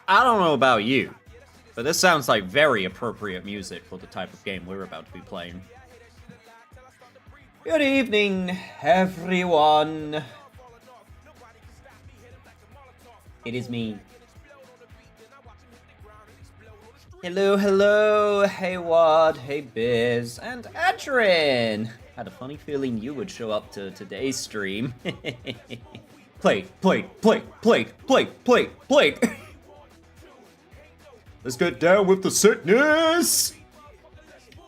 I don't know about you, but this sounds like very appropriate music for the type of game we're about to be playing. Good evening, everyone. It is me. Hello, hello. Hey, Wad. Hey, Biz. And Adrian. Had a funny feeling you would show up to today's stream. Plate. Let's get down with the sickness!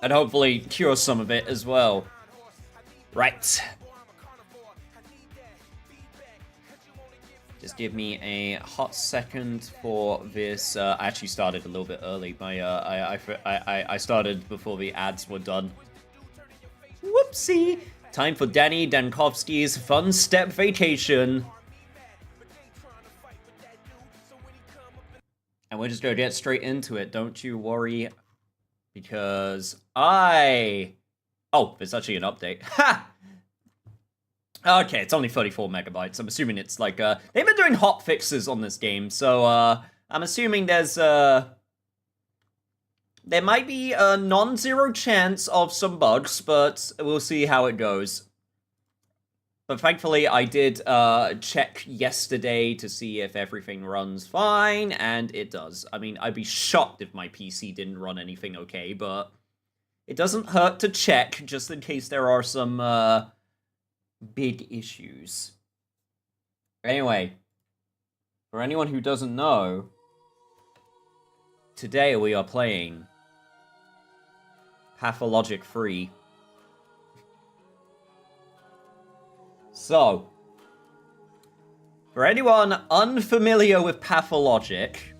And hopefully cure some of it as well. Right. Just give me a hot second for this. I actually started a little bit early. I started before the ads were done. Whoopsie! Time for Danny Dankovsky's Fun Step Vacation. And we're just gonna get straight into it, don't you worry. Because Oh, there's actually an update. Ha! Okay, it's only 34 megabytes. I'm assuming it's like, they've been doing hot fixes on this game, so, I'm assuming there's, there might be a non-zero chance of some bugs, but we'll see how it goes. But thankfully, I did check yesterday to see if everything runs fine, and it does. I mean, I'd be shocked if my PC didn't run anything okay, but it doesn't hurt to check, just in case there are some big issues. Anyway, for anyone who doesn't know, today we are playing Pathologic 3. So, for anyone unfamiliar with Pathologic,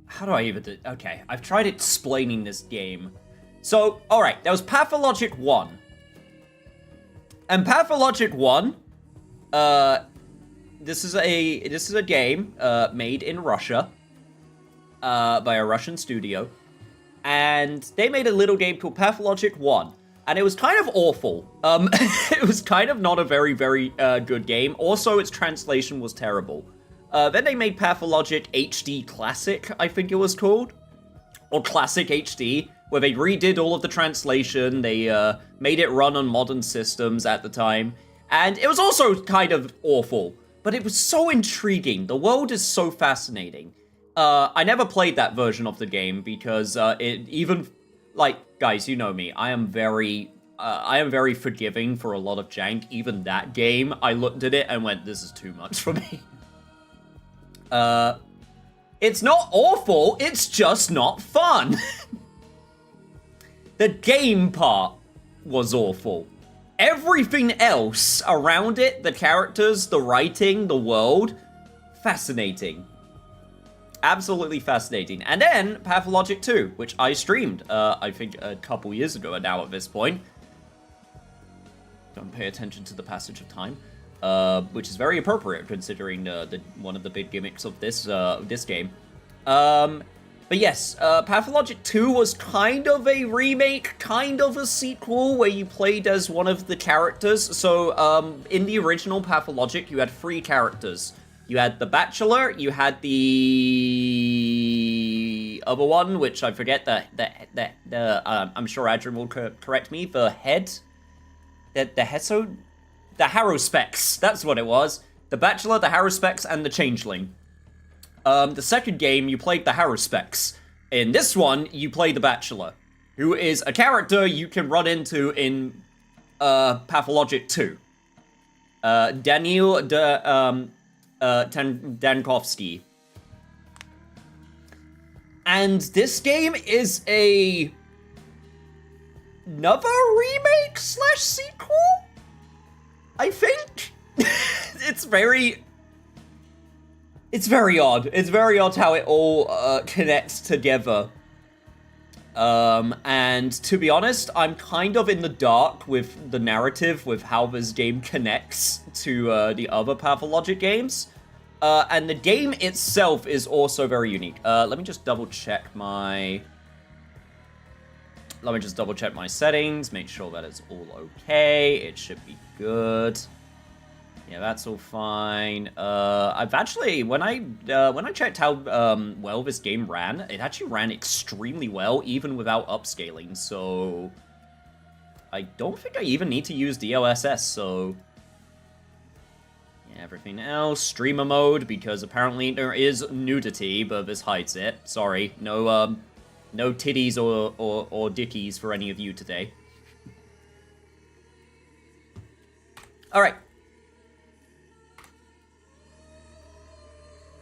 how do I even do? Okay, I've tried explaining this game. So, alright, there was Pathologic 1. And Pathologic 1, this is a game made in Russia by a Russian studio. And they made a little game called Pathologic 1. And it was kind of awful. It was kind of not a very, very good game. Also, its translation was terrible. Then they made Pathologic HD Classic, I think it was called. Or Classic HD, where they redid all of the translation. They made it run on modern systems at the time. And it was also kind of awful. But it was so intriguing. The world is so fascinating. I never played that version of the game because it even... Like, guys, you know me. I am very forgiving for a lot of jank. Even that game, I looked at it and went, this is too much for me. It's not awful, it's just not fun. The game part was awful. Everything else around it, the characters, the writing, the world, fascinating. Absolutely fascinating. And then Pathologic 2, which I streamed, I think a couple years ago now at this point. Don't pay attention to the passage of time, which is very appropriate considering one of the big gimmicks of this game. But yes, Pathologic 2 was kind of a remake, kind of a sequel, where you played as one of the characters. So, in the original Pathologic, you had 3 characters. You had the Bachelor, you had the other one, which I forget, I'm sure Adrian will correct me, the Harrowspecs, that's what it was. The Bachelor, the Harrowspecs, and the Changeling. The second game, you played the Harrowspecs. In this one, you play the Bachelor, who is a character you can run into in Pathologic 2. Daniel Dankovsky. And this game is another remake / sequel? I think? It's very odd. It's very odd how it all connects together. And to be honest, I'm kind of in the dark with the narrative, with how this game connects to the other Pathologic games. And the game itself is also very unique. Let me just double check my settings, make sure that it's all okay. It should be good. Yeah, that's all fine. I've actually, when I checked how well this game ran, it actually ran extremely well, even without upscaling. So I don't think I even need to use DLSS. So yeah, everything else, streamer mode, because apparently there is nudity, but this hides it. Sorry, no titties or dickies for any of you today. All right.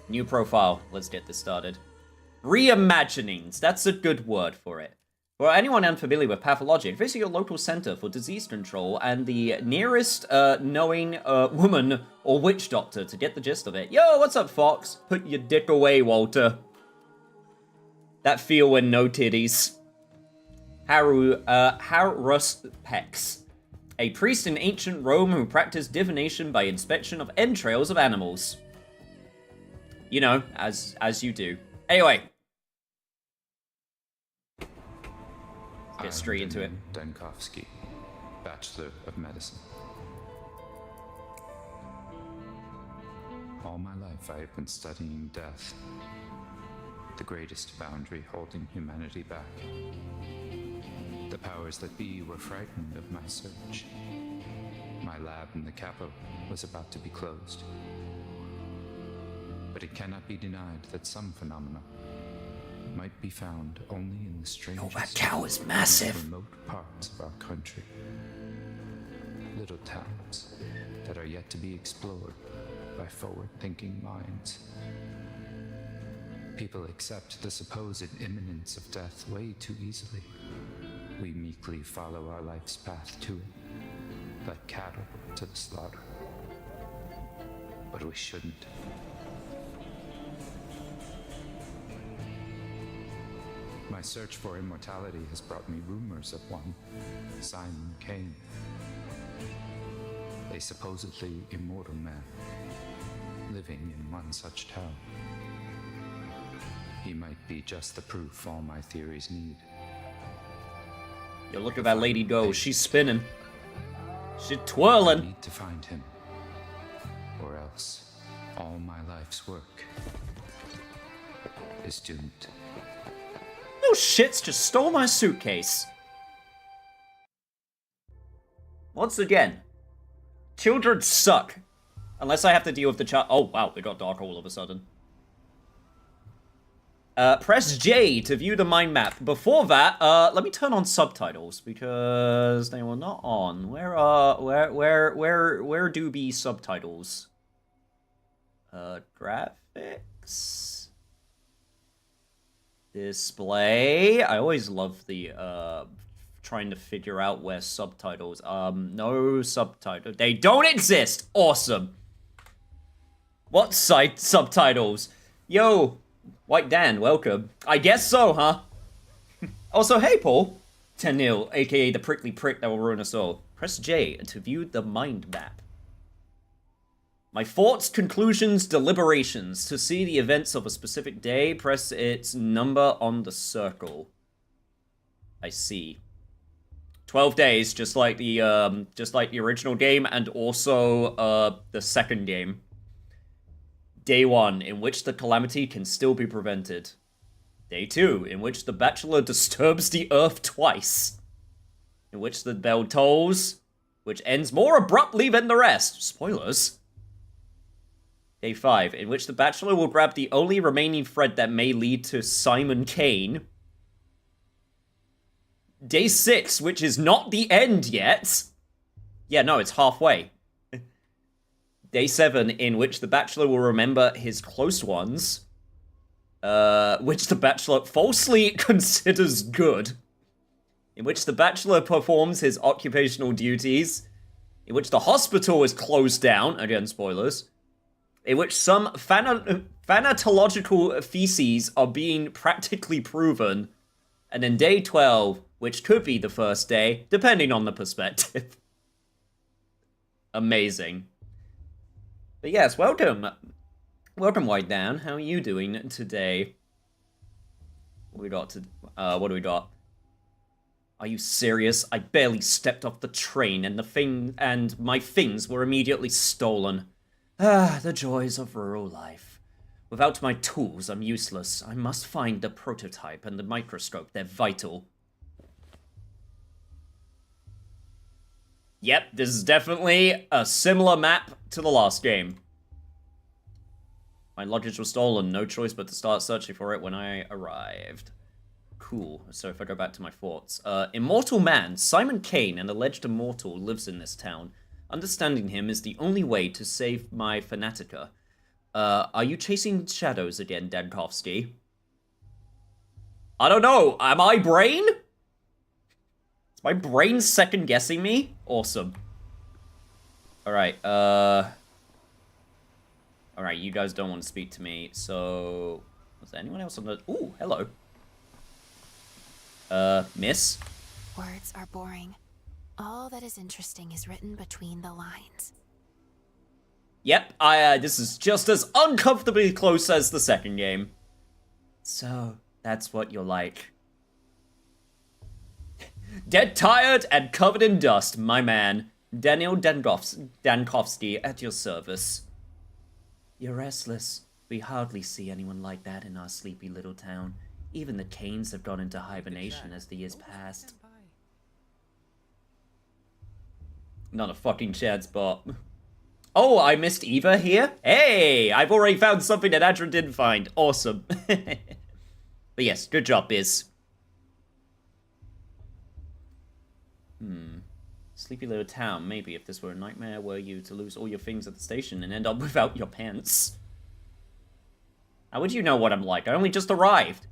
New profile. Let's get this started. Reimaginings. That's a good word for it. For anyone unfamiliar with Pathologic, visit your local center for disease control and the nearest knowing woman or witch doctor to get the gist of it. Yo, what's up, Fox? Put your dick away, Walter. That feel when no titties. Haruspex. A priest in ancient Rome who practiced divination by inspection of entrails of animals. You know, as you do. Anyway. Get straight into it. Dankovsky, Bachelor of Medicine. All my life I have been studying death, the greatest boundary holding humanity back. The powers that be were frightened of my search. My lab in the capital was about to be closed. But it cannot be denied that some phenomena might be found only in the strangest, that cow is massive. Remote parts of our country. Little towns that are yet to be explored by forward-thinking minds. People accept the supposed imminence of death way too easily. We meekly follow our life's path to it, like cattle to the slaughter. But we shouldn't. My search for immortality has brought me rumors of one, Simon Kane. A supposedly immortal man, living in one such town. He might be just the proof all my theories need. Yo, look at that lady go. She's spinning. She's twirling. I need to find him, or else all my life's work is doomed. No shits just stole my suitcase. Once again, children suck. Unless I have to deal with the child. Oh, wow, it got dark all of a sudden. Press J to view the mind map. Before that, let me turn on subtitles because they were not on. Where do be subtitles? Graphics. Display. I always love the trying to figure out where subtitles. No subtitles. They don't exist. Awesome. What site subtitles? Yo, White Dan, welcome. I guess so, huh? Also, hey, Paul. 10-0, aka the prickly prick that will ruin us all. Press J to view the mind map. My thoughts, conclusions, deliberations. To see the events of a specific day, press its number on the circle. I see. 12 days, just like the original game, and also the second game. Day 1, in which the calamity can still be prevented. Day 2, in which the Bachelor disturbs the Earth twice. In which the bell tolls, which ends more abruptly than the rest. Spoilers. Day 5, in which the Bachelor will grab the only remaining thread that may lead to Simon Kane. Day 6, which is not the end yet. Yeah, no, it's halfway. Day 7, in which the Bachelor will remember his close ones. Which the Bachelor falsely considers good. In which the Bachelor performs his occupational duties. In which the hospital is closed down. Again, spoilers. In which some thanatological feces are being practically proven. And then day 12, which could be the first day, depending on the perspective. Amazing. But yes, welcome. Welcome, White Dan. How are you doing today? What do we got? Are you serious? I barely stepped off the train and my things were immediately stolen. Ah, the joys of rural life. Without my tools, I'm useless. I must find the prototype and the microscope. They're vital. Yep, this is definitely a similar map to the last game. My luggage was stolen. No choice but to start searching for it when I arrived. Cool. So if I go back to my thoughts. Immortal man, Simon Kane, an alleged immortal, lives in this town. Understanding him is the only way to save my Fanatica. Are you chasing shadows again, Dankovsky? I don't know. Am I brain? Is my brain second-guessing me? Awesome. Alright, Alright, you guys don't want to speak to me, so... Was there anyone else on the... Ooh, hello. Miss? Words are boring. All that is interesting is written between the lines. Yep, this is just as uncomfortably close as the second game. So, that's what you're like. Dead tired and covered in dust, my man. Daniel Dankovsky at your service. You're restless. We hardly see anyone like that in our sleepy little town. Even the Canes have gone into hibernation as the years passed. Not a fucking chance, but... Oh, I missed Eva here? Hey, I've already found something that Adrian didn't find. Awesome. But yes, good job, Biz. Sleepy little town. Maybe if this were a nightmare, were you to lose all your things at the station and end up without your pants? How would you know what I'm like? I only just arrived.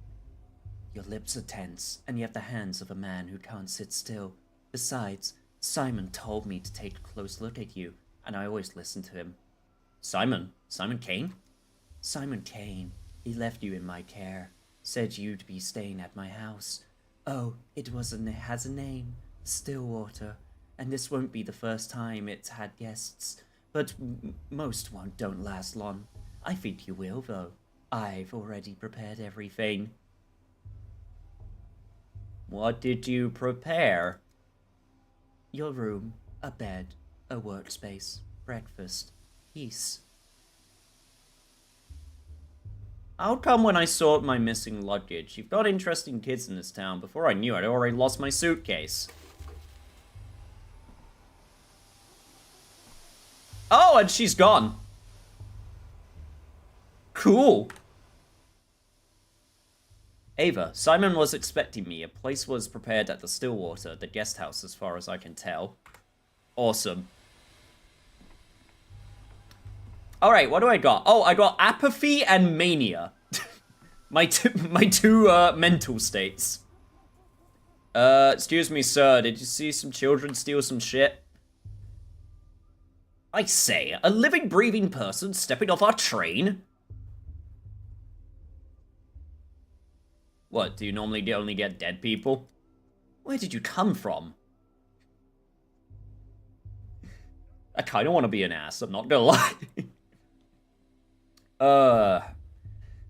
Your lips are tense, and you have the hands of a man who can't sit still. Besides, Simon told me to take a close look at you, and I always listen to him. Simon? Simon Kane? Simon Kane. He left you in my care. Said you'd be staying at my house. Oh, it has a name. Stillwater. And this won't be the first time it's had guests. But most don't last long. I think you will, though. I've already prepared everything. What did you prepare? Your room, a bed, a workspace, breakfast, peace. How come when I sort my missing luggage, you've got interesting kids in this town? Before I knew it, I'd already lost my suitcase. Oh, and she's gone. Cool. Ava, Simon was expecting me. A place was prepared at the Stillwater, the guest house as far as I can tell. Awesome. Alright, what do I got? Oh, I got apathy and mania. my two mental states. Excuse me, sir, did you see some children steal some shit? I say, a living, breathing person stepping off our train? What, do you normally only get dead people? Where did you come from? I kinda wanna be an ass, I'm not gonna lie.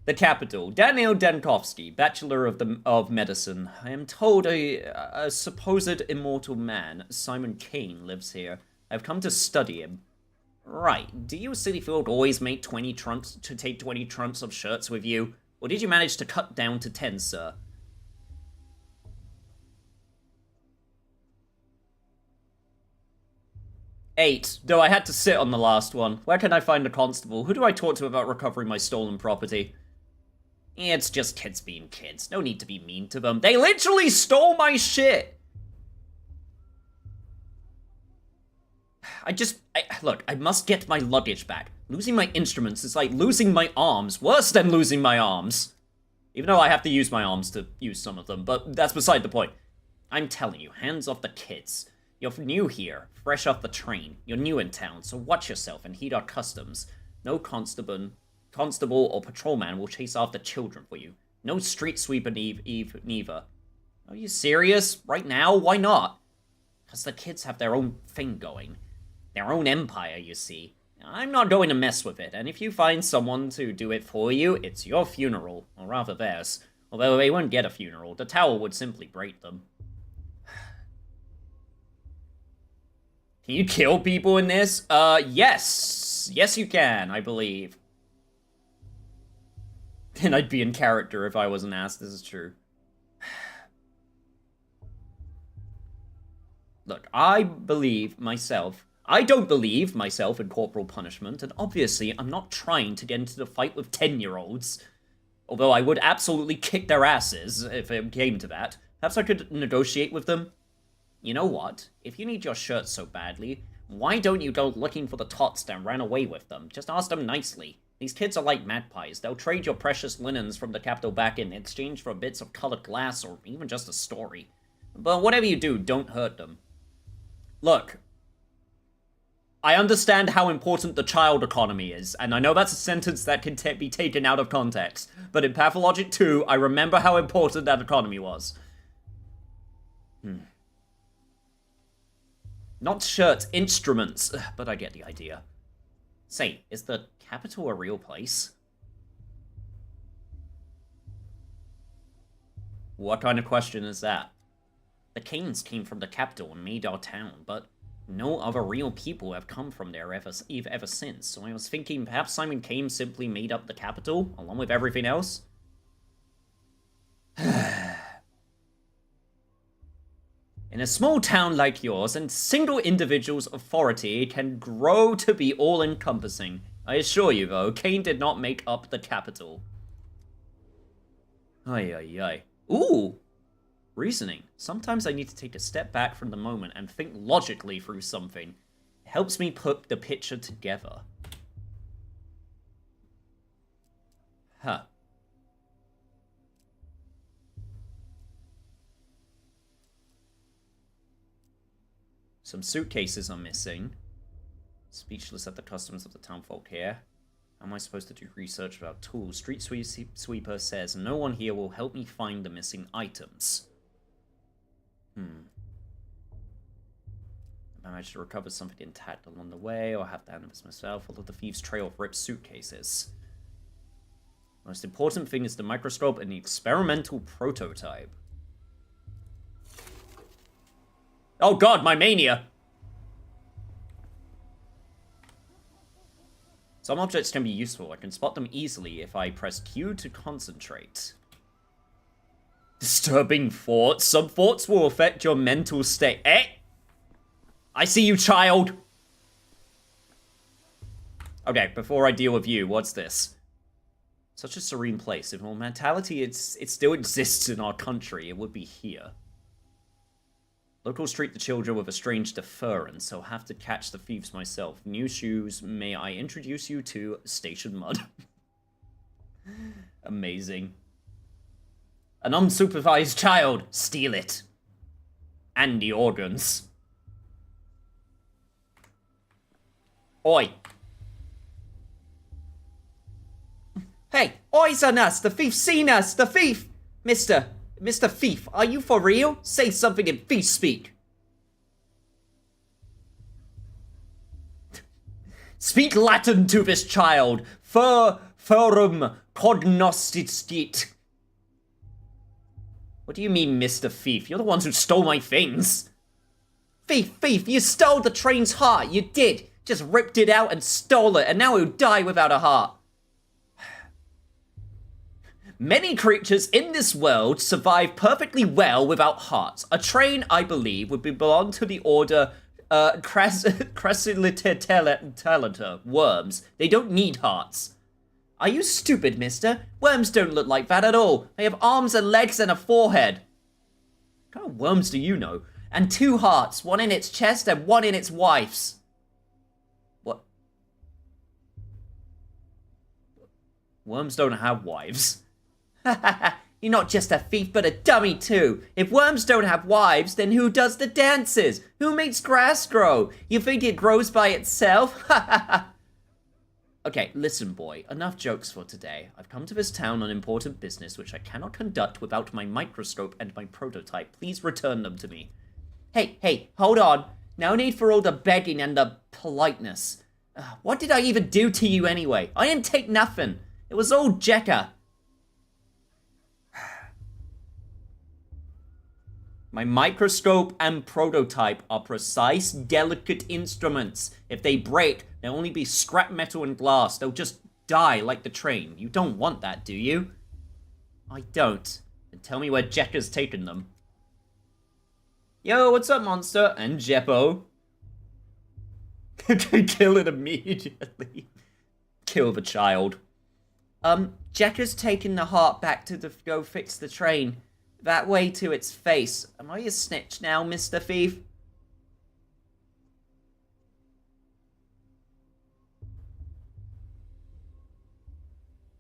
The capital. Daniel Dankovsky, Bachelor of Medicine. I am told a supposed immortal man, Simon Kane, lives here. I've come to study him. Right, do you Cityfield always make 20 trunks of shirts with you? Or did you manage to cut down to 10, sir? Eight, though I had to sit on the last one. Where can I find a constable? Who do I talk to about recovering my stolen property? It's just kids being kids. No need to be mean to them. They literally stole my shit! Look, I must get my luggage back. Losing my instruments is like losing my arms. Worse than losing my arms. Even though I have to use my arms to use some of them, but that's beside the point. I'm telling you, hands off the kids. You're new here, fresh off the train. You're new in town, so watch yourself and heed our customs. No constable or patrolman will chase after children for you. No street sweeper neither. Are you serious? Right now? Why not? Because the kids have their own thing going. Their own empire, you see. I'm not going to mess with it, and if you find someone to do it for you, it's your funeral, or rather theirs. Although they won't get a funeral, the tower would simply break them. Can you kill people in this? Yes. Yes, you can, I believe. And I'd be in character if I wasn't asked. This is true. Look, I don't believe myself in corporal punishment, and obviously I'm not trying to get into the fight with 10-year-olds. Although I would absolutely kick their asses if it came to that. Perhaps I could negotiate with them. You know what? If you need your shirt so badly, why don't you go looking for the tots that ran away with them? Just ask them nicely. These kids are like magpies. They'll trade your precious linens from the capital back in exchange for bits of colored glass or even just a story. But whatever you do, don't hurt them. Look, I understand how important the child economy is, and I know that's a sentence that can be taken out of context, but in Pathologic 2, I remember how important that economy was. Not shirts, instruments, but I get the idea. Say, is the capital a real place? What kind of question is that? The Canes came from the capital and made our town, but no other real people have come from there ever since, so I was thinking perhaps Simon Kane simply made up the capital, along with everything else? In a small town like yours, a single individual's authority can grow to be all-encompassing. I assure you, though, Kane did not make up the capital. Ay, ay, ay. Ooh! Reasoning. Sometimes I need to take a step back from the moment and think logically through something. It helps me put the picture together. Huh. Some suitcases are missing. Speechless at the customs of the townfolk here. How am I supposed to do research about tools? Street Sweeper says no one here will help me find the missing items. I managed to recover something intact along the way, or have to handle this myself. Follow the thieves' trail of ripped suitcases. Most important thing is the microscope and the experimental prototype. Oh god, my mania! Some objects can be useful. I can spot them easily if I press Q to concentrate. Disturbing thoughts. Some thoughts will affect your mental state. Eh? I see you, child! Okay, before I deal with you, what's this? Such a serene place. If mentality it still exists in our country, it would be here. Locals treat the children with a strange deference, so have to catch the thieves myself. New shoes, may I introduce you to Station Mud? Amazing. An unsupervised child, steal it. And the organs. Oi. Hey, eyes on us, the thief's seen us, the thief! Mr. Thief, are you for real? Say something in thief speak. Speak Latin to this child. Forum cognoscit. What do you mean, Mr. Thief? You're the ones who stole my things. Thief, you stole the train's heart. You did. Just ripped it out and stole it, and now he'll die without a heart. Many creatures in this world survive perfectly well without hearts. A train, I believe, would belong to the order Crassilitellata, worms. They don't need hearts. Are you stupid, mister? Worms don't look like that at all. They have arms and legs and a forehead. What kind of worms do you know? And 2 hearts, one in its chest and one in its wife's. What? Worms don't have wives. You're not just a thief, but a dummy too. If worms don't have wives, then who does the dances? Who makes grass grow? You think it grows by itself? Okay, listen boy, enough jokes for today. I've come to this town on important business which I cannot conduct without my microscope and my prototype. Please return them to me. Hey, hold on. No need for all the begging and the politeness. What did I even do to you anyway? I didn't take nothing. It was all Jekka. My microscope and prototype are precise, delicate instruments. If they break, they'll only be scrap metal and glass. They'll just die like the train. You don't want that, do you? I don't. Then tell me where Jekka's taken them. Yo, what's up, monster? And Jeppo. Kill it immediately. Kill the child. Jekka's taken the heart back to go fix the train. That way to its face. Am I a snitch now, Mr. Thief?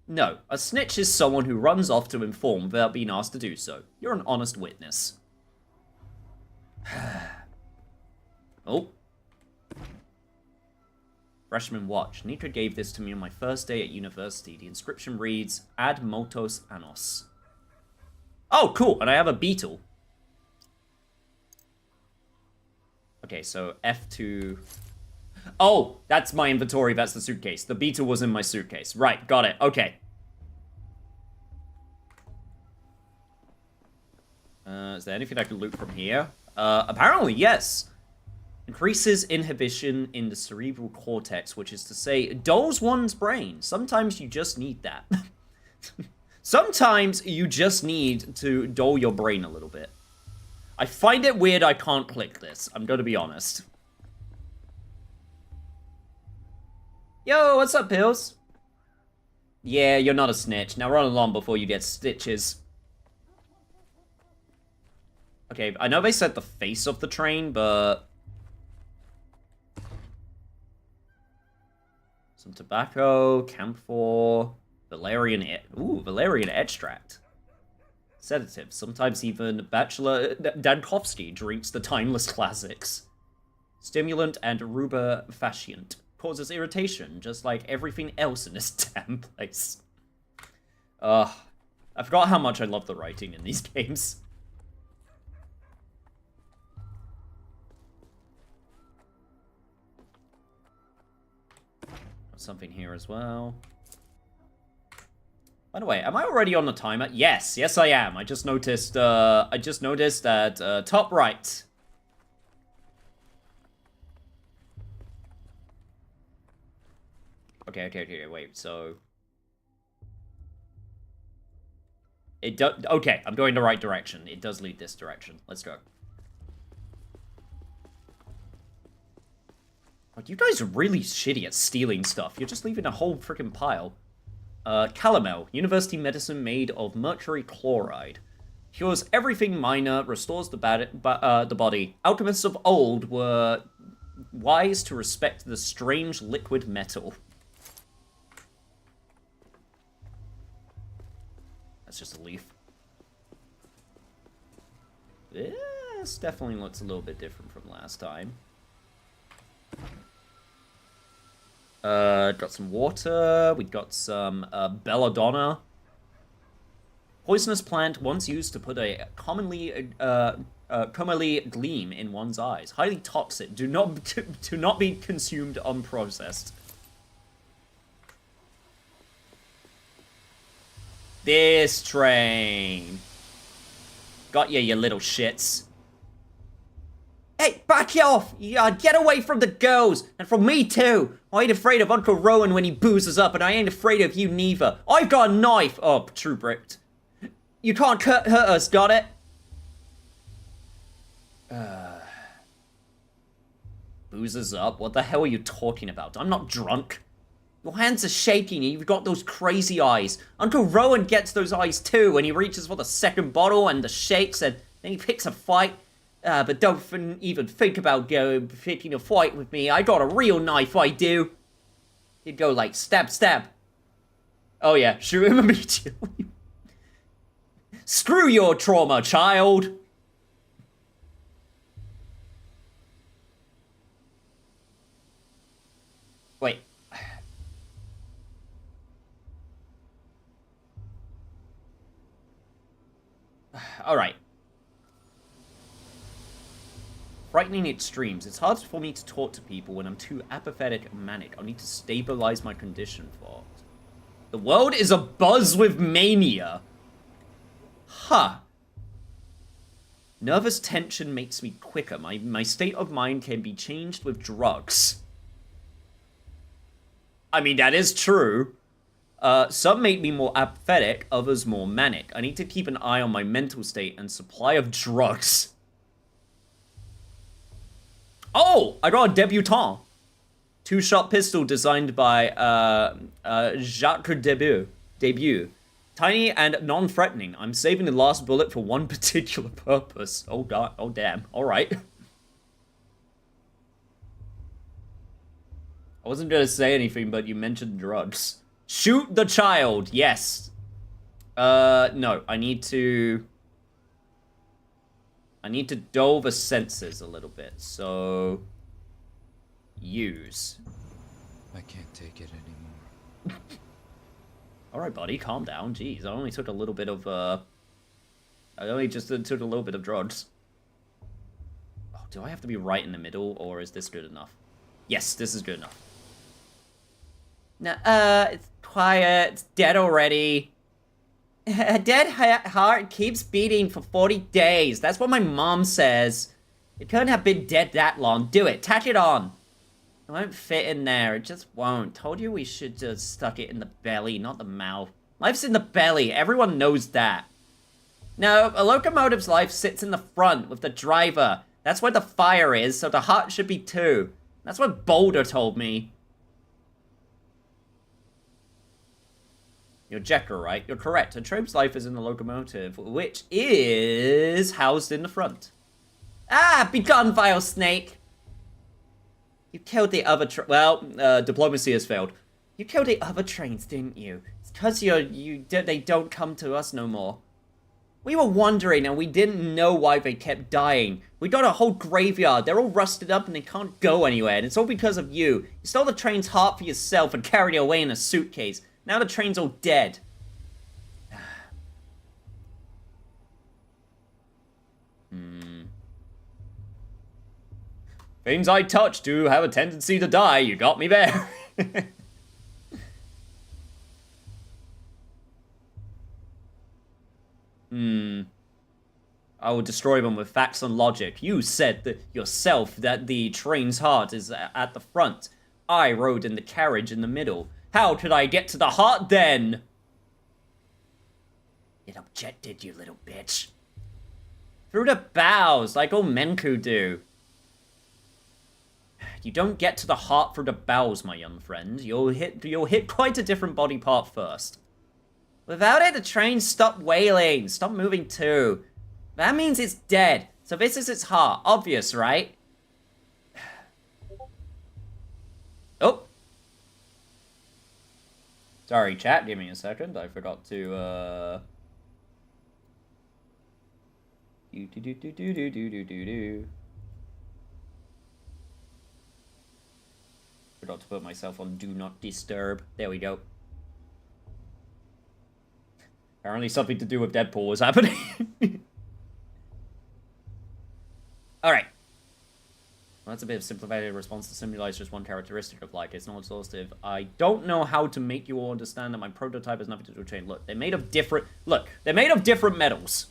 No, a snitch is someone who runs off to inform without being asked to do so. You're an honest witness. Oh. Freshman watch. Nika gave this to me on my first day at university. The inscription reads, Ad multos annos. Oh, cool, and I have a beetle. Okay, so F2... Oh, that's my inventory, that's the suitcase. The beetle was in my suitcase. Right, got it, okay. Is there anything I can loot from here? Apparently, yes. Increases inhibition in the cerebral cortex, which is to say, dulls one's brain. Sometimes you just need that. Sometimes you just need to dull your brain a little bit. I find it weird I can't click this, I'm gonna be honest. Yo, what's up, Pills? Yeah, you're not a snitch. Now run along before you get stitches. Okay, I know they said the face of the train, but... Some tobacco, camphor, valerian extract. Sedative. Sometimes even Bachelor Dankovsky drinks the timeless classics. Stimulant and rubefacient. Causes irritation, just like everything else in this damn place. I forgot how much I love the writing in these games. Something here as well. By the way, am I already on the timer? Yes, yes I am. I just noticed that top right. Okay, wait, so... It does... Okay, I'm going the right direction. It does lead this direction. Let's go. Like, you guys are really shitty at stealing stuff. You're just leaving a whole freaking pile. Calomel, university medicine made of mercury chloride. Cures everything minor, restores the body. Alchemists of old were wise to respect the strange liquid metal. That's just a leaf. Yeah, this definitely looks a little bit different from last time. Got some water. We got some belladonna. Poisonous plant once used to put a commonly gleam in one's eyes. Highly toxic. Do not be consumed unprocessed. This train. Got you little shits. Hey, back off! Yeah, get away from the girls! And from me too! I ain't afraid of Uncle Rowan when he boozes up, and I ain't afraid of you neither. I've got a knife! Oh, true bricked. You can't hurt us, got it? Boozes up? What the hell are you talking about? I'm not drunk. Your hands are shaking and you've got those crazy eyes. Uncle Rowan gets those eyes too when he reaches for the second bottle and the shakes and then he picks a fight. But don't even think about picking a fight with me. I got a real knife, I do. He'd go like, stab, stab. Oh yeah, shoot him immediately. Screw your trauma, child. Wait. Alright. Frightening extremes. It's hard for me to talk to people when I'm too apathetic and manic. I need to stabilize my condition for it. The world is abuzz with mania. Huh. Nervous tension makes me quicker. My state of mind can be changed with drugs. I mean, that is true. Some make me more apathetic, others more manic. I need to keep an eye on my mental state and supply of drugs. Oh, I got a debutante. Two-shot pistol designed by Jacques Debut. Tiny and non-threatening. I'm saving the last bullet for one particular purpose. Oh god, oh damn. Alright. I wasn't gonna say anything, but you mentioned drugs. Shoot the child, yes. No, I need to dull the senses a little bit, so... Use. I can't take it anymore. Alright, buddy, calm down. Jeez, I only took a little bit of, I only just took a little bit of drugs. Oh, do I have to be right in the middle, or is this good enough? Yes, this is good enough. No, it's quiet. It's dead already. A dead heart keeps beating for 40 days. That's what my mom says. It couldn't have been dead that long. Do it. Tack it on. It won't fit in there. It just won't. Told you we should just stuck it in the belly, not the mouth. Life's in the belly. Everyone knows that. No, a locomotive's life sits in the front with the driver. That's where the fire is, so the heart should be too. That's what Boulder told me. You're Jekyll, right? You're correct. A trope's life is in the locomotive, which is housed in the front. Ah, be gone, vile snake! You killed the other diplomacy has failed. You killed the other trains, didn't you? It's because they don't come to us no more. We were wondering and we didn't know why they kept dying. We got a whole graveyard. They're all rusted up and they can't go anywhere. And it's all because of you. You stole the train's heart for yourself and carried it away in a suitcase. Now the train's all dead. Things I touch do have a tendency to die. You got me there. I will destroy them with facts and logic. You said that yourself that the train's heart is at the front. I rode in the carriage in the middle. How could I get to the heart then? It objected, you little bitch. Through the bows, like all Menku do. You don't get to the heart through the bowels, my young friend. You'll hit quite a different body part first. Without it, the train stopped wailing, stopped moving too. That means it's dead. So this is its heart. Obvious, right? Oh. Sorry, chat. Give me a second. I forgot to, Forgot to put myself on Do Not Disturb. There we go. Apparently something to do with Deadpool was happening. Alright. Well, that's a bit of simplified response to symbolize just one characteristic of light. It's not exhaustive. I don't know how to make you all understand that my prototype has nothing to do with chain. Look, they're made of different... Look, they're made of different metals.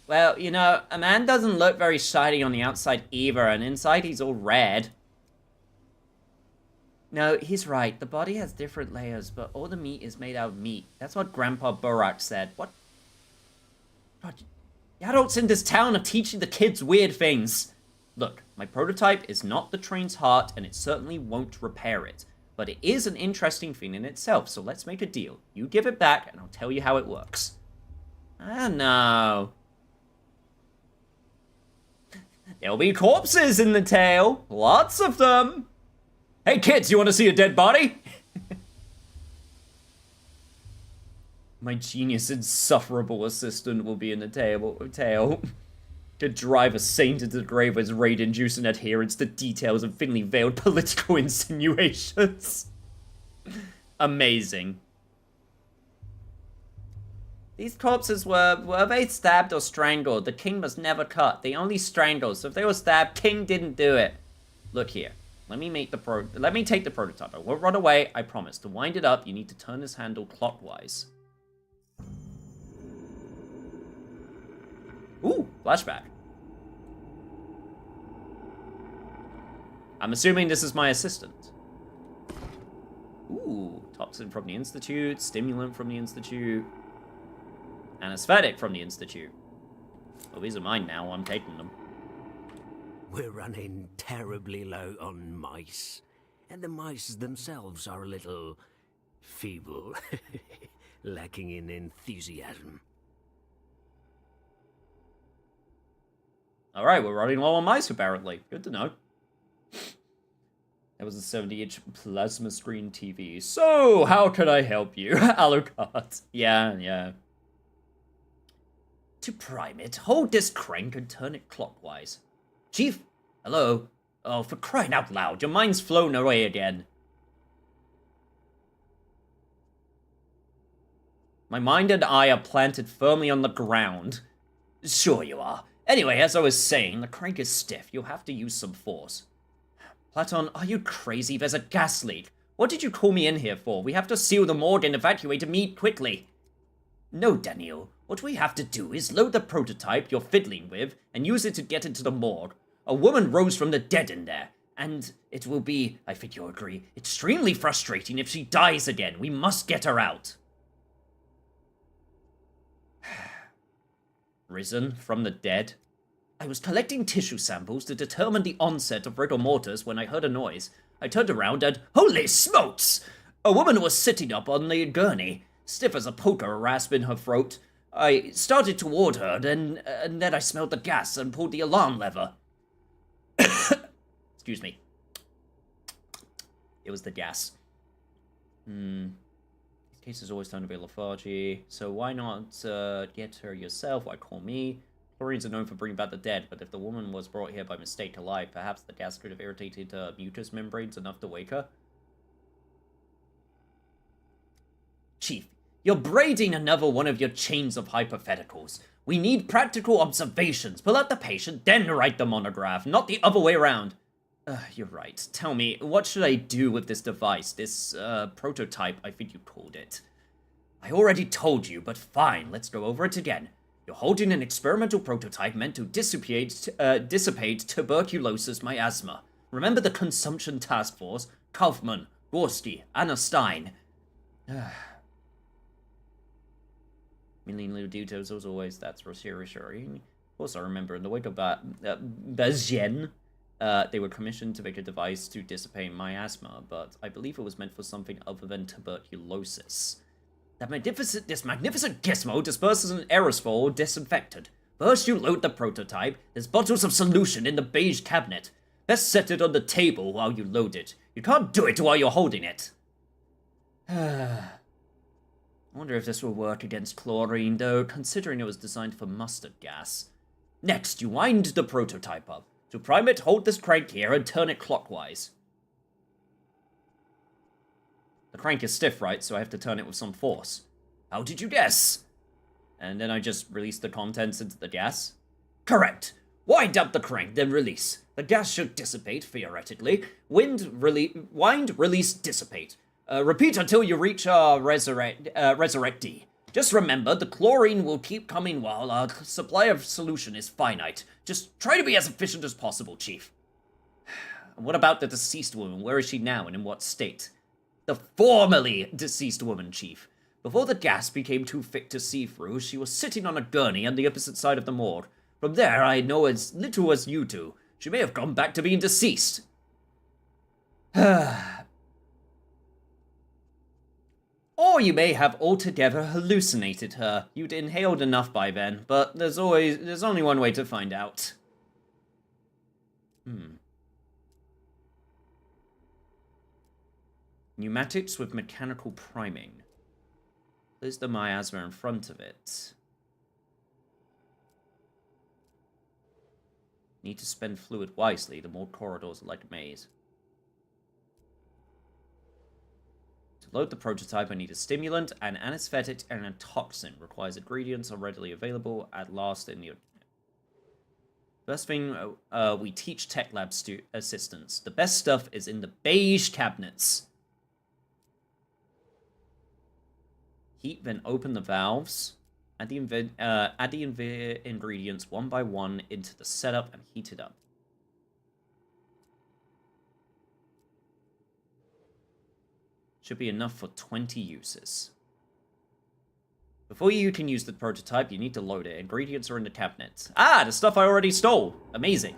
Well, you know, a man doesn't look very shiny on the outside either, and inside he's all red. No, he's right. The body has different layers, but all the meat is made out of meat. That's what Grandpa Burak said. What? God, the adults in this town are teaching the kids weird things. Look, my prototype is not the train's heart, and it certainly won't repair it. But it is an interesting thing in itself, so let's make a deal. You give it back, and I'll tell you how it works. I don't know. There'll be corpses in the tail. Lots of them. Hey kids, you want to see a dead body? My genius insufferable assistant will be in the tail. Could drive a saint into the grave with raid-inducing adherence to details of thinly veiled political insinuations. Amazing. These corpses were they stabbed or strangled? The king must never cut. They only strangled. So if they were stabbed, king didn't do it. Look here. Let me take the prototype. I won't run away, I promise. To wind it up, you need to turn this handle clockwise. Ooh, flashback. I'm assuming this is my assistant. Ooh, toxin from the Institute, stimulant from the Institute, anesthetic from the Institute. Well, these are mine now, I'm taking them. We're running terribly low on mice, and the mice themselves are a little feeble, lacking in enthusiasm. Alright, we're running low on mice, apparently. Good to know. That was a 70-inch plasma screen TV. So, how can I help you? Alucard. Yeah. To prime it, hold this crank and turn it clockwise. Chief? Hello? Oh, for crying out loud, your mind's flown away again. My mind and eye are planted firmly on the ground. Sure you are. Anyway, as I was saying, the crank is stiff. You'll have to use some force. Platon, are you crazy? There's a gas leak. What did you call me in here for? We have to seal the morgue and evacuate the meat quickly. No, Daniel. What we have to do is load the prototype you're fiddling with and use it to get into the morgue. A woman rose from the dead in there, and it will be, I think you'll agree, extremely frustrating if she dies again. We must get her out. Risen from the dead? I was collecting tissue samples to determine the onset of rigor mortis when I heard a noise. I turned around and, holy smokes! A woman was sitting up on the gurney, stiff as a poker, a rasp in her throat. I started toward her, and then I smelled the gas and pulled the alarm lever. Excuse me. It was the gas. These cases always turn to be lethargy, so why not get her yourself? Why call me? Chlorines are known for bringing back the dead, but if the woman was brought here by mistake to life, perhaps the gas could have irritated mucous membranes enough to wake her? Chief, you're braiding another one of your chains of hypotheticals. We need practical observations. Pull out the patient, then write the monograph, not the other way around. You're right. Tell me, what should I do with this device? This, prototype, I think you called it. I already told you, but fine, let's go over it again. You're holding an experimental prototype meant to dissipate tuberculosis miasma. Remember the Consumption Task Force? Kaufman, Gorski, Anna Stein. Million little details as always, that's reassuring. Of course I remember in the wake of Bazien, they were commissioned to make a device to dissipate miasma, but I believe it was meant for something other than tuberculosis. This magnificent gizmo disperses an aerosol disinfectant. First you load the prototype. There's bottles of solution in the beige cabinet. Best set it on the table while you load it. You can't do it while you're holding it. I wonder if this will work against chlorine, though, considering it was designed for mustard gas. Next, you wind the prototype up. To prime it, hold this crank here and turn it clockwise. The crank is stiff, right? So I have to turn it with some force. How did you guess? And then I just release the contents into the gas? Correct. Wind up the crank, then release. The gas should dissipate, theoretically. Wind, release, dissipate. Repeat until you reach resurrectee. Just remember, the chlorine will keep coming while our supply of solution is finite. Just try to be as efficient as possible, Chief. And what about the deceased woman? Where is she now and in what state? The formerly deceased woman, Chief. Before the gas became too thick to see through, she was sitting on a gurney on the opposite side of the morgue. From there, I know as little as you do. She may have gone back to being deceased. Or you may have altogether hallucinated her. You'd inhaled enough by then, but there's only one way to find out. Pneumatics with mechanical priming. There's the miasma in front of it. Need to spend fluid wisely. The more corridors are like a maze. To load the prototype, I need a stimulant, an anesthetic, and a toxin. Requires ingredients are readily available at last in the... First thing we teach tech lab assistants. The best stuff is in the beige cabinets. Heat, then open the valves. Add the ingredients one by one into the setup and heat it up. Should be enough for 20 uses. Before you can use the prototype, you need to load it. Ingredients are in the cabinet. Ah, the stuff I already stole. Amazing.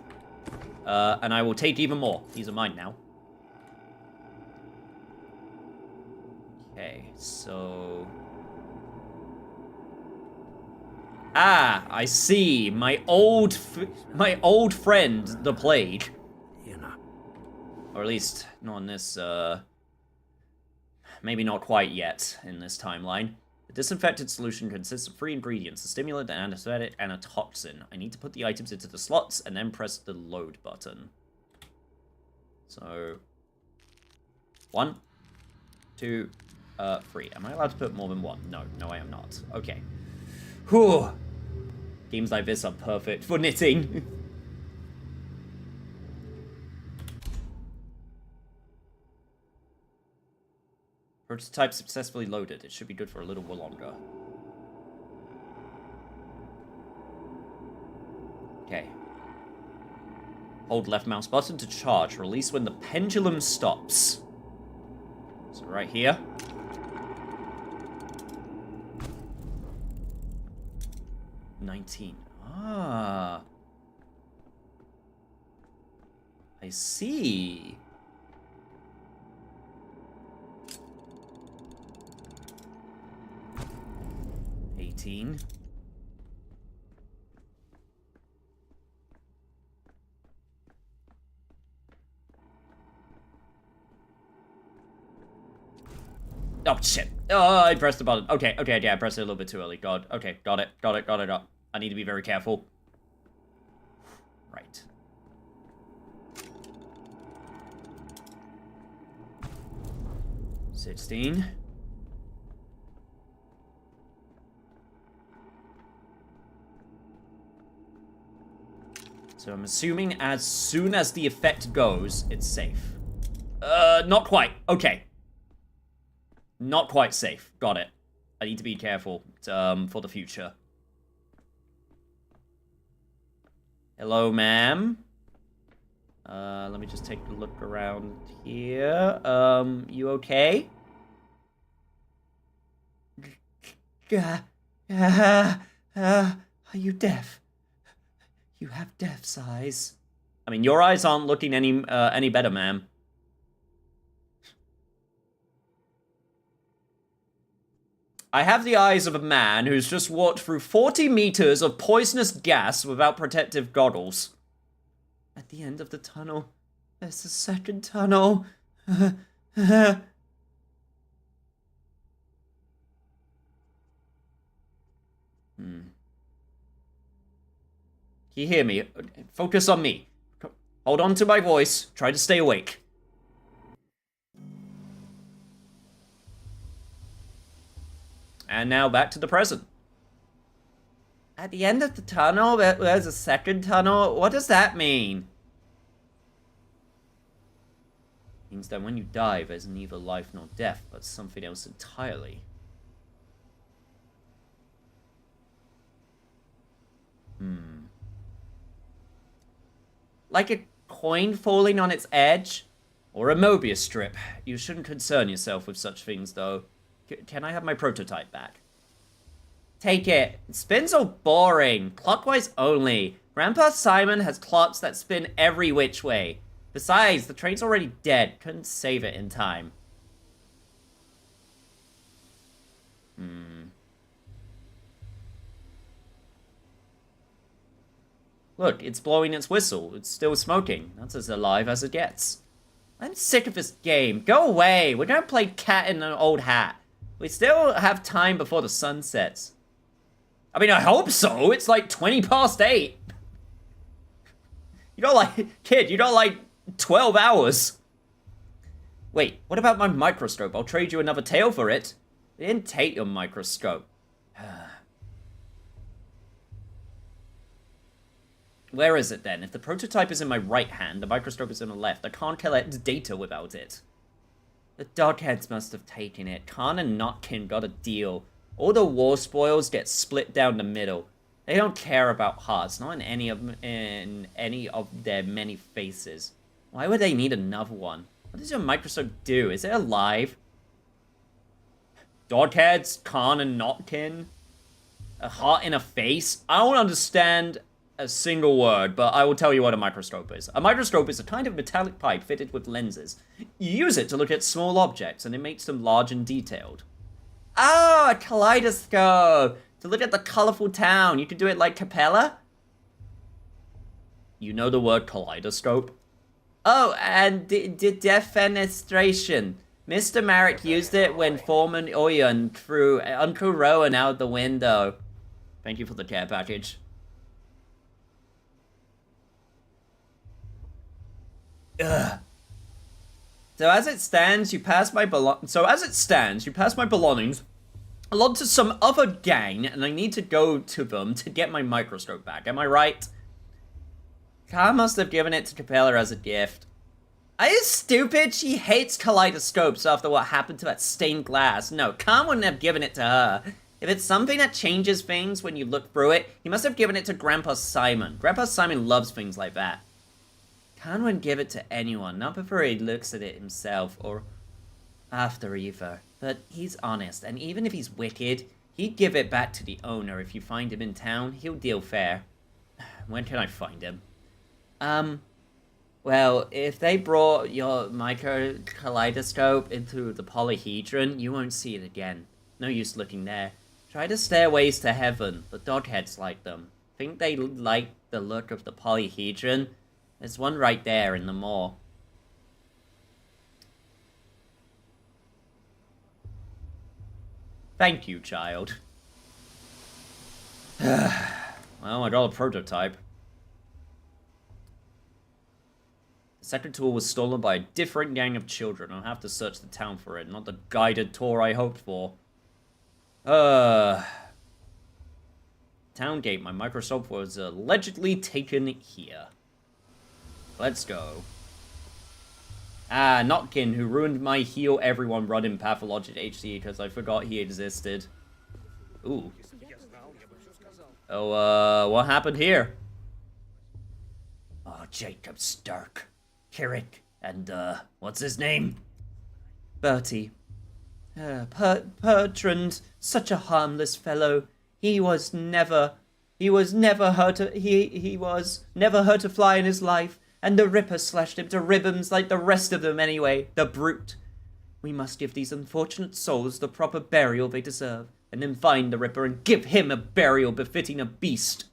And I will take even more. These are mine now. Okay, so... Ah, I see. My old friend, the Plague. You know. Or at least, not in this, maybe not quite yet in this timeline. The disinfected solution consists of 3 ingredients, a stimulant, an anesthetic, and a toxin. I need to put the items into the slots and then press the load button. So... 1, 2, 3. Am I allowed to put more than 1? No, I am not. Okay. Whew. Games like this are perfect for knitting. Prototype successfully loaded. It should be good for a little while longer. Okay. Hold left mouse button to charge. Release when the pendulum stops. So right here. Ah. I see. Oh, shit. Oh, I pressed the button. Okay, yeah, I pressed it a little bit too early. God. Okay, got it. I need to be very careful. Right. $16. So I'm assuming as soon as the effect goes, it's safe. Not quite. Okay. Not quite safe. Got it. I need to be careful for the future. Hello, ma'am. Let me just take a look around here. You okay? Are you deaf? You have deaf's eyes. I mean, your eyes aren't looking any better, ma'am. I have the eyes of a man who's just walked through 40 meters of poisonous gas without protective goggles. At the end of the tunnel, there's a second tunnel. Can you hear me? Focus on me. Hold on to my voice. Try to stay awake. And now back to the present. At the end of the tunnel, there's a second tunnel. What does that mean? It means that when you die, there's neither life nor death, but something else entirely. Like a coin falling on its edge? Or a Mobius strip. You shouldn't concern yourself with such things, though. Can I have my prototype back? Take it. Spins are boring. Clockwise only. Grandpa Simon has clocks that spin every which way. Besides, the train's already dead. Couldn't save it in time. Look, it's blowing its whistle. It's still smoking. That's as alive as it gets. I'm sick of this game. Go away. We're gonna play cat in an old hat. We still have time before the sun sets. I mean, I hope so. It's like 20 past 8. You got like, kid, you got like 12 hours. Wait, what about my microscope? I'll trade you another tail for it. I didn't take your microscope. Where is it then? If the prototype is in my right hand, the microscope is in the left. I can't collect data without it. The dogheads must have taken it. Khan and Notkin got a deal. All the war spoils get split down the middle. They don't care about hearts, not in any of their many faces. Why would they need another one? What does your microscope do? Is it alive? Dogheads, Khan and Notkin. A heart in a face? I don't understand a single word, but I will tell you what a microscope is. A microscope is a kind of metallic pipe fitted with lenses. You use it to look at small objects, and it makes them large and detailed. Oh, a kaleidoscope! To look at the colorful town. You could do it like Capella? You know the word kaleidoscope? Oh, and defenestration. Mr. Marek used it when Foreman Oyen threw Uncle Rowan out the window. Thank you for the care package. Ugh. So as it stands, you pass my belongings along to some other gang, and I need to go to them to get my microscope back. Am I right? Khan must have given it to Capella as a gift. Are you stupid? She hates kaleidoscopes after what happened to that stained glass. No, Khan wouldn't have given it to her. If it's something that changes things when you look through it, he must have given it to Grandpa Simon. Grandpa Simon loves things like that. Khan wouldn't give it to anyone, not before he looks at it himself, or after either. But he's honest, and even if he's wicked, he'd give it back to the owner. If you find him in town, he'll deal fair. When can I find him? Well, if they brought your micro kaleidoscope into the polyhedron, you won't see it again. No use looking there. Try the stairways to heaven. The dogheads like them. Think they like the look of the polyhedron? There's one right there in the mall. Thank you, child. Well, I got a prototype. The second tool was stolen by a different gang of children. I'll have to search the town for it, not the guided tour I hoped for. Town gate. My microscope was allegedly taken here. Let's go. Ah, Notkin, who ruined my heal everyone run in Pathologic HD because I forgot he existed. Ooh. Oh, what happened here? Oh, Jacob Stark. Kirik, and, what's his name? Bertie. Bertrand, such a harmless fellow. He was never hurt a fly in his life, and the Ripper slashed him to ribbons like the rest of them anyway, the brute. We must give these unfortunate souls the proper burial they deserve, and then find the Ripper and give him a burial befitting a beast.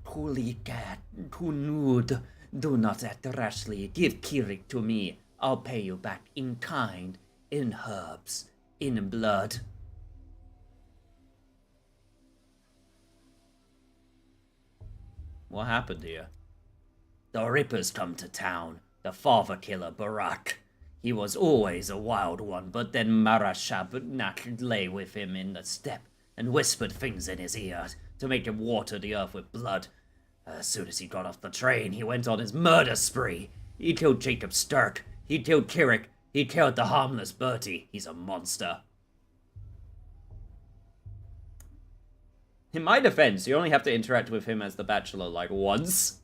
Holy cat, Kunud, do not act rashly. Give Kirik to me. I'll pay you back in kind, in herbs, in blood. What happened here? The Ripper's come to town. The father killer, Barak. He was always a wild one, but then Marashabnak lay with him in the steppe and whispered things in his ear to make him water the earth with blood. As soon as he got off the train, he went on his murder spree. He killed Jacob Stark. He killed Kirik. He killed the harmless Bertie. He's a monster. In my defense, you only have to interact with him as the Bachelor, like, once.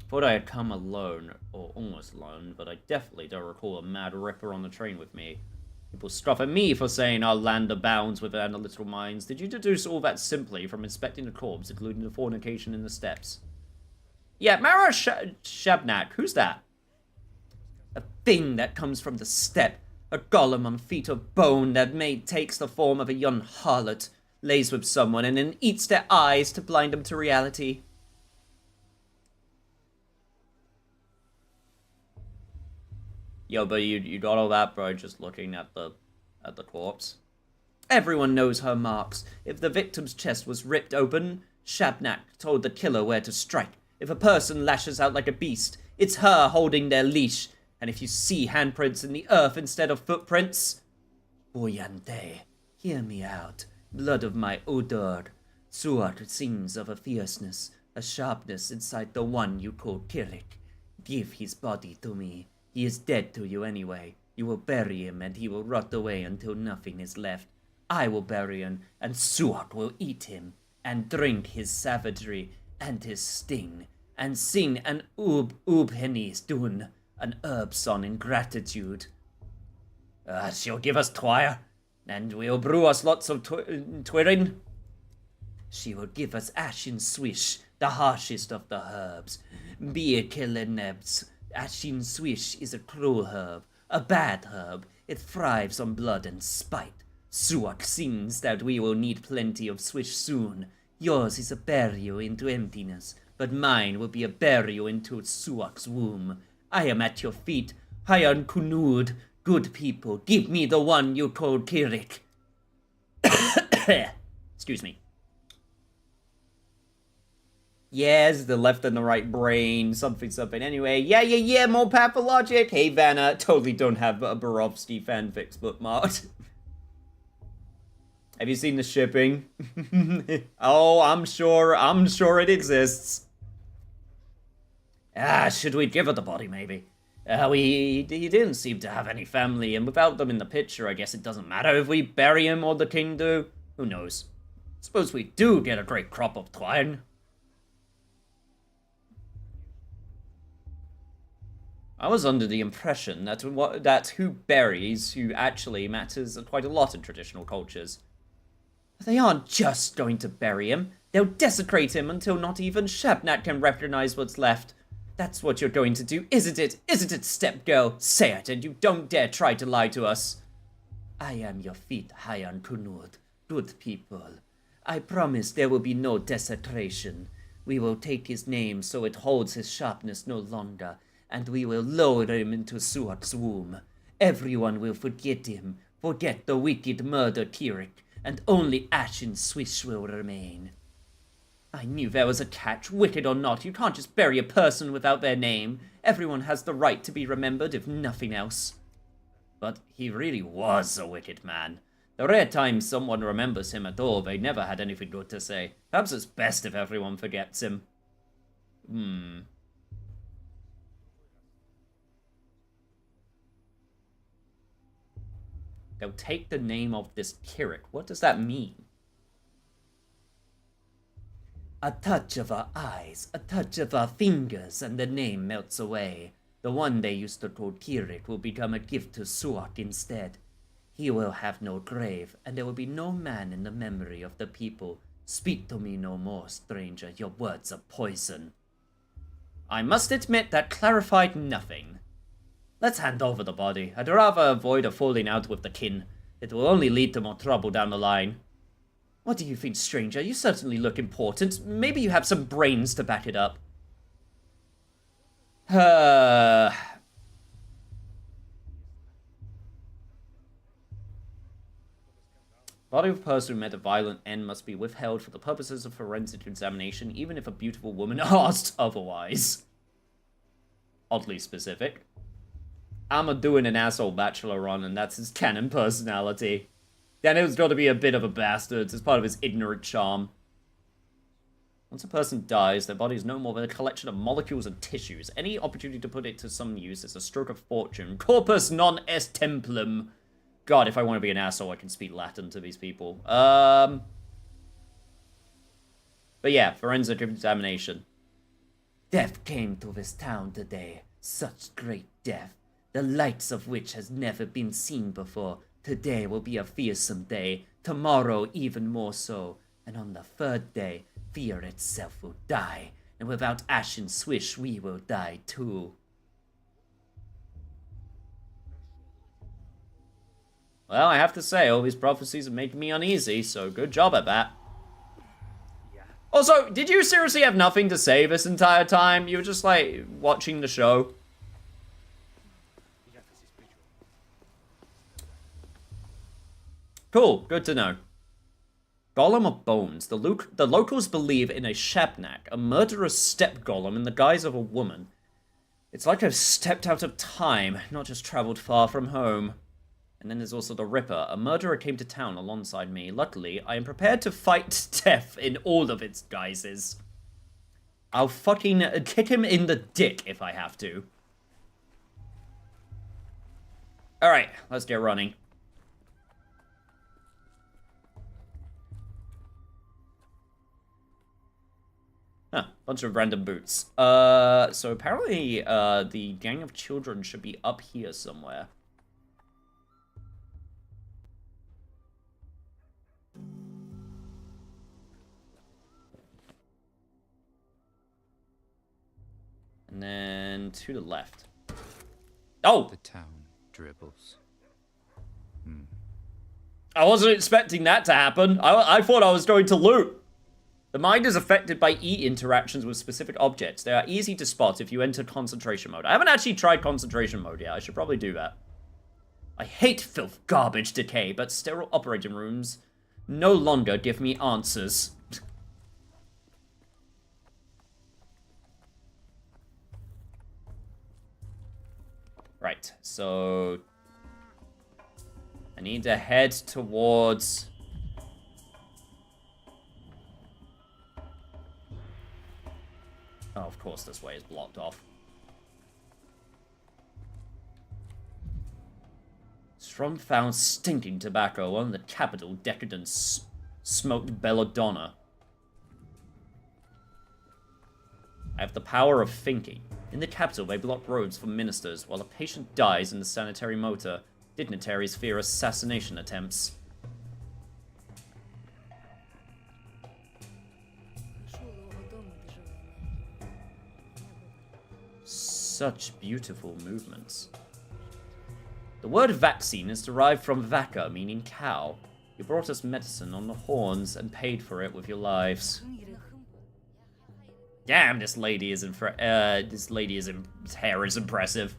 Thought I had come alone, or almost alone, but I definitely don't recall a mad Ripper on the train with me. People scoff at me for saying our land abounds with analytical minds. Did you deduce all that simply from inspecting the corpse, including the fornication in the steps? Yeah, Mara Shabnak, who's that? A thing that comes from the steppe. A golem on feet of bone that takes the form of a young harlot, lays with someone, and then eats their eyes to blind them to reality. Yo, but you got all that, bro, just looking at the corpse. Everyone knows her marks. If the victim's chest was ripped open, Shabnak told the killer where to strike. If a person lashes out like a beast, it's her holding their leash. And if you see handprints in the earth instead of footprints... Boyante, hear me out. Blood of my Udor. Suat sings of a fierceness, a sharpness inside the one you call Kirik. Give his body to me. He is dead to you anyway. You will bury him and he will rot away until nothing is left. I will bury him and Suat will eat him and drink his savagery and his sting. and sing an oob henny's dun, an herb song in gratitude. She'll give us twire, and we'll brew us lots of twirring. She will give us ashen swish, the harshest of the herbs. Beer killer nebs. Ashen swish is a cruel herb, a bad herb. It thrives on blood and spite. Suak sings that we will need plenty of swish soon. Yours is a burial into emptiness, but mine will be a burial into Suak's womb. I am at your feet, Hayan Kunud. Good people, give me the one you called Kirik. Excuse me. Yes, the left and the right brain, something. Anyway, yeah, more Pathologic. Hey, Vanna, totally don't have a Borovsky fanfics bookmarked. Have you seen the shipping? Oh, I'm sure it exists. Should we give her the body, maybe? He didn't seem to have any family, and without them in the picture, I guess it doesn't matter if we bury him or the king do. Who knows? Suppose we do get a great crop of twine. I was under the impression that who buries who actually matters quite a lot in traditional cultures. They aren't just going to bury him. They'll desecrate him until not even Shepnat can recognize what's left. That's what you're going to do, isn't it? Isn't it, step girl? Say it, and you don't dare try to lie to us. I am your feet, Hayan Kunud. Good people. I promise there will be no desecration. We will take his name so it holds his sharpness no longer, and we will lower him into Suak's womb. Everyone will forget him, forget the wicked murder Kirik, and only Ashen Swish will remain. I knew there was a catch. Wicked or not, you can't just bury a person without their name. Everyone has the right to be remembered, if nothing else. But he really was a wicked man. The rare times someone remembers him at all, they never had anything good to say. Perhaps it's best if everyone forgets him. They'll take the name of this Kirik. What does that mean? A touch of our eyes, a touch of our fingers, and the name melts away. The one they used to call Kirik will become a gift to Suak instead. He will have no grave, and there will be no man in the memory of the people. Speak to me no more, stranger. Your words are poison. I must admit that clarified nothing. Let's hand over the body. I'd rather avoid a falling out with the kin. It will only lead to more trouble down the line. What do you think, stranger? You certainly look important. Maybe you have some brains to back it up. Body of a person who met a violent end must be withheld for the purposes of forensic examination, even if a beautiful woman asked otherwise. Oddly specific. I'm doing an asshole bachelor run, and that's his canon personality. Daniel's got to be a bit of a bastard as part of his ignorant charm. Once a person dies, their body is no more than a collection of molecules and tissues. Any opportunity to put it to some use is a stroke of fortune. Corpus non est templum. God, if I want to be an asshole, I can speak Latin to these people. But yeah, forensic examination. Death came to this town today. Such great death. The lights of which has never been seen before. Today will be a fearsome day. Tomorrow even more so. And on the third day, fear itself will die. And without Ashen Swish, we will die too. Well, I have to say, all these prophecies have made me uneasy, so good job at that. Also, did you seriously have nothing to say this entire time? You were just, like, watching the show? Cool, good to know. Golem of Bones. The locals believe in a Shepnak, a murderous step golem in the guise of a woman. It's like I've stepped out of time, not just traveled far from home. And then there's also the Ripper. A murderer came to town alongside me. Luckily, I am prepared to fight death in all of its guises. I'll fucking kick him in the dick if I have to. Alright, let's get running. Huh, Bunch of random boots. So apparently, the gang of children should be up here somewhere. And then to the left. Oh! The town dribbles. I wasn't expecting that to happen. I thought I was going to loot. The mind is affected by E-interactions with specific objects. They are easy to spot if you enter concentration mode. I haven't actually tried concentration mode yet. I should probably do that. I hate filth, garbage, decay, but sterile operating rooms no longer give me answers. Right, so I need to head towards... Oh, of course this way is blocked off. Strong found stinking tobacco on the capital decadence smoked belladonna. I have the power of thinking. In the capital, they block roads for ministers, while a patient dies in the sanitary motor. Dignitaries fear assassination attempts. Such beautiful movements. The word vaccine is derived from vacca, meaning cow. You brought us medicine on the horns and paid for it with your lives. Damn, this lady's hair is impressive.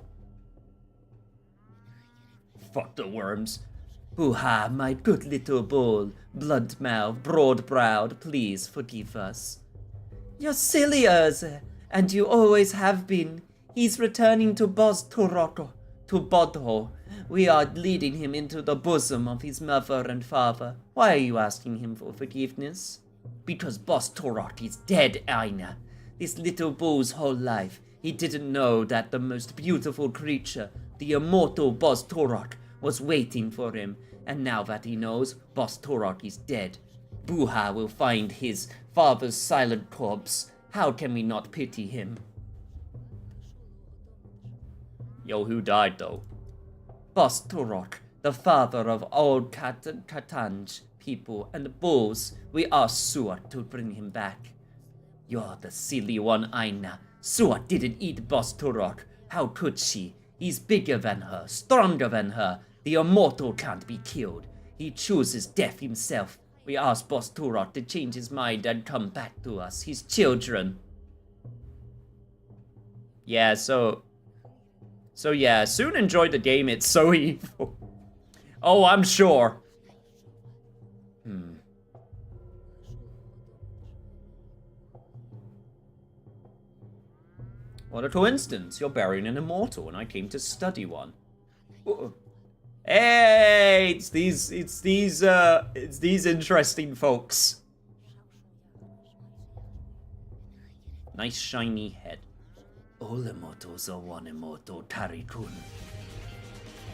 Fuck the worms. Hoo-ha, my good little bull. Blunt mouth, broad browed, please forgive us. You're silly, Urza, and you always have been. He's returning to Bostoroko, to Bodho. We are leading him into the bosom of his mother and father. Why are you asking him for forgiveness? Because Bostorok is dead, Aina. This little bull's whole life, he didn't know that the most beautiful creature, the immortal Bostorok, was waiting for him. And now that he knows, Bostorok is dead. Buha will find his father's silent corpse. How can we not pity him? Yo, who died, though? Bostorok, the father of all Katanj people and bulls. We asked Suat to bring him back. You're the silly one, Aina. Suat didn't eat Bostorok. How could she? He's bigger than her, stronger than her. The immortal can't be killed. He chooses death himself. We asked Bostorok to change his mind and come back to us, his children. Yeah, so yeah, soon enjoyed the game. It's so evil. Oh, I'm sure. What a coincidence. You're burying an immortal, and I came to study one. Hey, it's these interesting folks. Nice shiny head. All immortals are one immortal, Tarikun.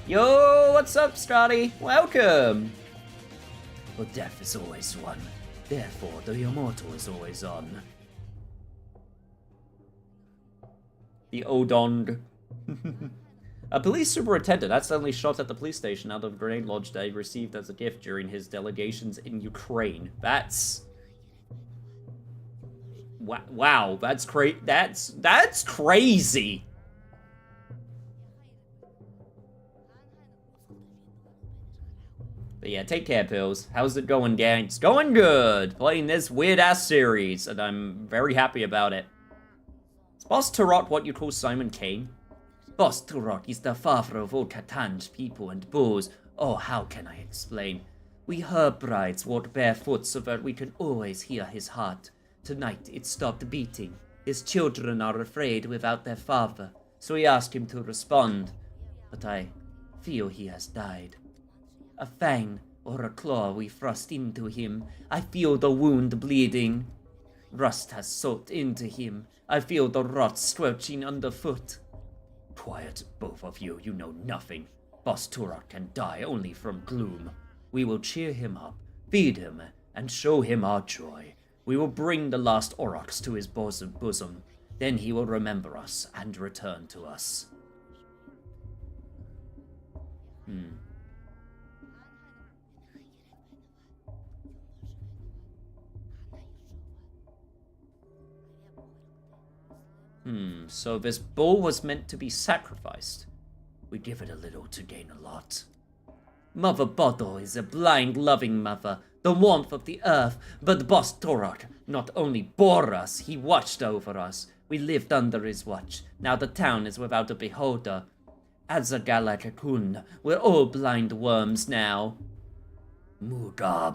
Yo, what's up, Strati? Welcome. But death is always one. Therefore, the immortal is always on. The Odong. A police superintendent accidentally shot at the police station out of a grenade launch that he received as a gift during his delegations in Ukraine. That's... Wow, that's that's crazy. But yeah, take care, Pills. How's it going, gang? It's going good. Playing this weird-ass series, and I'm very happy about it. Is Boss Turok what you call Simon Kane? Boss Turok is the father of all Katanj people and bulls. Oh, how can I explain? We herb brides walk barefoot so that we can always hear his heart. Tonight, it stopped beating. His children are afraid without their father, so we asked him to respond. But I feel he has died. A fang or a claw we thrust into him. I feel the wound bleeding. Rust has soaked into him. I feel the rot squelching underfoot. Quiet, both of you. You know nothing. Boss Turok can die only from gloom. We will cheer him up, feed him, and show him our joy. We will bring the last Aurochs to his bosom. Then he will remember us and return to us. So this bull was meant to be sacrificed. We give it a little to gain a lot. Mother Bodo is a blind, loving mother, the warmth of the earth, but Boss Torok not only bore us, he watched over us. We lived under his watch. Now the town is without a beholder. As a Galakakun, we're all blind worms now. Muda,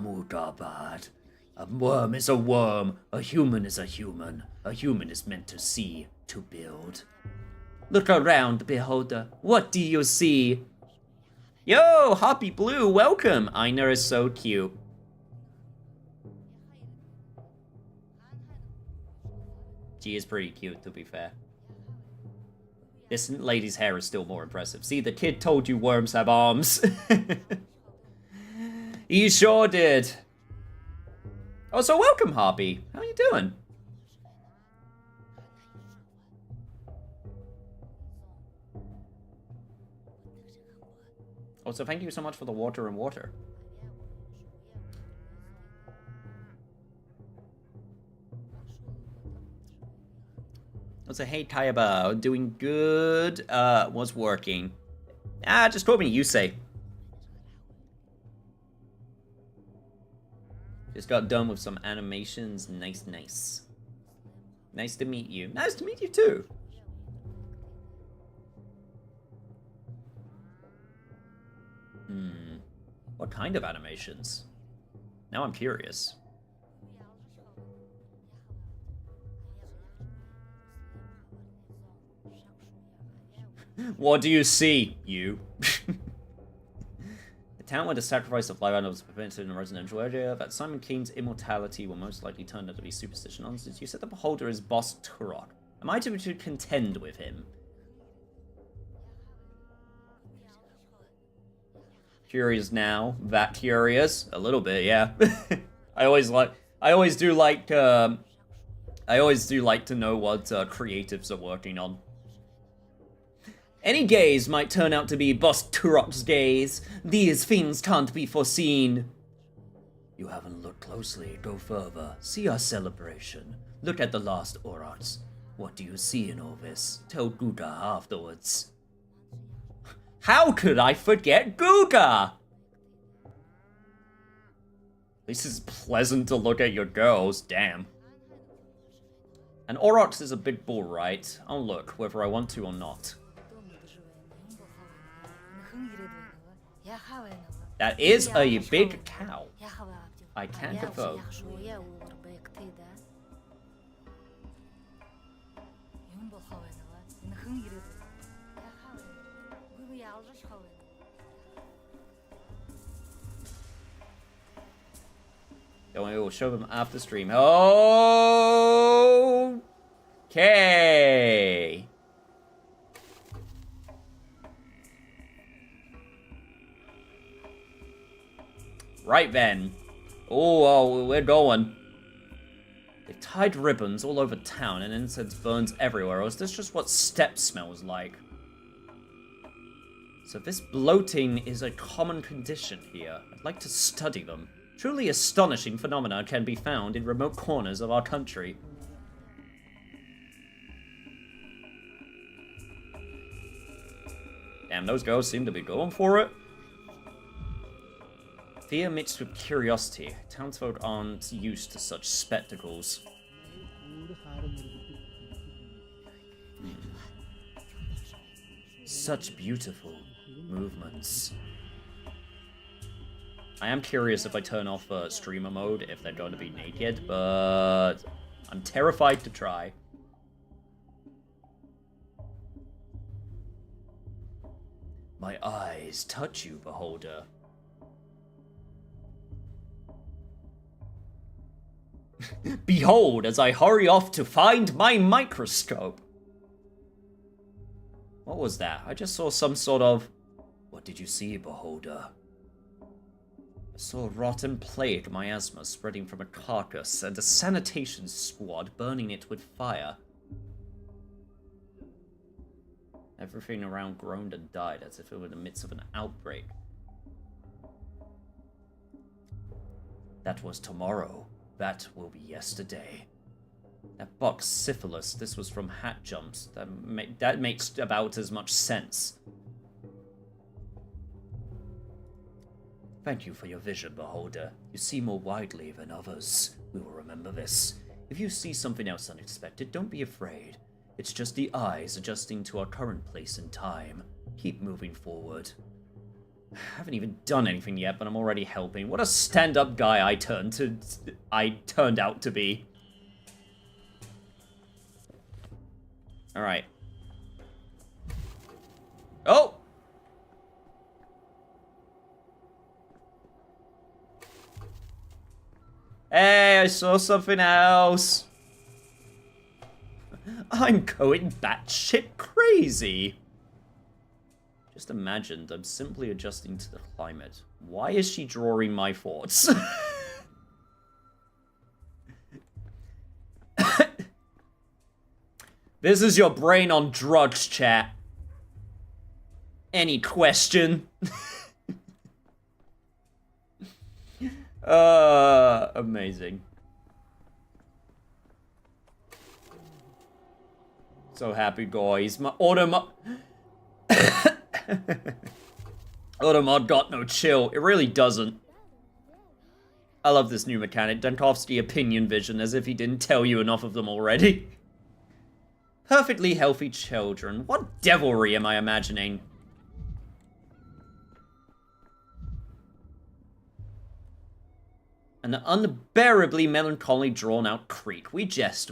bad. A worm is a worm, a human is a human. A human is meant to see, to build. Look around, beholder. What do you see? Yo, Hoppy Blue, welcome. Aina is so cute. She is pretty cute, to be fair. This lady's hair is still more impressive. See, the kid told you worms have arms. He sure did. Oh, so welcome, Harpy. How are you doing? Also, thank you so much for the water and water. Also, hey, Kayaba, doing good. Was working. Just call me Yusei. Just got done with some animations. Nice. Nice to meet you. Nice to meet you too. What kind of animations? Now I'm curious. What do you see, you? The town where the sacrifice of live animals was prevented in a residential area, that Simon Keen's immortality will most likely turn out to be superstition. Honestly, you said the beholder is Boss Turok. Am I to contend with him? Curious now. That curious? A little bit, yeah. I always do like to know what creatives are working on. Any gaze might turn out to be Boss Turok's gaze. These things can't be foreseen. You haven't looked closely. Go further. See our celebration. Look at the last Aurochs. What do you see in all this? Tell Guga afterwards. How could I forget Guga? This is pleasant to look at your girls, damn. And Aurochs is a big bull, right? I'll look, whether I want to or not. That is a big cow. I can confirm. Don't worry, we'll show them after stream. Okay. Right then. Oh, we're going. They've tied ribbons all over town and incense burns everywhere, or is this just what steppe smells like? So this bloating is a common condition here. I'd like to study them. Truly astonishing phenomena can be found in remote corners of our country. Damn, those girls seem to be going for it. Fear mixed with curiosity. Townsfolk aren't used to such spectacles. Such beautiful movements. I am curious if I turn off streamer mode, if they're going to be naked, but I'm terrified to try. My eyes touch you, beholder. Behold, as I hurry off to find my microscope. What was that? I just saw some sort of... What did you see, beholder? I saw rotten plague miasma spreading from a carcass and a sanitation squad burning it with fire. Everything around groaned and died as if it were in the midst of an outbreak. That was tomorrow. That will be yesterday. That box syphilis, this was from hat jumps. That makes about as much sense. Thank you for your vision, Beholder. You see more widely than others. We will remember this. If you see something else unexpected, don't be afraid. It's just the eyes adjusting to our current place in time. Keep moving forward. I haven't even done anything yet, but I'm already helping. What a stand-up guy I turned out to be. Alright. Oh! Hey, I saw something else. I'm going batshit crazy. Just imagined, I'm simply adjusting to the climate. Why is she drawing my thoughts? This is your brain on drugs, chat. Any question? Amazing. So happy, guys. My Automod got no chill. It really doesn't. I love this new mechanic. Dankovsky opinion vision, as if he didn't tell you enough of them already. Perfectly healthy children. What devilry am I imagining? An unbearably melancholy, drawn-out creak. We jest,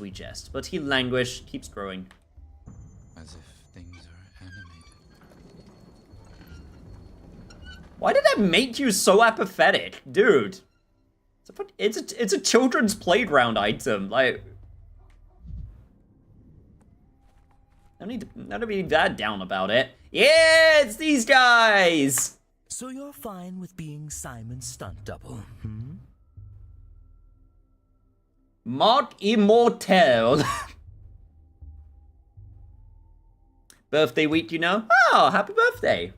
but he languished, keeps growing. As if things are animated. Why did that make you so apathetic? Dude. It's a children's playground item. Like, not to be that down about it. Yeah, it's these guys! So you're fine with being Simon's stunt double, hmm? Mark Immortel. Birthday week, you know? Oh, happy birthday.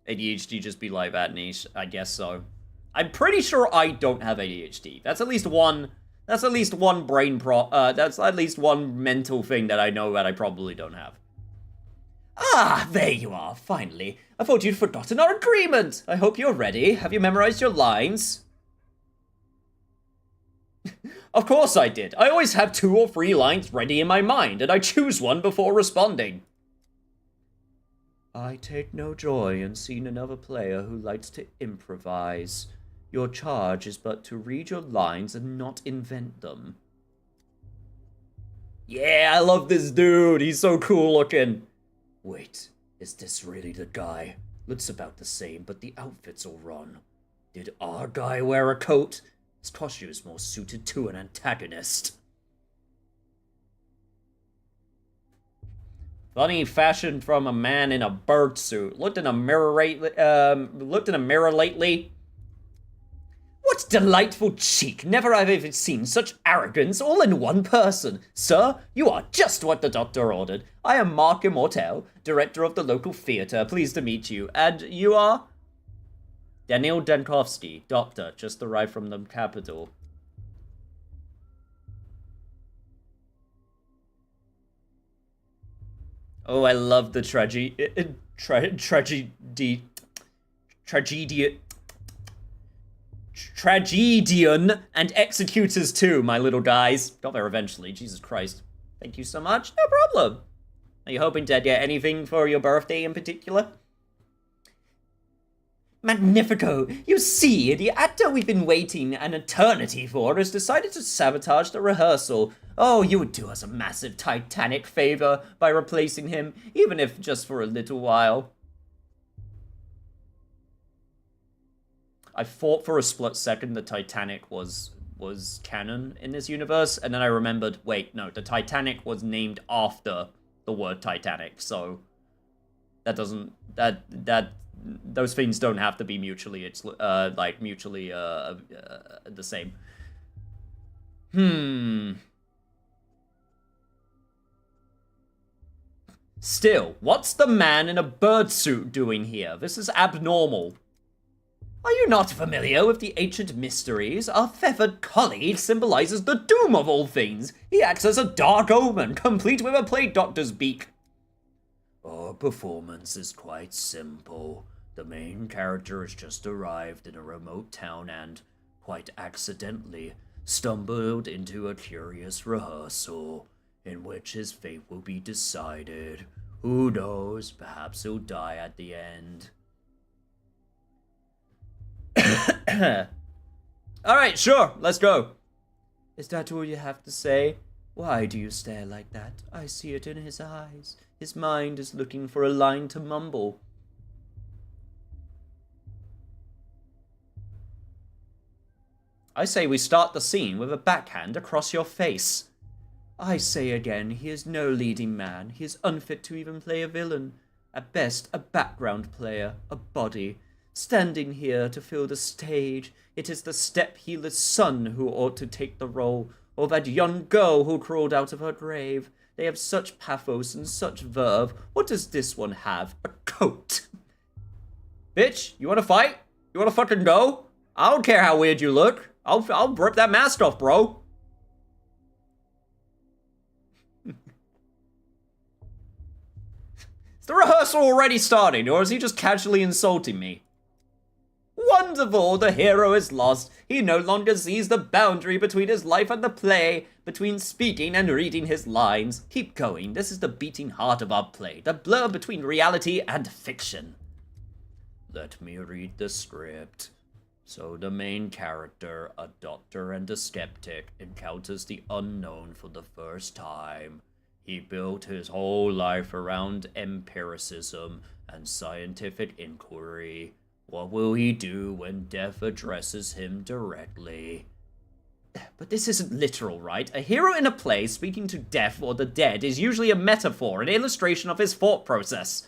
ADHD just be like that niche? I guess so. I'm pretty sure I don't have ADHD. That's at least one That's at least one that's at least one mental thing that I know that I probably don't have. Ah, there you are, finally. I thought you'd forgotten our agreement. I hope you're ready. Have you memorized your lines? Of course I did. I always have 2 or 3 lines ready in my mind, and I choose one before responding. I take no joy in seeing another player who likes to improvise. Your charge is but to read your lines and not invent them. Yeah, I love this dude. He's so cool looking. Wait, is this really the guy? Looks about the same, but the outfit's all wrong. Did our guy wear a coat? His costume is more suited to an antagonist. Funny fashion from a man in a bird suit. Looked in a mirror lately. What delightful cheek! Never have I ever seen such arrogance all in one person. Sir, you are just what the doctor ordered. I am Mark Immortel, director of the local theatre. Pleased to meet you. And you are? Daniel Dankovsky, doctor, just arrived from the capital. Oh, I love the tragedian and executors too, my little guys. Got there eventually, Jesus Christ. Thank you so much, no problem. Are you hoping to get anything for your birthday in particular? Magnifico! You see, the actor we've been waiting an eternity for has decided to sabotage the rehearsal. Oh, you would do us a massive Titanic favor by replacing him, even if just for a little while. I thought for a split second the Titanic was canon in this universe, and then I remembered, wait, no, the Titanic was named after the word Titanic, so those things don't have to be mutually, the same. Still, what's the man in a bird suit doing here? This is abnormal. Are you not familiar with the ancient mysteries? Our feathered colleague symbolizes the doom of all things. He acts as a dark omen, complete with a plague doctor's beak. Our performance is quite simple. The main character has just arrived in a remote town and, quite accidentally, stumbled into a curious rehearsal, in which his fate will be decided. Who knows, perhaps he'll die at the end. Alright, sure, let's go. Is that all you have to say? Why do you stare like that? I see it in his eyes. His mind is looking for a line to mumble. I say we start the scene with a backhand across your face. I say again, he is no leading man. He is unfit to even play a villain. At best, a background player, a body. Standing here to fill the stage, it is the step healer's son who ought to take the role, or that young girl who crawled out of her grave. They have such pathos and such verve. What does this one have? A coat. Bitch, you wanna fight? You wanna fucking go? I don't care how weird you look. I'll rip that mask off, bro. Is the rehearsal already starting, or is he just casually insulting me? Wonderful, the hero is lost. He no longer sees the boundary between his life and the play, between speaking and reading his lines. Keep going, this is the beating heart of our play, the blur between reality and fiction. Let me read the script. So the main character, a doctor and a skeptic, encounters the unknown for the first time. He built his whole life around empiricism and scientific inquiry. What will he do when death addresses him directly? But this isn't literal, right? A hero in a play speaking to death or the dead is usually a metaphor, an illustration of his thought process.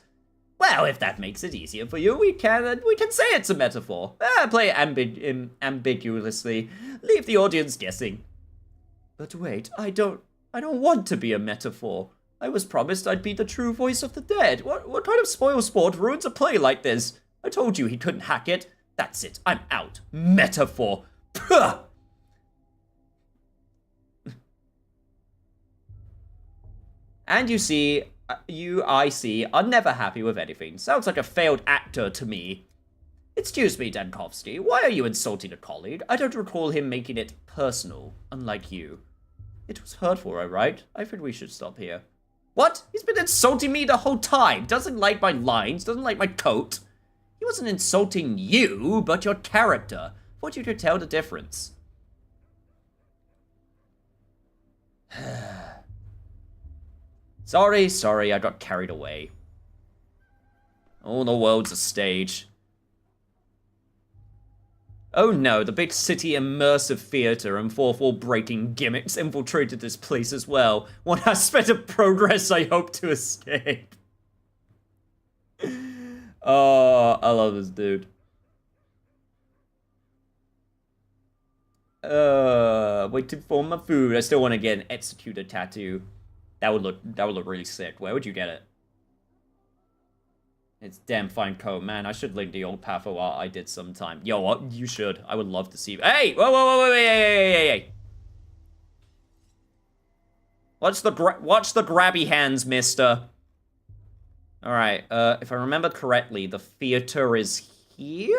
Well, if that makes it easier for you, we can say it's a metaphor. Play it ambiguously. Leave the audience guessing. But wait, I don't want to be a metaphor. I was promised I'd be the true voice of the dead. What kind of spoilsport ruins a play like this? I told you he couldn't hack it. That's it. I'm out. Metaphor. Puh! And you see, I see, are never happy with anything. Sounds like a failed actor to me. Excuse me, Dankovsky. Why are you insulting a colleague? I don't recall him making it personal, unlike you. It was hurtful, right? I think we should stop here. What? He's been insulting me the whole time. Doesn't like my lines, doesn't like my coat. He wasn't insulting you, but your character. Thought you could tell the difference. Sorry, I got carried away. Oh, the world's a stage. Oh no, the big city immersive theater and fourth wall breaking gimmicks infiltrated this place as well. One aspect of progress I hope to escape. Oh, I love this dude. Waiting for my food. I still want to get an executor tattoo. That would look really sick. Where would you get it? It's damn fine coat, man. I should link the old Patho art I did sometime. Yo, what? You should. I would love to see. Hey, whoa, hey. Watch the grabby hands, mister. All right. If I remember correctly, the theater is here.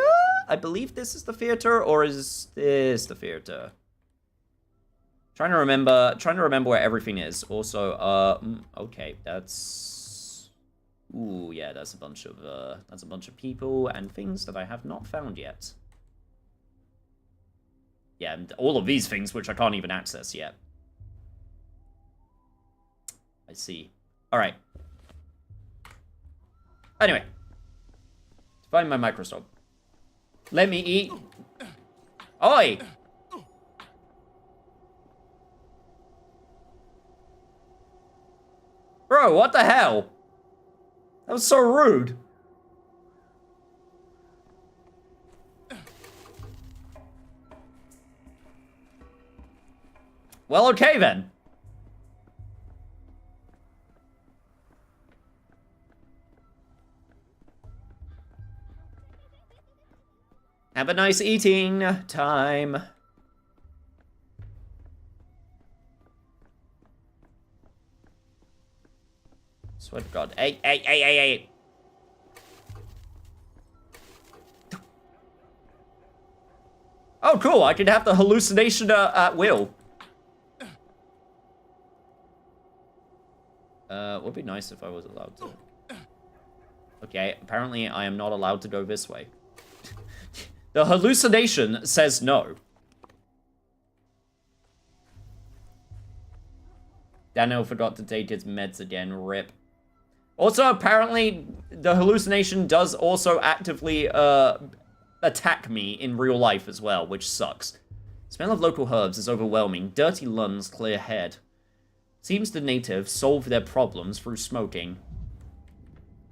I believe this is the theater, or is this the theater? Trying to remember where everything is. Also, okay, that's... Ooh, yeah, that's a bunch of people and things that I have not found yet. Yeah, and all of these things which I can't even access yet. I see. Alright. Anyway. Find my microscope. Let me eat. Oi! Bro, what the hell? That was so rude. Well, okay then. Have a nice eating time. Swear to God. Hey, hey, hey, hey, hey. Oh, cool. I can have the hallucination at will. Would be nice if I was allowed to. Okay, apparently I am not allowed to go this way. The hallucination says no. Daniel forgot to take his meds again, rip. Also, apparently, the hallucination does also actively, attack me in real life as well, which sucks. Smell of local herbs is overwhelming. Dirty lungs, clear head. Seems the natives solve their problems through smoking.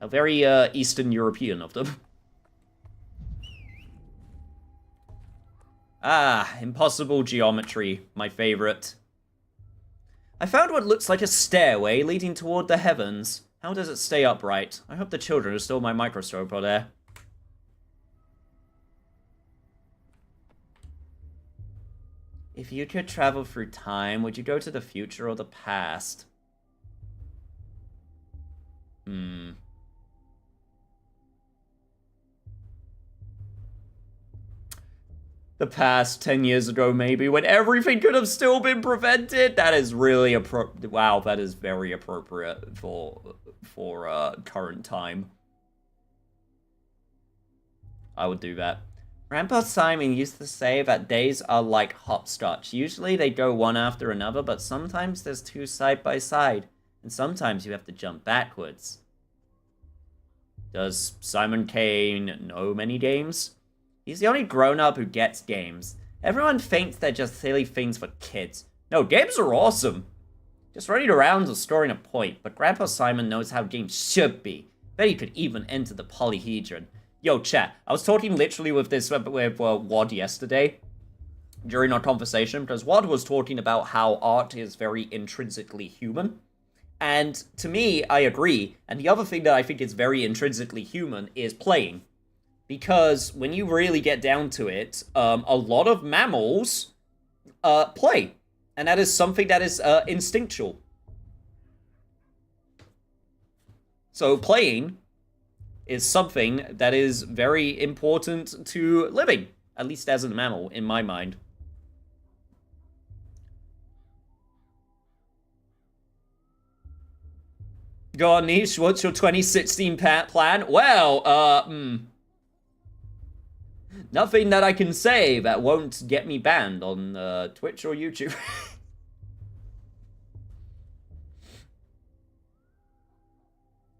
How very, Eastern European of them. Ah, impossible geometry, my favorite. I found what looks like a stairway leading toward the heavens. How does it stay upright? I hope the children are still my microscope are there. If you could travel through time, would you go to the future or the past? The past, 10 years ago maybe, when everything could have still been prevented. That is really wow, that is very appropriate for current time. I would do that. Grandpa Simon used to say that days are like hopscotch. Usually they go one after another, but sometimes there's two side by side, and sometimes you have to jump backwards. Does Simon Kane know many games? He's the only grown-up who gets games. Everyone thinks they're just silly things for kids. No, games are awesome. Just running around or scoring a point, but Grandpa Simon knows how games should be. Bet he could even enter the polyhedron. Yo, chat, I was talking literally with Wad yesterday during our conversation, because Wad was talking about how art is very intrinsically human. And to me, I agree. And the other thing that I think is very intrinsically human is playing. Because when you really get down to it, a lot of mammals play. And that is something that is instinctual. So playing is something that is very important to living. At least as a mammal, in my mind. Go on, Niche, what's your 2016 plan? Well, nothing that I can say that won't get me banned on Twitch or YouTube.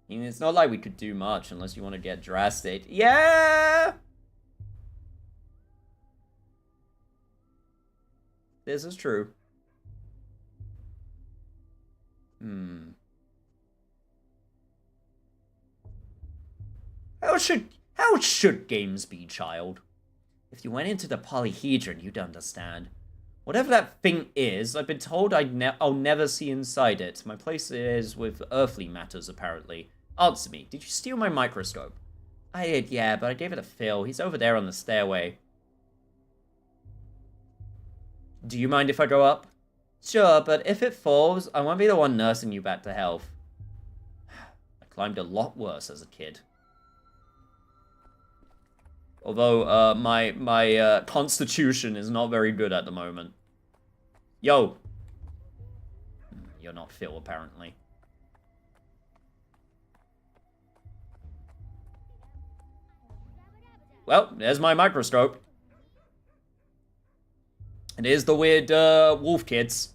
I mean, it's not like we could do much unless you want to get drastic. Yeah! This is true. How should games be, child? If you went into the polyhedron, you'd understand. Whatever that thing is, I've been told I'll never see inside it. My place is with earthly matters, apparently. Answer me, did you steal my microscope? I did, yeah, but I gave it to Phil. He's over there on the stairway. Do you mind if I go up? Sure, but if it falls, I won't be the one nursing you back to health. I climbed a lot worse as a kid. Although, my constitution is not very good at the moment. Yo. You're not Phil, apparently. Well, there's my microscope. It is the weird, wolf kids.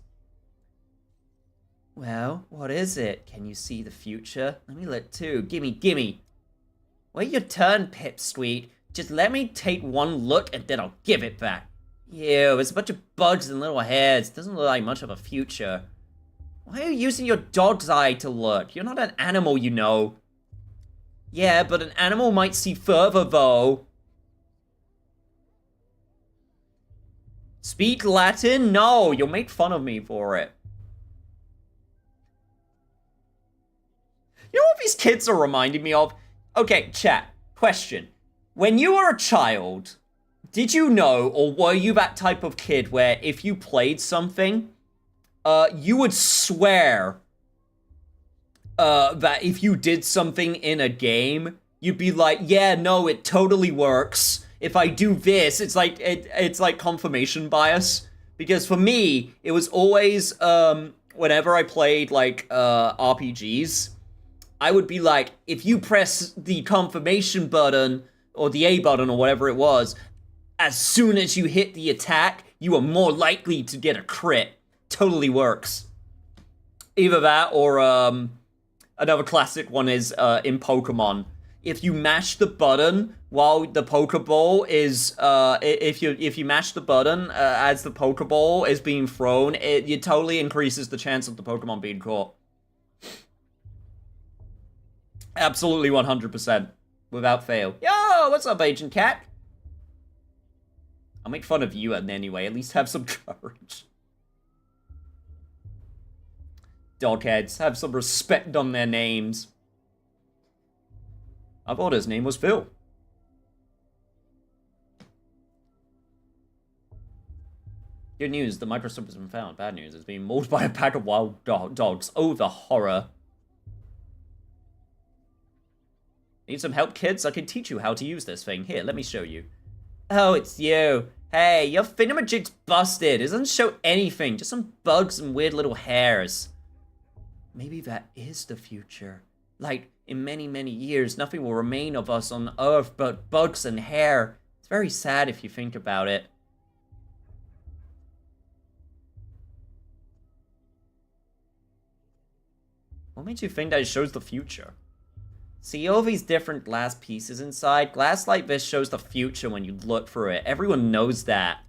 Well, what is it? Can you see the future? Let me look too. Gimme. Wait your turn, Pipsqueak. Just let me take one look and then I'll give it back. Ew, it's a bunch of bugs and little hairs. Doesn't look like much of a future. Why are you using your dog's eye to look? You're not an animal, you know. Yeah, but an animal might see further, though. Speak Latin? No, you'll make fun of me for it. You know what these kids are reminding me of? Okay, chat. Question. When you were a child, did you know, or were you that type of kid where if you played something, you would swear that if you did something in a game, you'd be like, yeah, no, it totally works. If I do this, it's like it's like confirmation bias. Because for me, it was always whenever I played like RPGs, I would be like, if you press the confirmation button or the A button or whatever it was, as soon as you hit the attack, you are more likely to get a crit. Totally works. Either that or another classic one is in Pokemon. If you mash the button while the Pokeball is, if you mash the button as the Pokeball is being thrown, it totally increases the chance of the Pokemon being caught. Absolutely 100%. Without fail. Yo, what's up, Agent Cat? I'll make fun of you anyway, at least have some courage. Dogheads, have some respect on their names. I thought his name was Phil. Good news, the microscope has been found. Bad news, it's being mauled by a pack of wild dogs. Oh, the horror. Need some help, kids? I can teach you how to use this thing. Here, let me show you. Oh, it's you. Hey, your thingamajig's busted. It doesn't show anything. Just some bugs and weird little hairs. Maybe that is the future. Like, in many, many years, nothing will remain of us on Earth but bugs and hair. It's very sad if you think about it. What made you think that it shows the future? See all these different glass pieces inside? Glass like this shows the future when you look through it. Everyone knows that.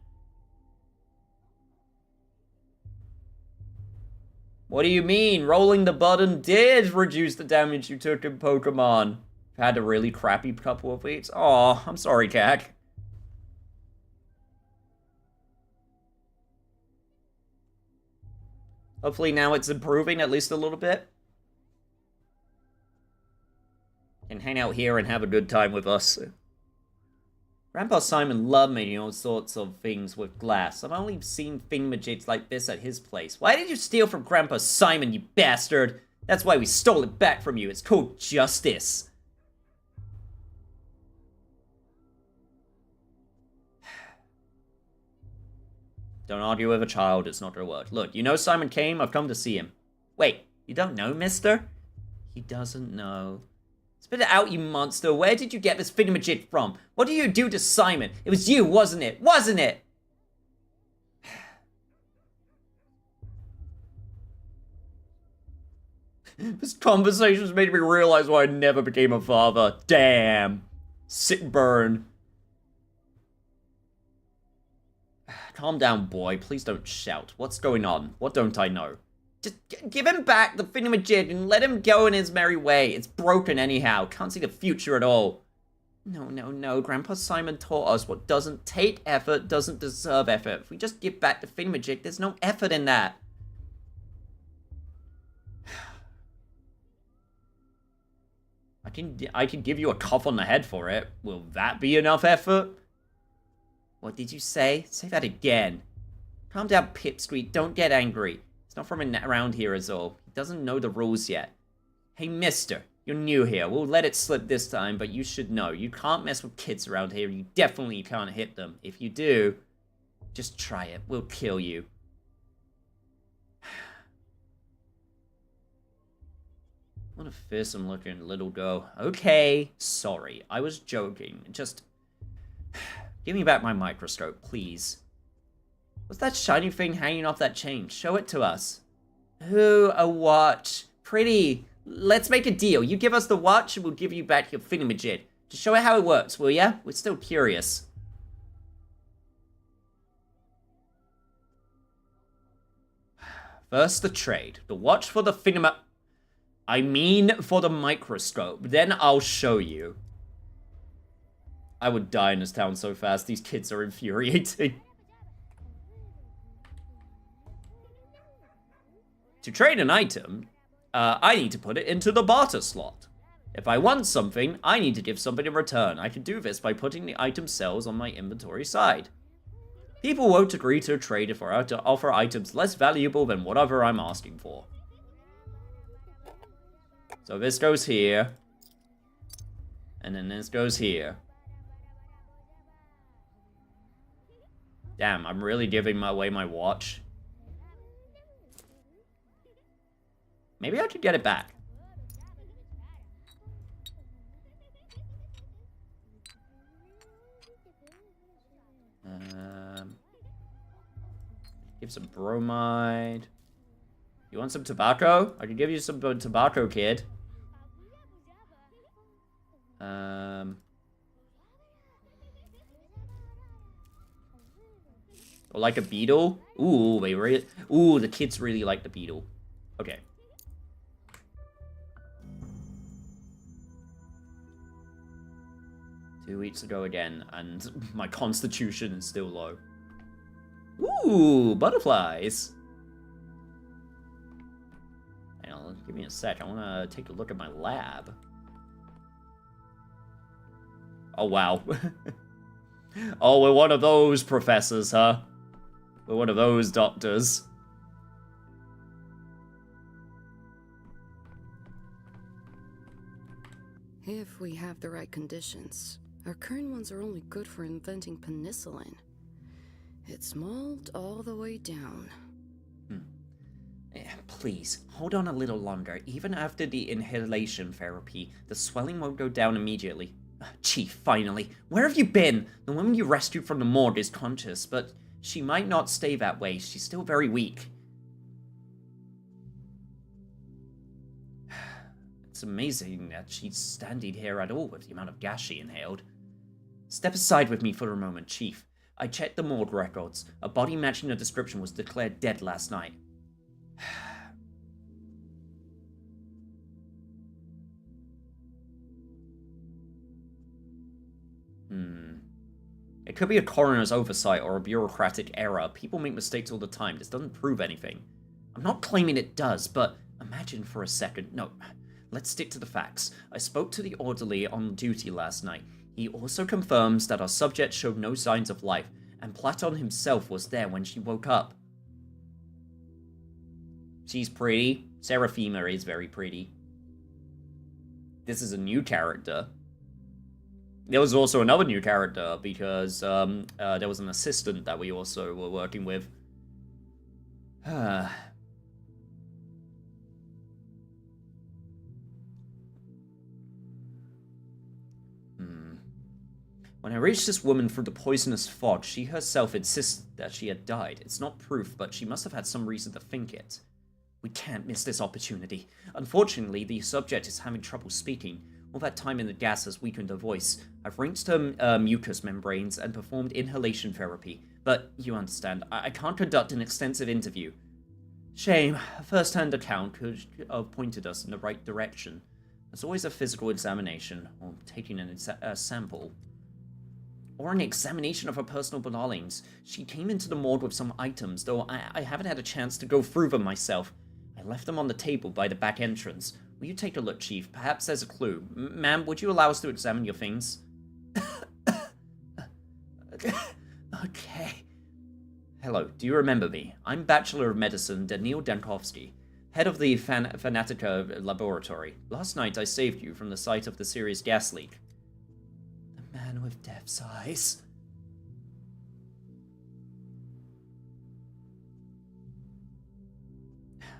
What do you mean? Rolling the button did reduce the damage you took in Pokemon. You've had a really crappy couple of weeks. Aw, I'm sorry, Kak. Hopefully now it's improving at least a little bit. Can hang out here and have a good time with us. Grandpa Simon loved making all sorts of things with glass. I've only seen thingamajigs like this at his place. Why did you steal from Grandpa Simon, you bastard? That's why we stole it back from you. It's called justice. Don't argue with a child, it's not your word. Look, you know Simon came? I've come to see him. Wait, you don't know, mister? He doesn't know. Spit it out, you monster. Where did you get this thingamajig from? What did you do to Simon? It was you, wasn't it? Wasn't it? This conversation's made me realize why I never became a father. Damn. Sick burn. Calm down, boy. Please don't shout. What's going on? What don't I know? Just give him back the thingamajig and let him go in his merry way. It's broken anyhow. Can't see the future at all. No, no, no. Grandpa Simon taught us what doesn't take effort doesn't deserve effort. If we just give back the thingamajig, there's no effort in that. I can give you a cuff on the head for it. Will that be enough effort? What did you say? Say that again. Calm down, Pipsqueak. Don't get angry. He's not from around here is all. He doesn't know the rules yet. Hey, mister. You're new here. We'll let it slip this time, but you should know. You can't mess with kids around here. You definitely can't hit them. If you do, just try it. We'll kill you. What a fearsome-looking little girl. Okay, sorry. I was joking. Just give me back my microscope, please. What's that shiny thing hanging off that chain? Show it to us. Ooh, a watch. Pretty. Let's make a deal. You give us the watch and we'll give you back your thingamajig. Just show it how it works, will ya? We're still curious. First, the trade. The watch for the thingamajig. I mean for the microscope. Then I'll show you. I would die in this town so fast. These kids are infuriating. To trade an item, I need to put it into the barter slot. If I want something, I need to give something in return. I can do this by putting the item cells on my inventory side. People won't agree to a trade if I offer items less valuable than whatever I'm asking for. So this goes here. And then this goes here. Damn, I'm really giving away my watch. Maybe I could get it back. Give some bromide. You want some tobacco? I can give you some tobacco, kid. Or like a beetle? Ooh, the kids really like the beetle. Okay. Two weeks ago again, and my constitution is still low. Ooh, butterflies. Hang on, give me a sec. I want to take a look at my lab. Oh, wow. Oh, we're one of those professors, huh? We're one of those doctors. If we have the right conditions. Our current ones are only good for inventing penicillin. It's mold all the way down. Please, hold on a little longer. Even after the inhalation therapy, the swelling won't go down immediately. Chief, finally. Where have you been? The woman you rescued from the morgue is conscious, but she might not stay that way. She's still very weak. It's amazing that she's standing here at all with the amount of gas she inhaled. Step aside with me for a moment, Chief. I checked the morgue records. A body matching the description was declared dead last night. It could be a coroner's oversight or a bureaucratic error. People make mistakes all the time. This doesn't prove anything. I'm not claiming it does, but imagine for a second. No, let's stick to the facts. I spoke to the orderly on duty last night. He also confirms that our subject showed no signs of life, and Platon himself was there when she woke up. She's pretty. Seraphima is very pretty. This is a new character. There was also another new character because there was an assistant that we also were working with. When I reached this woman through the poisonous fog, she herself insisted that she had died. It's not proof, but she must have had some reason to think it. We can't miss this opportunity. Unfortunately, the subject is having trouble speaking. All that time in the gas has weakened her voice. I've rinsed her mucous membranes and performed inhalation therapy. But, you understand, I can't conduct an extensive interview. Shame. A first-hand account could have pointed us in the right direction. There's always a physical examination, or taking a sample. Or an examination of her personal belongings. She came into the morgue with some items, though I haven't had a chance to go through them myself. I left them on the table by the back entrance. Will you take a look, Chief? Perhaps there's a clue. Ma'am, would you allow us to examine your things? Okay. Hello, do you remember me? I'm Bachelor of Medicine Daniil Dankovsky, head of the Fanatica laboratory. Last night I saved you from the site of the serious gas leak. The man with death's eyes.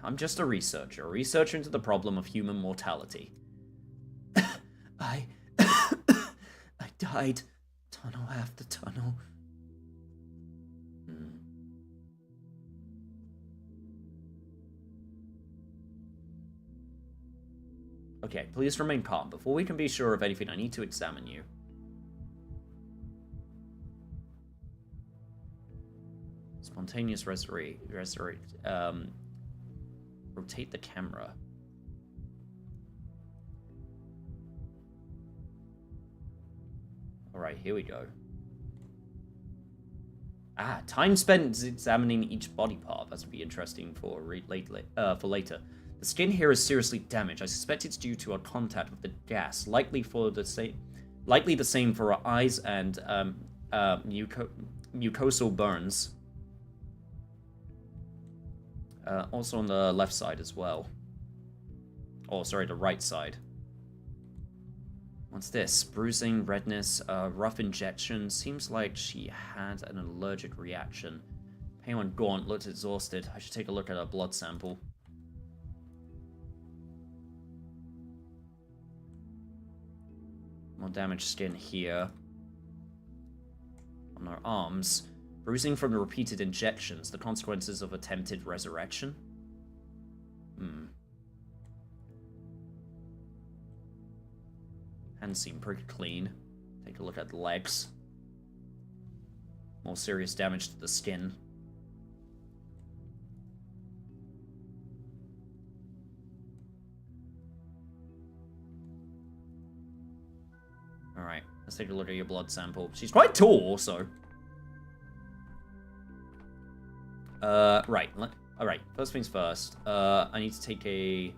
I'm just a researcher into the problem of human mortality. I died tunnel after tunnel. Okay, please remain calm. Before we can be sure of anything, I need to examine you. Spontaneous rotate the camera. Alright, here we go. Ah, time spent examining each body part. That would be interesting for later. The skin here is seriously damaged. I suspect it's due to our contact with the gas. Likely the same for our eyes and mucosal burns. Also on the left side as well. Oh, sorry, the right side. What's this? Bruising, redness, rough injection. Seems like she had an allergic reaction. Pale and gaunt, looked exhausted. I should take a look at her blood sample. More damaged skin here. On her arms. Bruising from the repeated injections. The consequences of attempted resurrection? Hands seem pretty clean. Take a look at the legs. More serious damage to the skin. Alright, let's take a look at your blood sample. She's quite tall, also. Right. Alright, first things first. I need to take a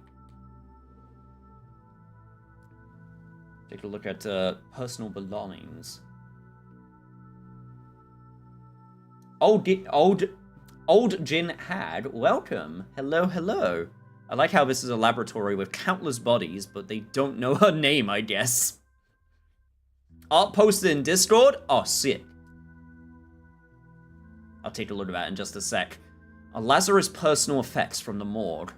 look at personal belongings. Old Jin Had, welcome. Hello, hello. I like how this is a laboratory with countless bodies, but they don't know her name, I guess. Art posted in Discord? Oh, sick. I'll take a look at that in just a sec. Lazarus personal effects from the morgue.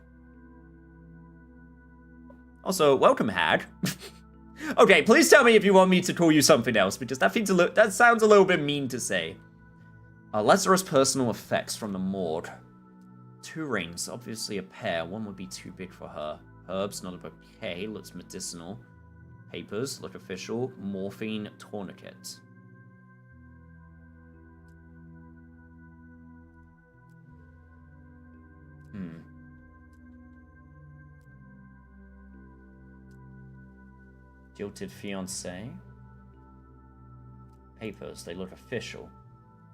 Also, welcome, Hag. Okay, please tell me if you want me to call you something else, because that sounds a little bit mean to say. Lazarus personal effects from the morgue. 2 rings, obviously a pair. One would be too big for her. Herbs, not a bouquet, looks medicinal. Papers, look official. Morphine tourniquet. Jilted fiancé. Papers, they look official.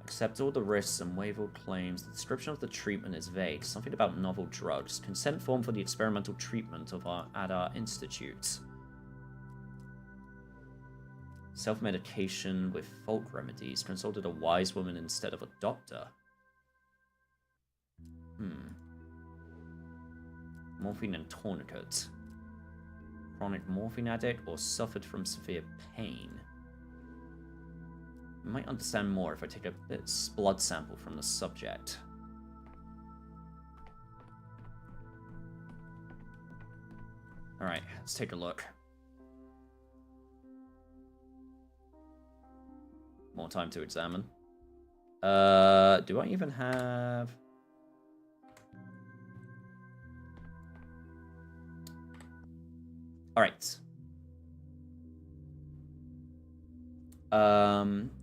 Accept all the risks and waive all claims. The description of the treatment is vague. Something about novel drugs. Consent form for the experimental treatment at our institute. Self-medication with folk remedies. Consulted a wise woman instead of a doctor. Morphine and tourniquet. Chronic morphine addict or suffered from severe pain. I might understand more if I take a blood sample from the subject. Alright, let's take a look. More time to examine. Do I even have... Alright.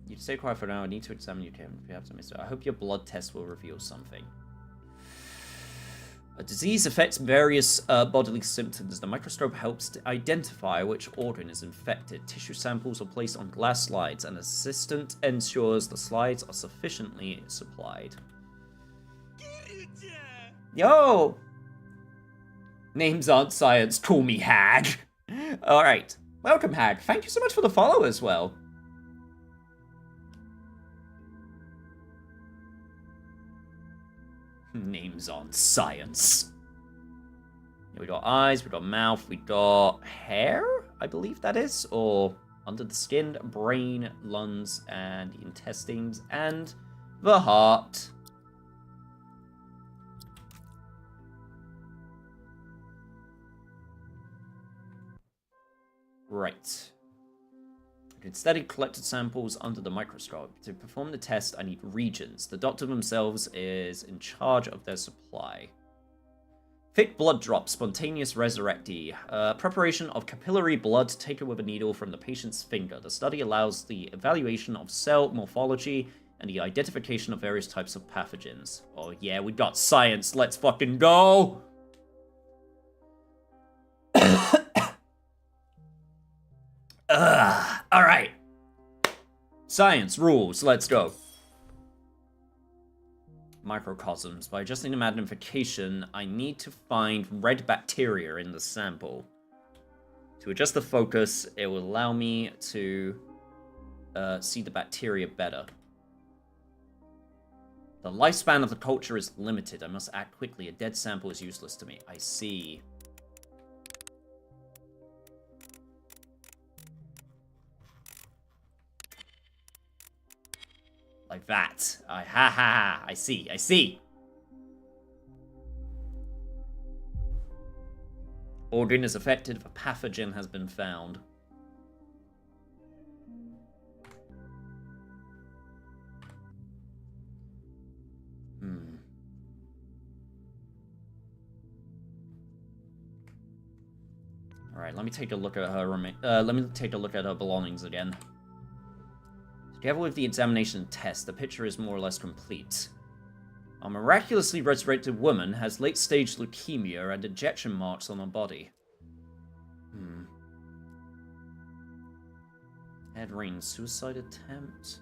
You stay quiet for now. I need to examine your camera if you have to miss it. I hope your blood test will reveal something. A disease affects various bodily symptoms. The microscope helps to identify which organ is infected. Tissue samples are placed on glass slides. An assistant ensures the slides are sufficiently supplied. Yo! Names aren't science. Call me Hag. Alright. Welcome, Hag. Thank you so much for the follow as well. Names aren't science. Here we got eyes, we got mouth, we got hair, I believe that is, or under the skin, brain, lungs, and the intestines, and the heart. Right. I can study collected samples under the microscope. To perform the test, I need reagents. The doctor themselves is in charge of their supply. Thick blood drop, spontaneous resurrectee. Preparation of capillary blood taken with a needle from the patient's finger. The study allows the evaluation of cell morphology and the identification of various types of pathogens. Oh yeah, we got science. Let's fucking go! Alright. Science rules, let's go. Microcosms. By adjusting the magnification, I need to find red bacteria in the sample. To adjust the focus, it will allow me to see the bacteria better. The lifespan of the culture is limited. I must act quickly. A dead sample is useless to me. I see. Like that. I see. I see. Organ is affected if a pathogen has been found. Alright, let me take a look at her belongings again. Together with the examination and test, the picture is more or less complete. A miraculously resurrected woman has late-stage leukemia and injection marks on her body. Ed Rain's suicide attempt?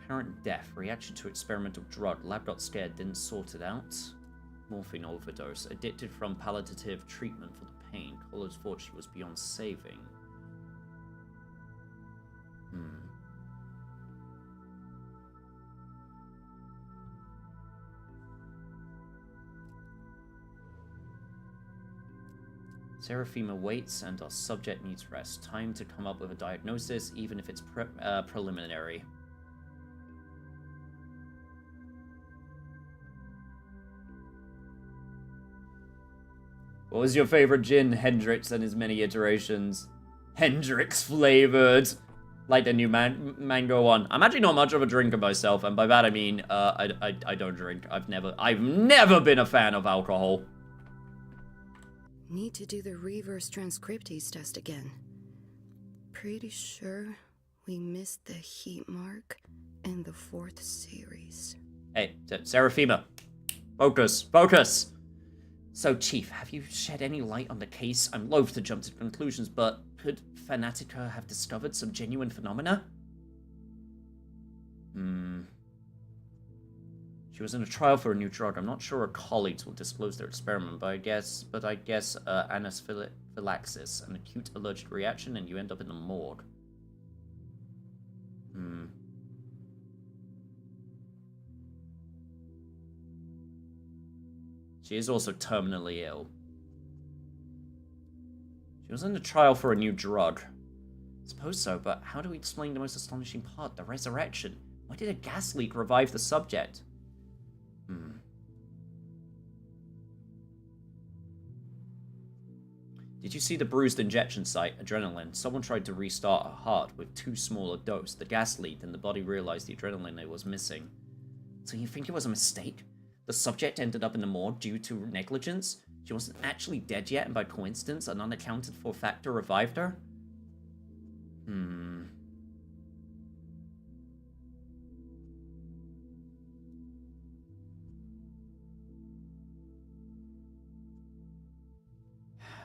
Apparent death, reaction to experimental drug. Lab got scared, didn't sort it out. Morphine overdose. Addicted from palliative treatment for the pain. College thought she was beyond saving. Seraphima waits and our subject needs rest. Time to come up with a diagnosis, even if it's preliminary. What was your favorite gin? Hendrix and his many iterations. Hendrix flavored. Like the new mango one. I'm actually not much of a drinker myself, and by that I mean, I don't drink. I've never been a fan of alcohol. Need to do the reverse transcriptase test again. Pretty sure we missed the heat mark in the 4th series. Hey, Seraphima. Focus, focus! So, Chief, have you shed any light on the case? I'm loath to jump to conclusions, but could Fanatica have discovered some genuine phenomena? She was in a trial for a new drug. I'm not sure her colleagues will disclose their experiment, but I guess anaphylaxis, an acute allergic reaction, and you end up in the morgue. She is also terminally ill. She was in the trial for a new drug. I suppose so, but how do we explain the most astonishing part, the resurrection? Why did a gas leak revive the subject? Did you see the bruised injection site? Adrenaline. Someone tried to restart her heart with too small a dose. The gas leaked and the body realized the adrenaline it was missing. So you think it was a mistake? The subject ended up in the morgue due to negligence? She wasn't actually dead yet, and by coincidence, an unaccounted for factor revived her?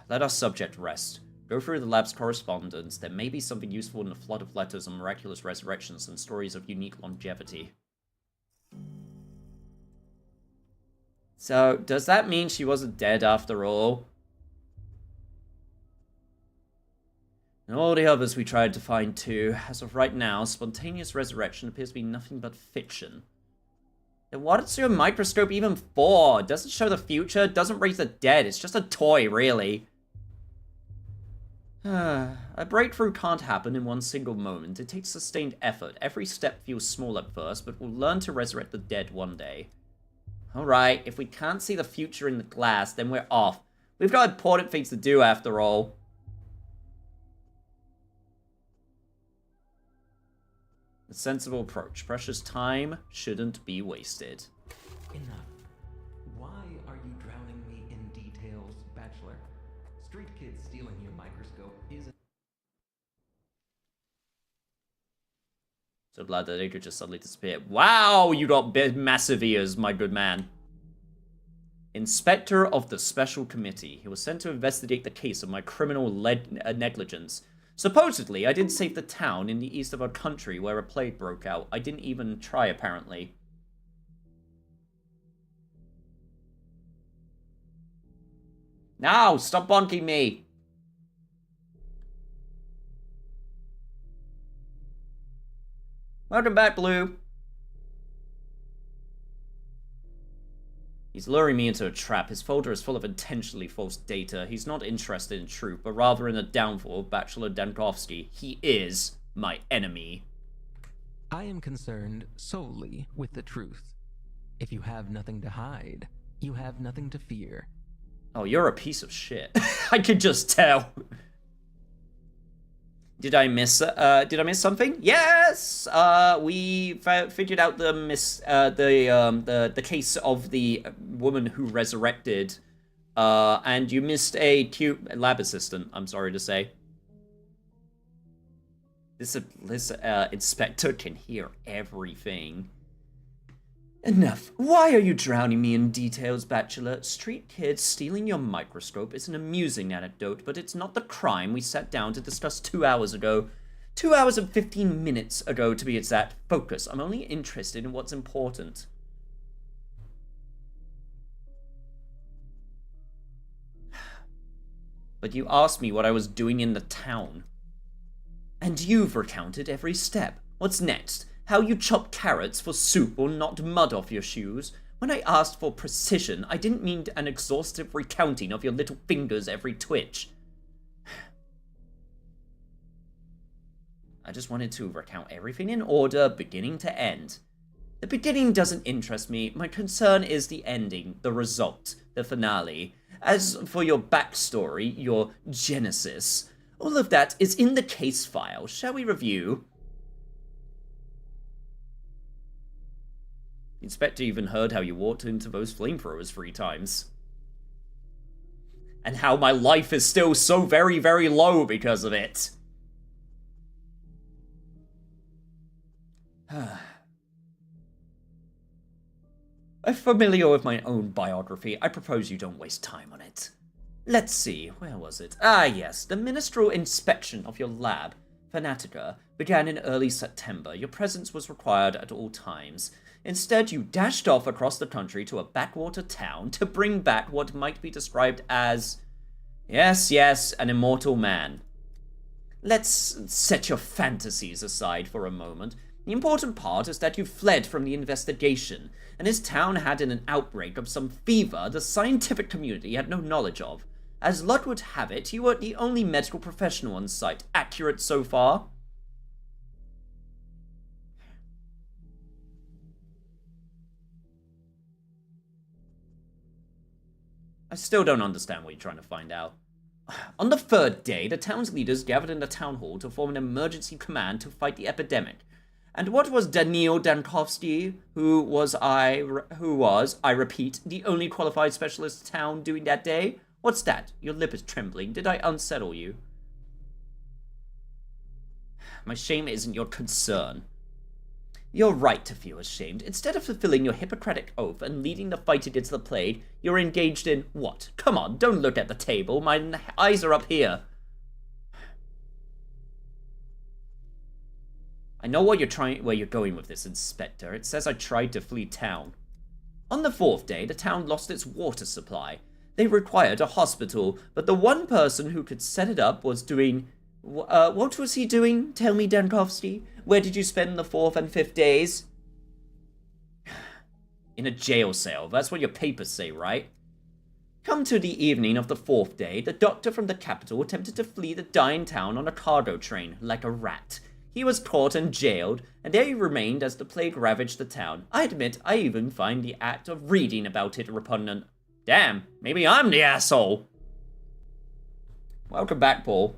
Let our subject rest. Go through the lab's correspondence. There may be something useful in the flood of letters on miraculous resurrections and stories of unique longevity. So, does that mean she wasn't dead after all? And all the others we tried to find too. As of right now, spontaneous resurrection appears to be nothing but fiction. Then what is your microscope even for? It doesn't show the future, it doesn't raise the dead, it's just a toy, really. A breakthrough can't happen in one single moment. It takes sustained effort. Every step feels small at first, but we'll learn to resurrect the dead one day. Alright, if we can't see the future in the glass, then we're off. We've got important things to do after all. A sensible approach. Precious time shouldn't be wasted. Enough. Why are you drowning me in details, Bachelor? Street kids stealing your microscope isn't... So glad that they could just suddenly disappear. Wow, you got massive ears, my good man. Inspector of the Special Committee. He was sent to investigate the case of my criminal negligence. Supposedly, I did save the town in the east of our country where a plague broke out. I didn't even try, apparently. Now, stop bonking me! Welcome back, Blue. He's luring me into a trap. His folder is full of intentionally false data. He's not interested in truth, but rather in the downfall of Bachelor Dankovsky. He is my enemy. I am concerned solely with the truth. If you have nothing to hide, you have nothing to fear. Oh, you're a piece of shit. I could just tell. Did I miss something? Yes! We figured out the case of the woman who resurrected. And you missed a cute lab assistant, I'm sorry to say. This inspector can hear everything. Enough. Why are you drowning me in details, Bachelor? Street kids stealing your microscope is an amusing anecdote, but it's not the crime we sat down to discuss 2 hours ago. 2 hours and 15 minutes ago, to be exact. Focus. I'm only interested in what's important. But you asked me what I was doing in the town. And you've recounted every step. What's next? How you chop carrots for soup or knocked mud off your shoes? When I asked for precision, I didn't mean an exhaustive recounting of your little fingers' every twitch. I just wanted to recount everything in order, beginning to end. The beginning doesn't interest me. My concern is the ending, the result, the finale. As for your backstory, your genesis, all of that is in the case file. Shall we review? The inspector even heard how you walked into those flamethrowers 3 times. And how my life is still so very, very low because of it. I'm familiar with my own biography. I propose you don't waste time on it. Let's see, where was it? Ah, yes, the ministerial inspection of your lab, Fanatica, began in early September. Your presence was required at all times. Instead, you dashed off across the country to a backwater town to bring back what might be described as... Yes, an immortal man. Let's set your fantasies aside for a moment. The important part is that you fled from the investigation, and his town had an outbreak of some fever the scientific community had no knowledge of. As luck would have it, you were the only medical professional on site. Accurate so far? I still don't understand what you're trying to find out. On the 3rd day, the town's leaders gathered in the town hall to form an emergency command to fight the epidemic. And what was Daniil Dankovsky, who was, I repeat, the only qualified specialist in town doing that day? What's that? Your lip is trembling. Did I unsettle you? My shame isn't your concern. You're right to feel ashamed. Instead of fulfilling your Hippocratic oath and leading the fight against the plague, you're engaged in what? Come on, don't look at the table. My eyes are up here. I know where you're going with this, Inspector. It says I tried to flee town. On the 4th day, the town lost its water supply. They required a hospital, but the one person who could set it up was doing... what was he doing? Tell me, Dankovsky. Where did you spend the 4th and 5th days? In a jail cell. That's what your papers say, right? Come to the evening of the 4th day, the doctor from the capital attempted to flee the dying town on a cargo train, like a rat. He was caught and jailed, and there he remained as the plague ravaged the town. I admit, I even find the act of reading about it repugnant. Damn, maybe I'm the asshole. Welcome back, Paul.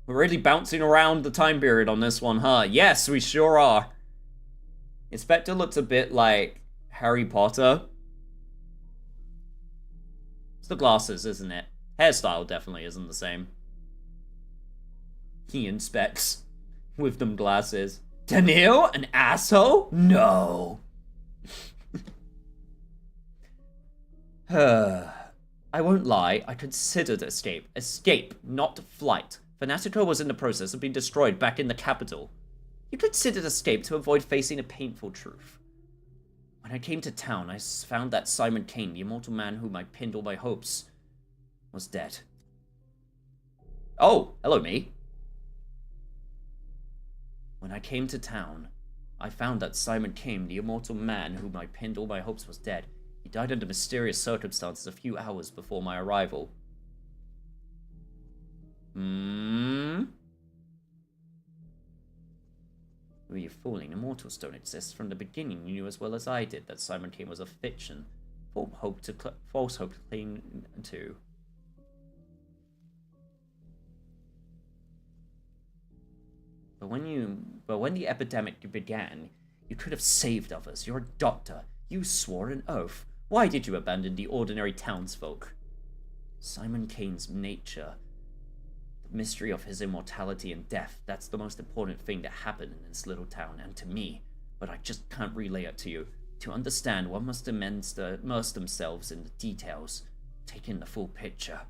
We're really bouncing around the time period on this one, huh? Yes, we sure are. Inspector looks a bit like Harry Potter. It's the glasses, isn't it? Hairstyle definitely isn't the same. He inspects with them glasses. Daniil, an asshole? No. I won't lie, I considered escape. Escape, not flight. Fanatico was in the process of being destroyed back in the capital. You considered escape to avoid facing a painful truth. When I came to town, I found that Simon Kane, the immortal man whom I pinned all my hopes, was dead. Oh, hello, me. When I came to town, I found that Simon Kane, the immortal man whom I pinned all my hopes, was dead. He died under mysterious circumstances a few hours before my arrival. Who are you fooling? Immortals don't exist. From the beginning, you knew as well as I did that Simon Kane was a fiction. False hope to cling to. But when the epidemic began, you could have saved others. You're a doctor. You swore an oath. Why did you abandon the ordinary townsfolk? Simon Kane's nature, the mystery of his immortality and death, that's the most important thing that happened in this little town, and to me. But I just can't relay it to you. To understand, one must immerse themselves in the details, take in the full picture.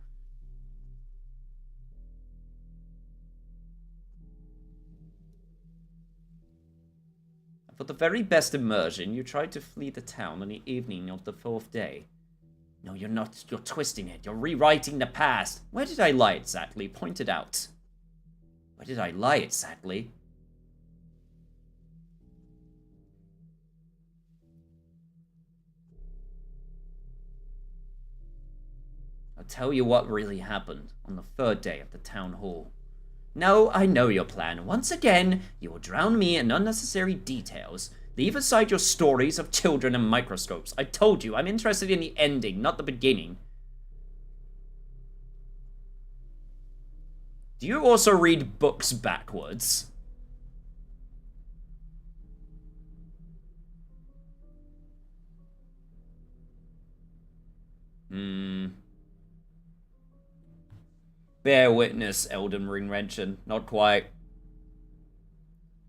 For the very best immersion, you tried to flee the town on the evening of the 4th day. No, you're not. You're twisting it. You're rewriting the past. Where did I lie exactly? Point it out. Where did I lie exactly? I'll tell you what really happened on the 3rd day of the town hall. No, I know your plan. Once again, you will drown me in unnecessary details. Leave aside your stories of children and microscopes. I told you, I'm interested in the ending, not the beginning. Do you also read books backwards? Bear witness, Elden Ring mention. Not quite.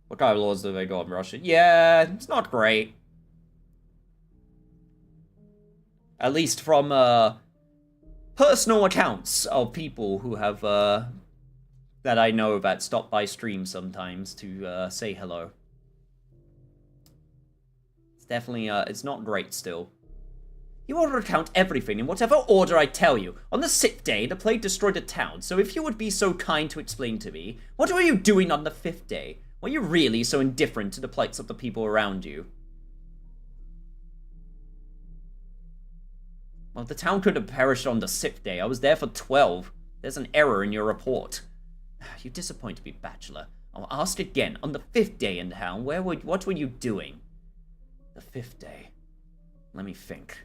What kind of laws do they got in Russia? Yeah, it's not great. At least from personal accounts of people who have that I know that stop by stream sometimes to say hello. It's definitely it's not great still. You will recount everything in whatever order I tell you. On the 6th day, the plague destroyed a town, so if you would be so kind to explain to me, what were you doing on the 5th day? Were you really so indifferent to the plights of the people around you? Well, the town could have perished on the 6th day. I was there for 12. There's an error in your report. You disappoint me, Bachelor. I'll ask again. On the 5th day in town, what were you doing? The 5th day. Let me think.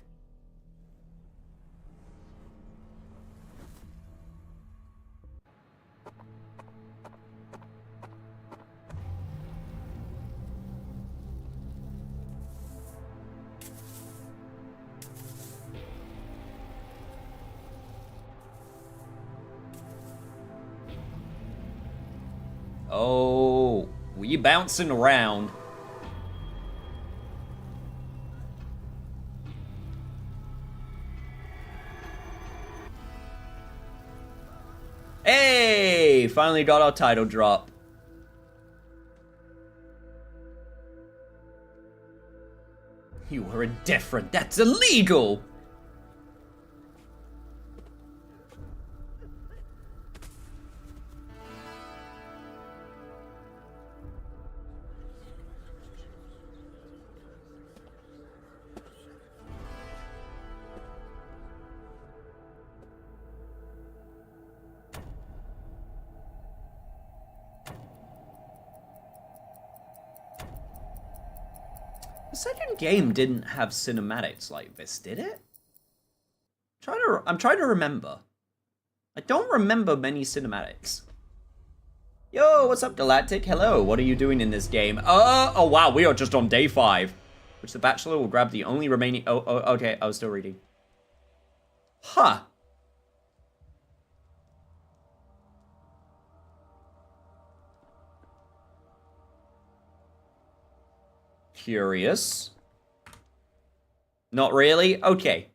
Oh, we bouncing around. Hey, finally got our title drop. You were indifferent. That's illegal. The second game didn't have cinematics like this, did it? I'm trying to remember. I don't remember many cinematics. Yo, what's up, Galactic? Hello, what are you doing in this game? Oh wow, we are just on day 5. Which the Bachelor will grab the only remaining... Oh, okay, I was still reading. Huh. Curious. Not really? Okay.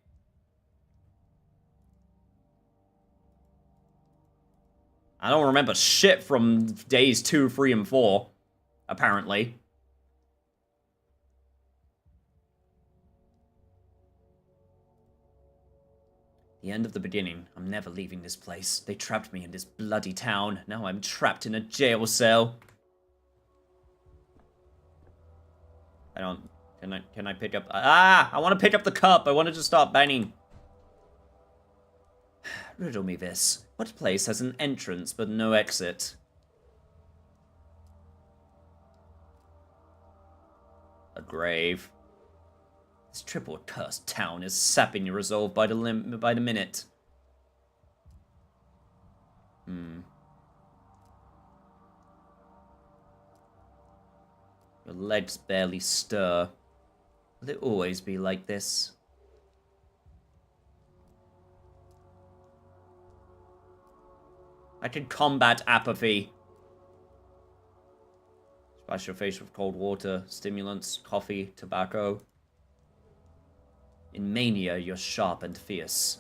I don't remember shit from days 2, 3, and 4, apparently. The end of the beginning. I'm never leaving this place. They trapped me in this bloody town. Now I'm trapped in a jail cell. I don't... Can I pick up... Ah! I want to pick up the cup. I wanted to start banging. Riddle me this. What place has an entrance but no exit? A grave. This triple accursed town is sapping your resolve by the minute. Your legs barely stir. Will it always be like this? I can combat apathy. Splash your face with cold water, stimulants, coffee, tobacco. In mania, you're sharp and fierce.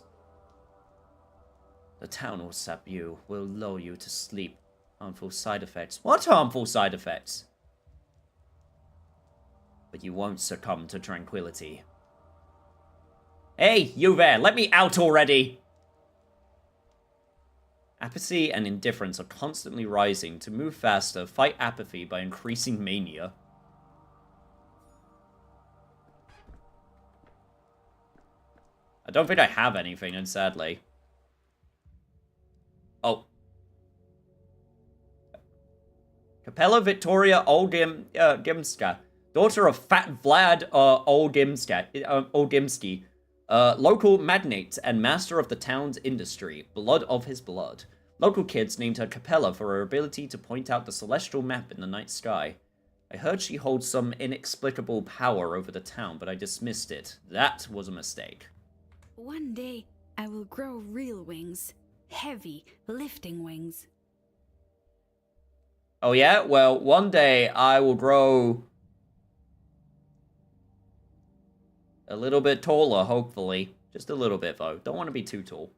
The town will sap you, will lull you to sleep. Harmful side effects. What harmful side effects? But you won't succumb to tranquility. Hey, you there! Let me out already! Apathy and indifference are constantly rising. To move faster, fight apathy by increasing mania. I don't think I have anything, and sadly. Oh. Capella Victoria Oldimska, daughter of Fat Vlad Oldimsky, local magnate and master of the town's industry, blood of his blood. Local kids named her Capella for her ability to point out the celestial map in the night sky. I heard she holds some inexplicable power over the town, but I dismissed it. That was a mistake. One day, I will grow real wings. Heavy, lifting wings. Oh yeah? Well, one day I will grow a little bit taller, hopefully. Just a little bit, though. Don't want to be too tall.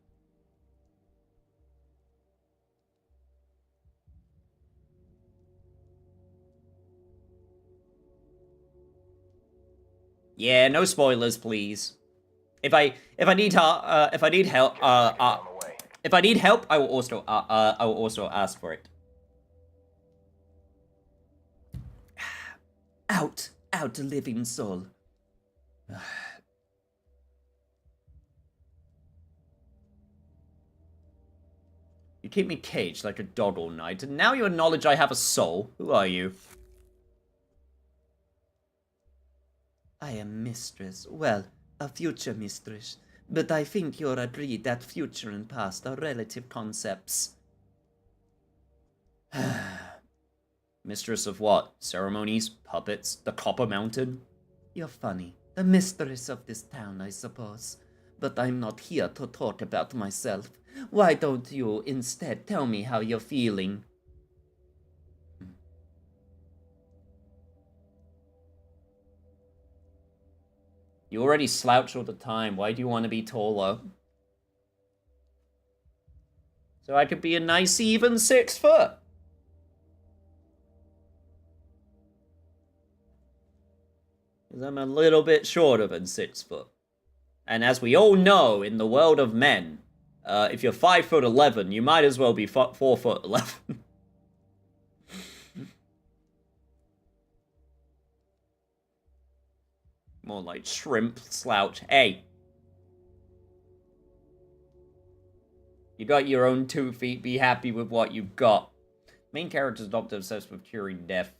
Yeah, no spoilers, please. If I need help, I will also ask for it. Out, living soul. You keep me caged like a dog all night, and now you acknowledge I have a soul. Who are you? I am mistress. Well, a future mistress. But I think you'll agree that future and past are relative concepts. Mistress of what? Ceremonies? Puppets? The Copper Mountain? You're funny. The mistress of this town, I suppose. But I'm not here to talk about myself. Why don't you instead tell me how you're feeling? You already slouch all the time. Why do you want to be taller? So I could be a nice even 6 foot. Because I'm a little bit shorter than 6 foot. And as we all know, in the world of men, if you're 5'11", you might as well be 4'11". More like shrimp slouch. Hey. You got your own 2 feet. Be happy with what you've got. Main character's doctor obsessed with curing death.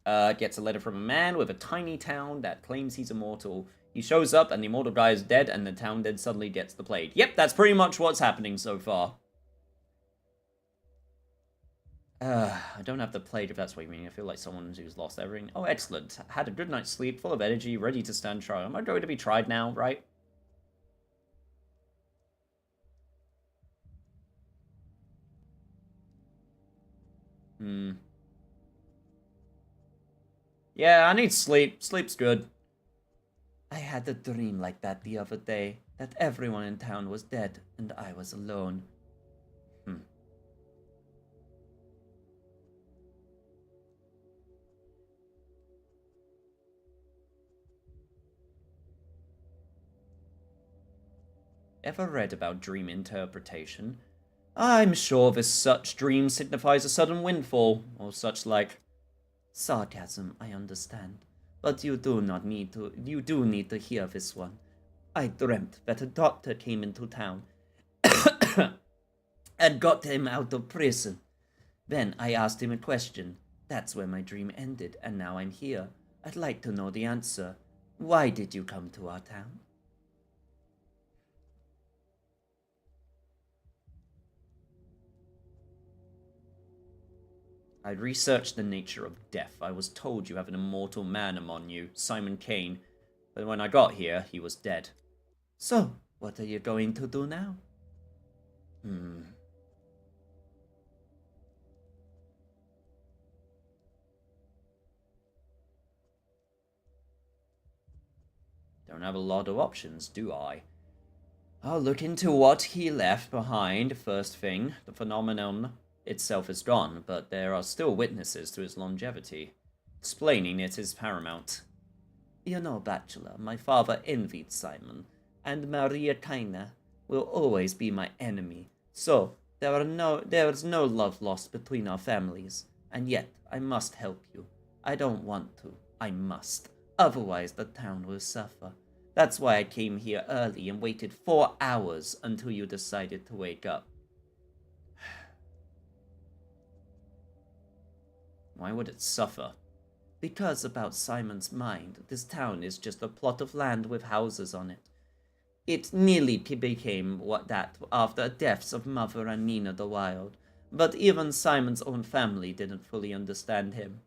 Gets a letter from a man with a tiny town that claims he's immortal. He shows up and the immortal guy is dead and the town then suddenly gets the plague. Yep, that's pretty much what's happening so far. I don't have the plague if that's what you mean. I feel like someone who's lost everything. Oh, excellent. Had a good night's sleep, full of energy, ready to stand trial. Am I going to be tried now, right? Yeah, I need sleep. Sleep's good. I had a dream like that the other day, that everyone in town was dead and I was alone. ever read about dream interpretation, I'm sure this such dream signifies a sudden windfall, or such like. Sarcasm, I understand, but you do need to hear this one. I dreamt that a doctor came into town and got him out of prison. Then I asked him a question. That's where my dream ended, and now I'm here. I'd like to know the answer. Why did you come to our town? I researched the nature of death. I was told you have an immortal man among you, Simon Kane, but when I got here, he was dead. So, what are you going to do now? Don't have a lot of options, do I? I'll look into what he left behind, first thing. The phenomenon itself is gone, but there are still witnesses to his longevity. Explaining it is paramount. You know, Bachelor, my father envied Simon, and Maria Kaina will always be my enemy. So, there is no love lost between our families, and yet I must help you. I don't want to. I must. Otherwise, the town will suffer. That's why I came here early and waited 4 hours until you decided to wake up. Why would it suffer? Because about Simon's mind, this town is just a plot of land with houses on it. It nearly became that after the deaths of Mother and Nina the Wild, but even Simon's own family didn't fully understand him.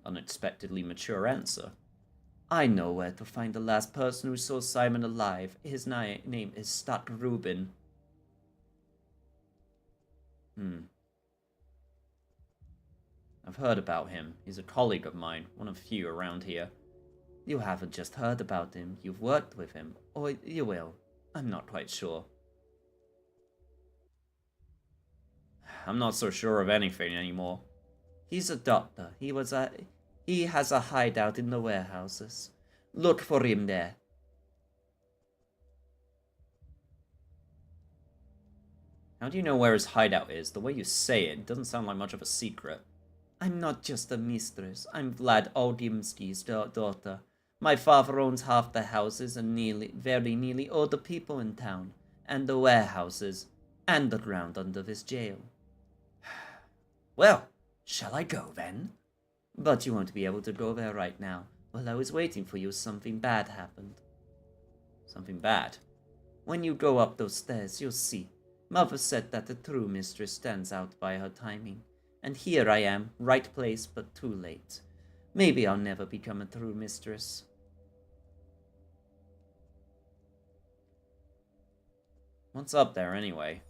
Unexpectedly mature answer. I know where to find the last person who saw Simon alive. His name is Stuck Rubin. I've heard about him. He's a colleague of mine, one of few around here. You haven't just heard about him, you've worked with him. Or you will. I'm not quite sure. I'm not so sure of anything anymore. He's a doctor. He has a hideout in the warehouses. Look for him there. How do you know where his hideout is? The way you say it doesn't sound like much of a secret. I'm not just a mistress. I'm Vlad Oldimsky's daughter. My father owns half the houses and very nearly all the people in town, and the warehouses, and the ground under this jail. Well, shall I go then? But you won't be able to go there right now. While I was waiting for you, something bad happened. Something bad? When you go up those stairs, you'll see. Mother said that the true mistress stands out by her timing. And here I am, right place, but too late. Maybe I'll never become a true mistress. What's up there, anyway?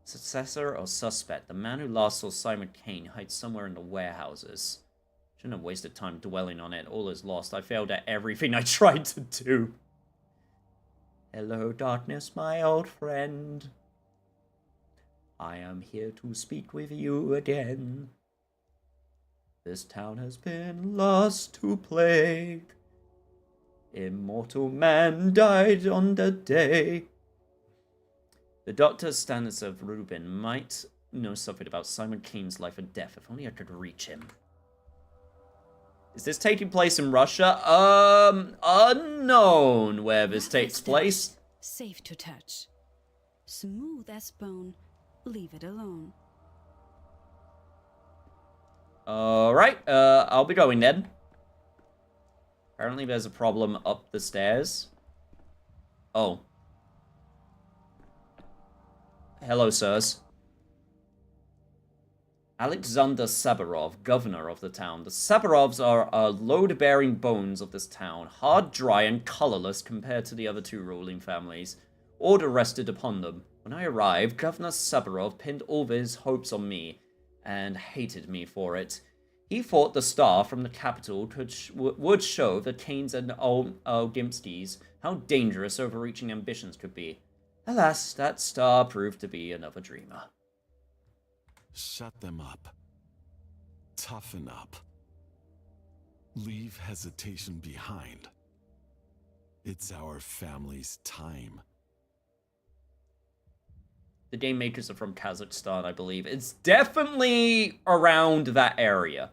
Successor or suspect? The man who last saw Simon Kane hides somewhere in the warehouses. Shouldn't have wasted time dwelling on it. All is lost. I failed at everything I tried to do. Hello, darkness, my old friend. I am here to speak with you again. This town has been lost to plague. Immortal man died on the day. The Dr. Stanislav Rubin might know something about Simon Kane's life and death. If only I could reach him. Is this taking place in Russia? Unknown where this takes place. Safe to touch. Smooth as bone. Leave it alone. Alright, I'll be going then. Apparently there's a problem up the stairs. Oh. Hello, sirs. Alexander Sabarov, governor of the town. The Sabarovs are load-bearing bones of this town, hard, dry, and colorless compared to the other two ruling families. Order rested upon them. When I arrived, Governor Sabarov pinned all of his hopes on me, and hated me for it. He thought the star from the capital would show the Kanes and Olgimskis how dangerous overreaching ambitions could be. Alas, that star proved to be another dreamer. Shut them up. Toughen up. Leave hesitation behind. It's our family's time. The game makers are from Kazakhstan, I believe. It's definitely around that area.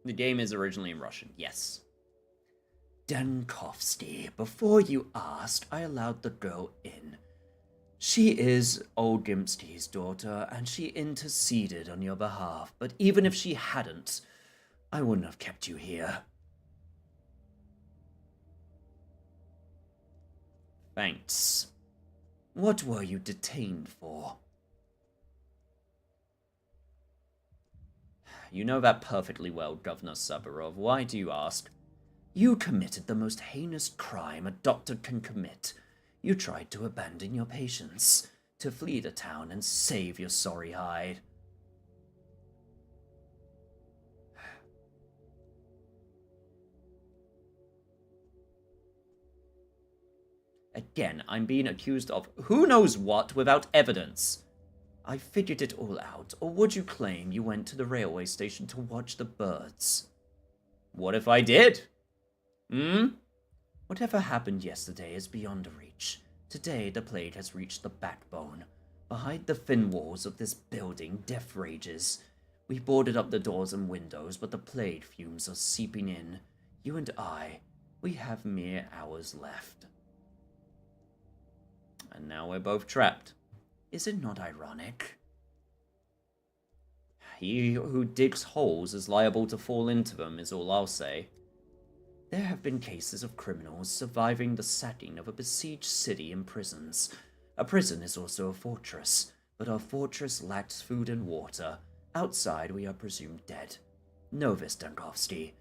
The game is originally in Russian, yes. Dankovsky, before you asked, I allowed the girl in. She is old Gimsky's daughter, and she interceded on your behalf, but even if she hadn't, I wouldn't have kept you here. Thanks. What were you detained for? You know that perfectly well, Governor Saburov. Why do you ask? You committed the most heinous crime a doctor can commit. You tried to abandon your patients, to flee the town and save your sorry hide. Again, I'm being accused of who knows what without evidence. I figured it all out, or would you claim you went to the railway station to watch the birds? What if I did? Whatever happened yesterday is beyond reach. Today, the plague has reached the backbone. Behind the thin walls of this building, death rages. We boarded up the doors and windows, but the plague fumes are seeping in. You and I, we have mere hours left. And now we're both trapped. Is it not ironic? He who digs holes is liable to fall into them, is all I'll say. There have been cases of criminals surviving the sacking of a besieged city and prisons. A prison is also a fortress, but our fortress lacks food and water. Outside, we are presumed dead. Know this, Dankovsky.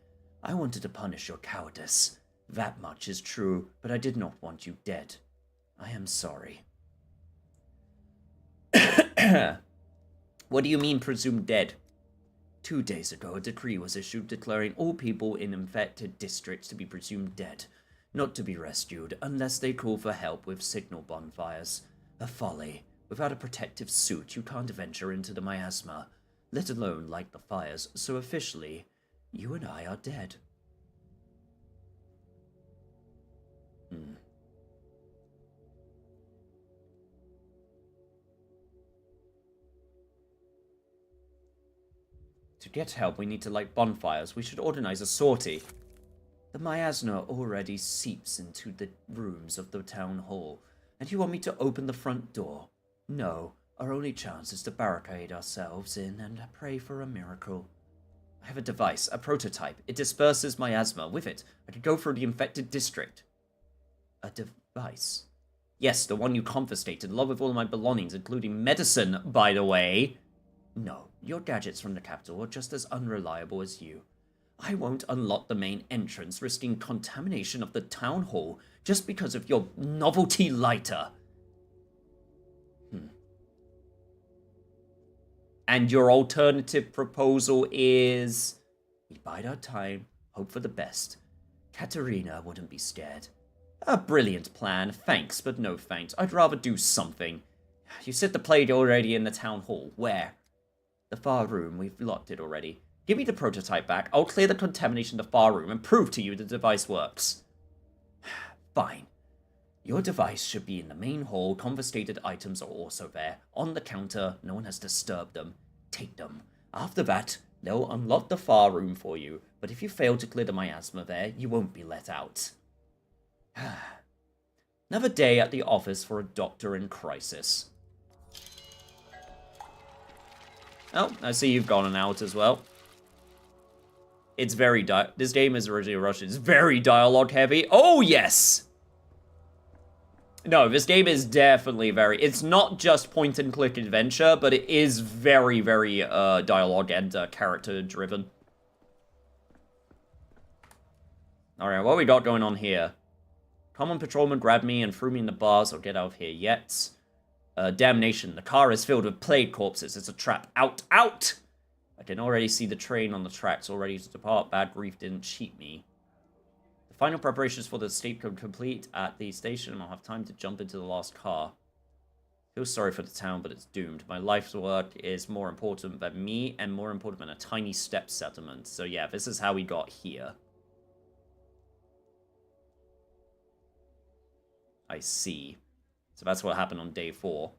I wanted to punish your cowardice. That much is true, but I did not want you dead. I am sorry. What do you mean, presumed dead? 2 days ago, a decree was issued declaring all people in infected districts to be presumed dead, not to be rescued unless they call for help with signal bonfires. A folly. Without a protective suit, you can't venture into the miasma, let alone light the fires, so officially, you and I are dead. To get help, we need to light bonfires. We should organize a sortie. The miasma already seeps into the rooms of the town hall, and you want me to open the front door? No, our only chance is to barricade ourselves in and pray for a miracle. I have a device, a prototype. It disperses miasma. With it, I could go through the infected district. A device? Yes, the one you confiscated, along with all my belongings, including medicine, by the way. No, your gadgets from the capital are just as unreliable as you. I won't unlock the main entrance, risking contamination of the town hall just because of your novelty lighter. And your alternative proposal is... We bide our time, hope for the best. Katerina wouldn't be scared. A brilliant plan, thanks, but no thanks. I'd rather do something. You said the plague already in the town hall. Where? The far room, we've locked it already. Give me the prototype back, I'll clear the contamination in the far room and prove to you the device works. Fine. Your device should be in the main hall, confiscated items are also there. On the counter, no one has disturbed them. Take them. After that, they'll unlock the far room for you, but if you fail to clear the miasma there, you won't be let out. Another day at the office for a doctor in crisis. Oh, I see you've gone out as well. It's very this game is originally Russian. It's very dialogue heavy. Oh, yes! No, this game is definitely very... It's not just point-and-click adventure, but it is very, very dialogue and character-driven. Alright, what we got going on here? Common patrolman grabbed me and threw me in the bars. I'll get out of here yet. Damnation, the car is filled with plague corpses. It's a trap. Out! Out! I can already see the train on the tracks already to depart. Bad grief didn't cheat me. Final preparations for the escape are complete at the station, and I'll have time to jump into the last car. Feel sorry for the town, but it's doomed. My life's work is more important than me, and more important than a tiny step settlement. So yeah, this is how we got here. I see. So that's what happened on day 4.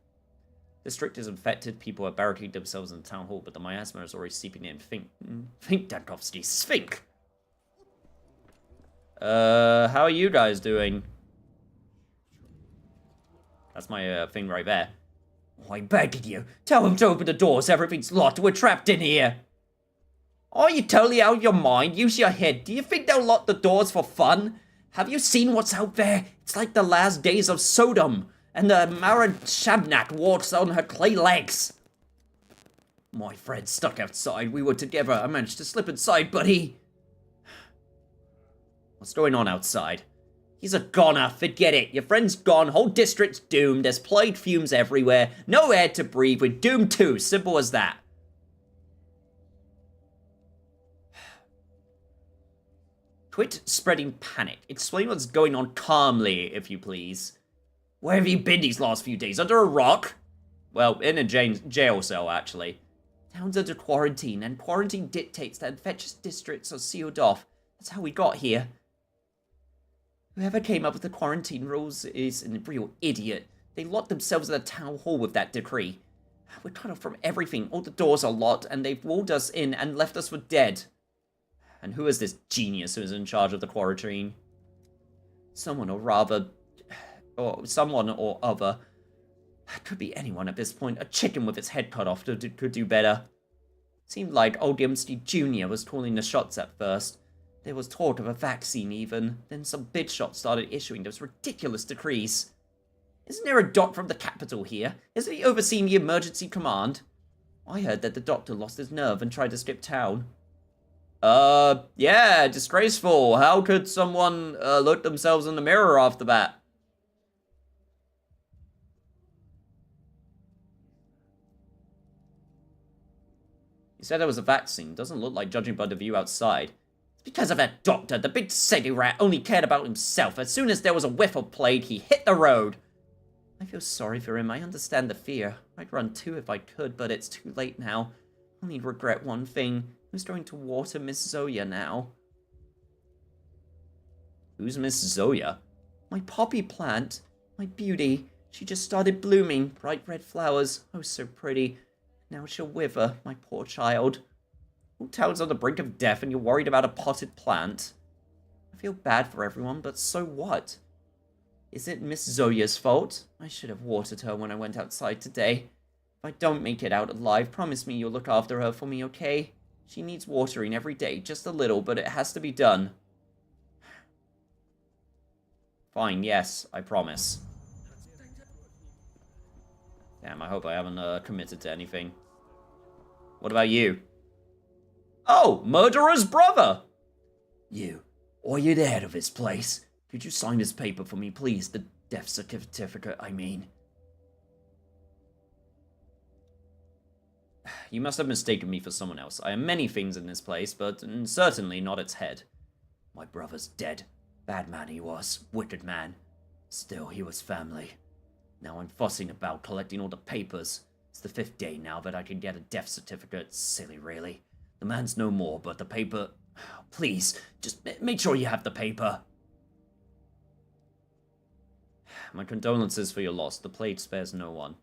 District is infected. People are barricading themselves in the town hall, but the miasma is already seeping in. Think, Dankovsky, think! How are you guys doing? That's my, thing right there. Oh, I beg you. Tell him to open the doors. Everything's locked. We're trapped in here. Are you totally out of your mind? Use your head. Do you think they'll lock the doors for fun? Have you seen what's out there? It's like the last days of Sodom. And the Mara Shabnak walks on her clay legs. My friend stuck outside. We were together. I managed to slip inside, but he... What's going on outside? He's a goner. Forget it. Your friend's gone. Whole district's doomed. There's plague fumes everywhere. No air to breathe. We're doomed too. Simple as that. Quit spreading panic. Explain what's going on calmly, if you please. Where have you been these last few days? Under a rock? Well, in a jail cell, actually. Town's under quarantine, and quarantine dictates that infectious districts are sealed off. That's how we got here. Whoever came up with the quarantine rules is a real idiot. They locked themselves in the town hall with that decree. We're cut off from everything. All the doors are locked, and they've walled us in and left us for dead. And who is this genius who is in charge of the quarantine? Someone or other. Could be anyone at this point. A chicken with its head cut off could do better. Seemed like old Yumsky Jr. was calling the shots at first. There was talk of a vaccine even. Then some big shots started issuing those ridiculous decrees. Isn't there a doc from the capital here? Isn't he overseeing the emergency command? I heard that the doctor lost his nerve and tried to skip town. Yeah, disgraceful. How could someone, look themselves in the mirror after that? He said there was a vaccine. Doesn't look like, judging by the view outside. It's because of that doctor. The big sedi rat only cared about himself. As soon as there was a whiff of plague, he hit the road. I feel sorry for him. I understand the fear. I'd run too if I could, but it's too late now. I only regret one thing. Who's going to water Miss Zoya now? Who's Miss Zoya? My poppy plant. My beauty. She just started blooming. Bright red flowers. Oh, so pretty. Now she'll wither, my poor child. Whole town's on the brink of death and you're worried about a potted plant. I feel bad for everyone, but so what? Is it Miss Zoya's fault? I should have watered her when I went outside today. If I don't make it out alive, promise me you'll look after her for me, okay? She needs watering every day, just a little, but it has to be done. Fine, yes, I promise. Damn, I hope I haven't committed to anything. What about you? Oh, murderer's brother! You, or you're the head of this place. Could you sign this paper for me, please? The death certificate, I mean. You must have mistaken me for someone else. I am many things in this place, but certainly not its head. My brother's dead. Bad man he was. Wicked man. Still, he was family. Now I'm fussing about collecting all the papers. It's the 5th day now that I can get a death certificate. Silly, really. The man's no more, but the paper... Please, just make sure you have the paper. My condolences for your loss. The plague spares no one.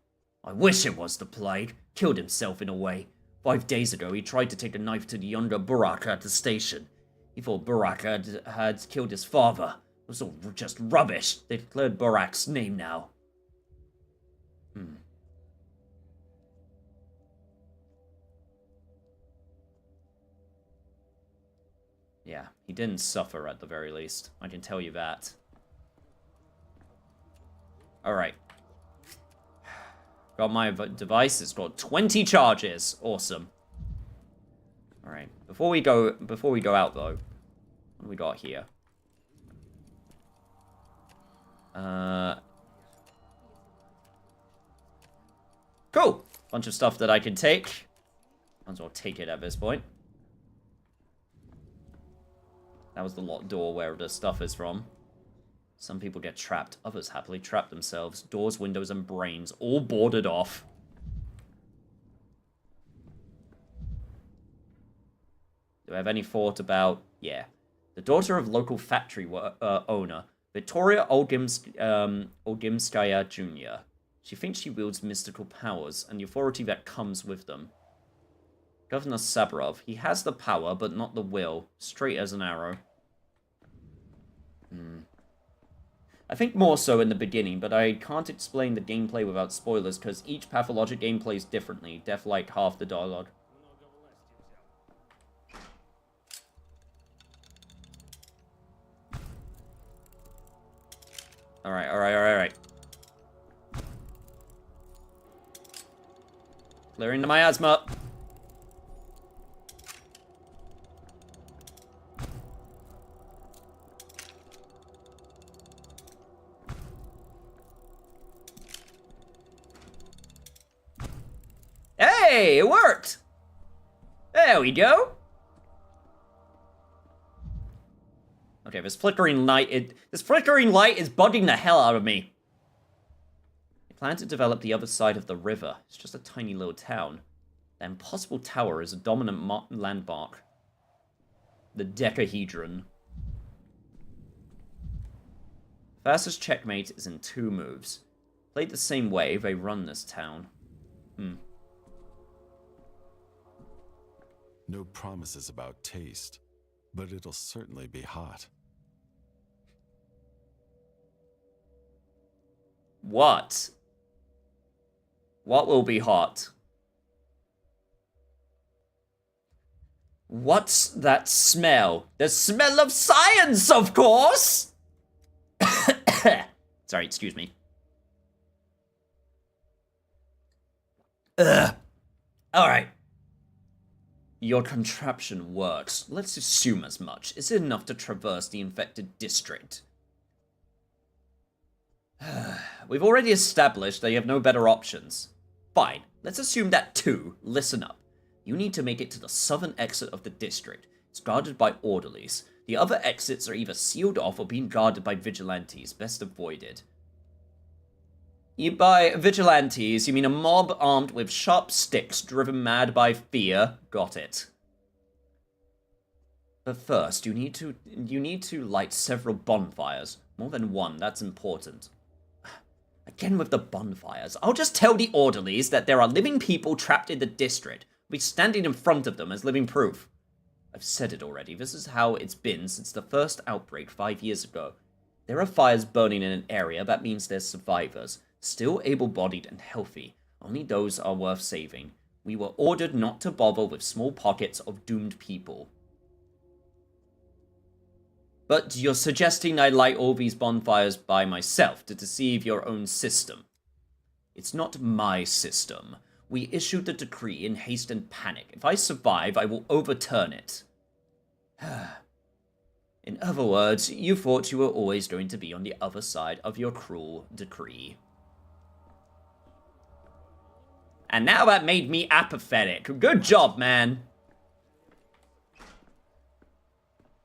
I wish it was the plague. Killed himself in a way. 5 days ago, he tried to take a knife to the younger Burak at the station. He thought Burak had killed his father. It was all just rubbish. They declared Burak's name now. Yeah, he didn't suffer at the very least. I can tell you that. Alright. Got my device. It's got 20 charges. Awesome. Alright. Before we go out, though, what do we got here? Cool. Bunch of stuff that I can take. Might as well take it at this point. That was the locked door where the stuff is from. Some people get trapped. Others happily trap themselves. Doors, windows, and brains all boarded off. Do I have any thought about... Yeah. The daughter of local factory owner, Victoria Olgimskaya Jr. She thinks she wields mystical powers and the authority that comes with them. Governor Saburov, he has the power, but not the will. Straight as an arrow. I think more so in the beginning, but I can't explain the gameplay without spoilers, because each Pathologic game plays differently. Death like half the dialogue. Alright. Clearing the miasma. Hey, it worked! There we go! Okay, this flickering light is bugging the hell out of me. They plan to develop the other side of the river. It's just a tiny little town. The impossible tower is a dominant landmark. The Decahedron. Fastest checkmate is in 2 moves. Played the same way, they run this town. No promises about taste, but it'll certainly be hot. What? What will be hot? What's that smell? The smell of science, of course! Sorry, excuse me. Ugh. Alright. Your contraption works. Let's assume as much. Is it enough to traverse the infected district? We've already established that you have no better options. Fine. Let's assume that too. Listen up. You need to make it to the southern exit of the district. It's guarded by orderlies. The other exits are either sealed off or being guarded by vigilantes. Best avoided. By vigilantes, you mean a mob armed with sharp sticks, driven mad by fear? Got it. But first, you need to light several bonfires. More than one, that's important. Again with the bonfires. I'll just tell the orderlies that there are living people trapped in the district. We'll be standing in front of them as living proof. I've said it already. This is how it's been since the first outbreak 5 years ago. There are fires burning in an area, that means there's survivors. Still able-bodied and healthy. Only those are worth saving. We were ordered not to bother with small pockets of doomed people. But you're suggesting I light all these bonfires by myself to deceive your own system. It's not my system. We issued the decree in haste and panic. If I survive, I will overturn it. In other words, you thought you were always going to be on the other side of your cruel decree. And now that made me apathetic. Good job, man.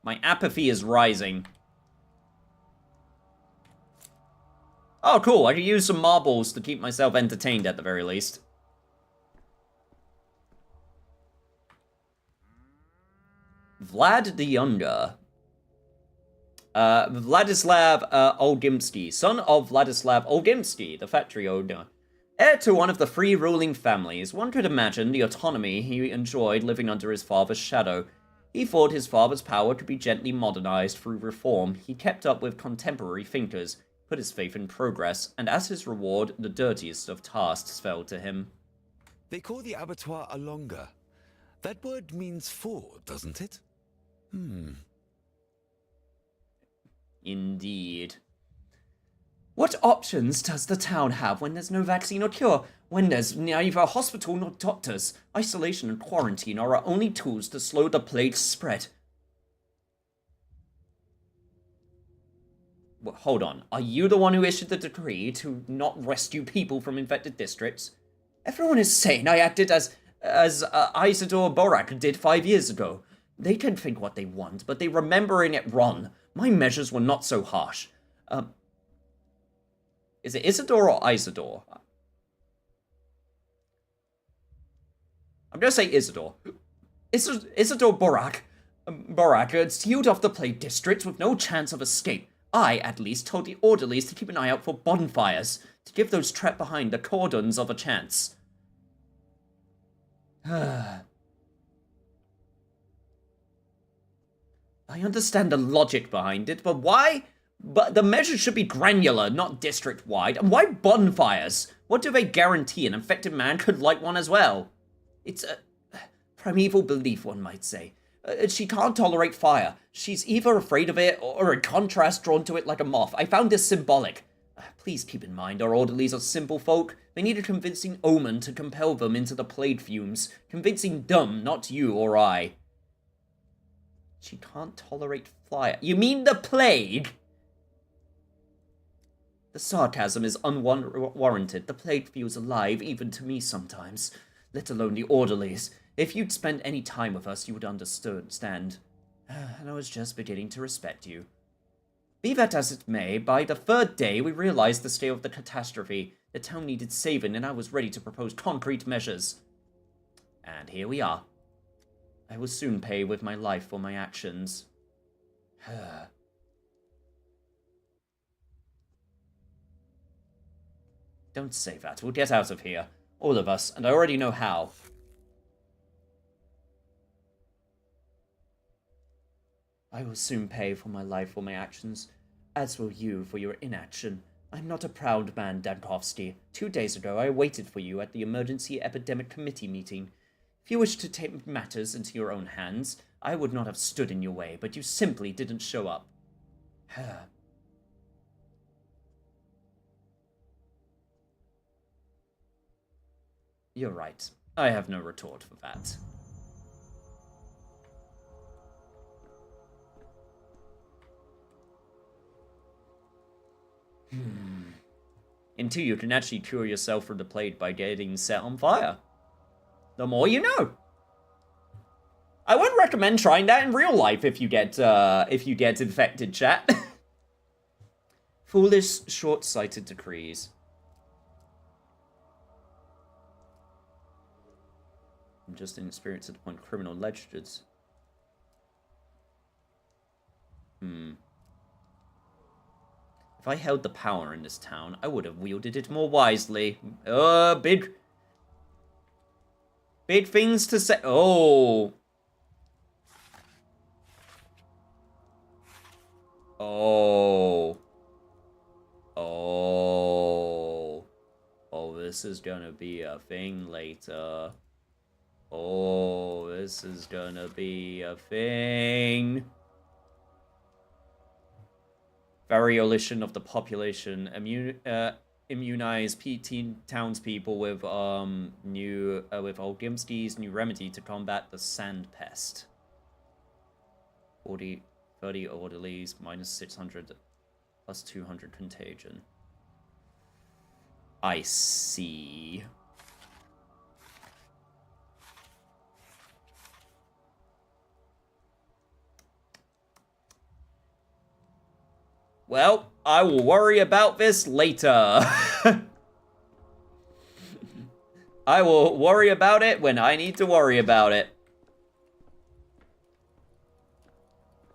My apathy is rising. Oh, cool. I could use some marbles to keep myself entertained at the very least. Vlad the Younger. Vladislav Olgimsky, son of Vladislav Olgimsky, the factory owner. Heir to one of the 3 ruling families, one could imagine the autonomy he enjoyed living under his father's shadow. He thought his father's power could be gently modernized through reform. He kept up with contemporary thinkers, put his faith in progress, and as his reward, the dirtiest of tasks fell to him. They call the abattoir a longa. That word means 4, doesn't it? Indeed. What options does the town have when there's no vaccine or cure? When there's neither a hospital nor doctors? Isolation and quarantine are our only tools to slow the plague's spread. Well, hold on. Are you the one who issued the decree to not rescue people from infected districts? Everyone is saying I acted as Isidore Borak did 5 years ago. They can think what they want, but they remembering it wrong. My measures were not so harsh. Is it Isidore or Isidore? I'm gonna say Isidore. Isidore Borak. Borak sealed off the plague district with no chance of escape. I, at least, told the orderlies to keep an eye out for bonfires, to give those trapped behind the cordons of a chance. I understand the logic behind it, but why? But the measures should be granular, not district-wide. And why bonfires? What do they guarantee? An infected man could light one as well. It's a primeval belief, one might say. She can't tolerate fire. She's either afraid of it or in contrast drawn to it like a moth. I found this symbolic. Please keep in mind, our orderlies are simple folk. They need a convincing omen to compel them into the plague fumes. Convincing them, not you or I. She can't tolerate fire. You mean the plague? The sarcasm is unwarranted. The plague feels alive even to me sometimes, let alone the orderlies. If you'd spent any time with us, you would understand. And I was just beginning to respect you. Be that as it may, by the third day, we realized the scale of the catastrophe. The town needed saving, and I was ready to propose concrete measures. And here we are. I will soon pay with my life for my actions. Don't say that. We'll get out of here. All of us, and I already know how. I will soon pay for my life for my actions, as will you for your inaction. I'm not a proud man, Dankovsky. 2 days ago, I waited for you at the Emergency Epidemic Committee meeting. If you wished to take matters into your own hands, I would not have stood in your way, but you simply didn't show up. You're right. I have no retort for that. Until you can actually cure yourself from the plague by getting set on fire. The more you know. I would recommend trying that in real life if you get infected, chat. Foolish, short-sighted decrees. I'm just inexperienced at the point criminal legends. If I held the power in this town, I would have wielded it more wisely. Big things to say. Oh. Oh, this is gonna be a thing later. Oh, this is gonna be a thing. Variolation of the population. Immunize townspeople with Olgimski's new remedy to combat the sand pest. 30 orderlies, minus 600, plus 200 contagion. I see. Well, I will worry about this later. I will worry about it when I need to worry about it.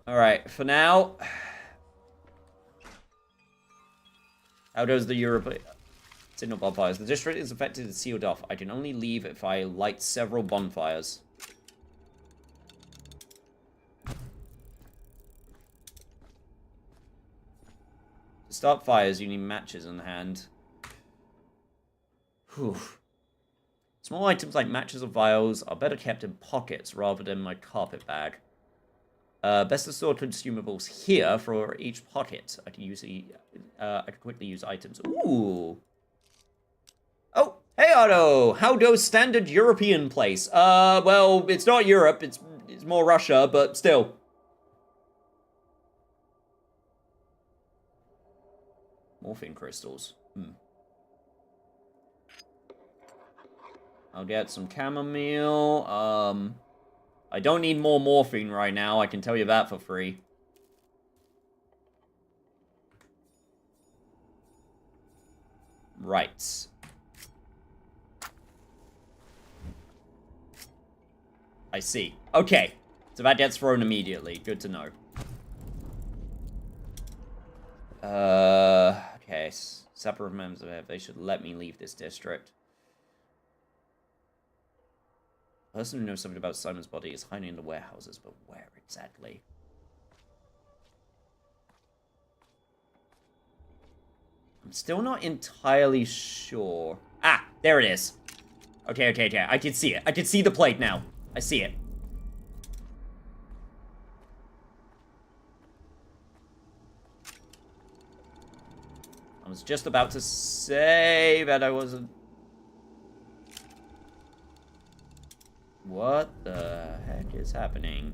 Alright, for now... How goes the European... Signal bonfires. The district is affected and sealed off. I can only leave if I light several bonfires. To start fires, you need matches in hand. Whew. Small items like matches or vials are better kept in pockets rather than my carpet bag. Best to store consumables here for each pocket. I can quickly use items. Ooh. Oh, hey Otto! How goes standard European place? Well, it's not Europe, it's more Russia, but still. Morphine crystals. I'll get some chamomile. I don't need more morphine right now, I can tell you that for free. Right. I see. Okay. So that gets thrown immediately. Good to know. Okay. Separate members of it. They should let me leave this district. The person who knows something about Simon's body is hiding in the warehouses, but where exactly? I'm still not entirely sure. Ah, there it is. Okay, okay, okay. I can see it. I can see the plate now. I see it. I was just about to say that I wasn't... What the heck is happening?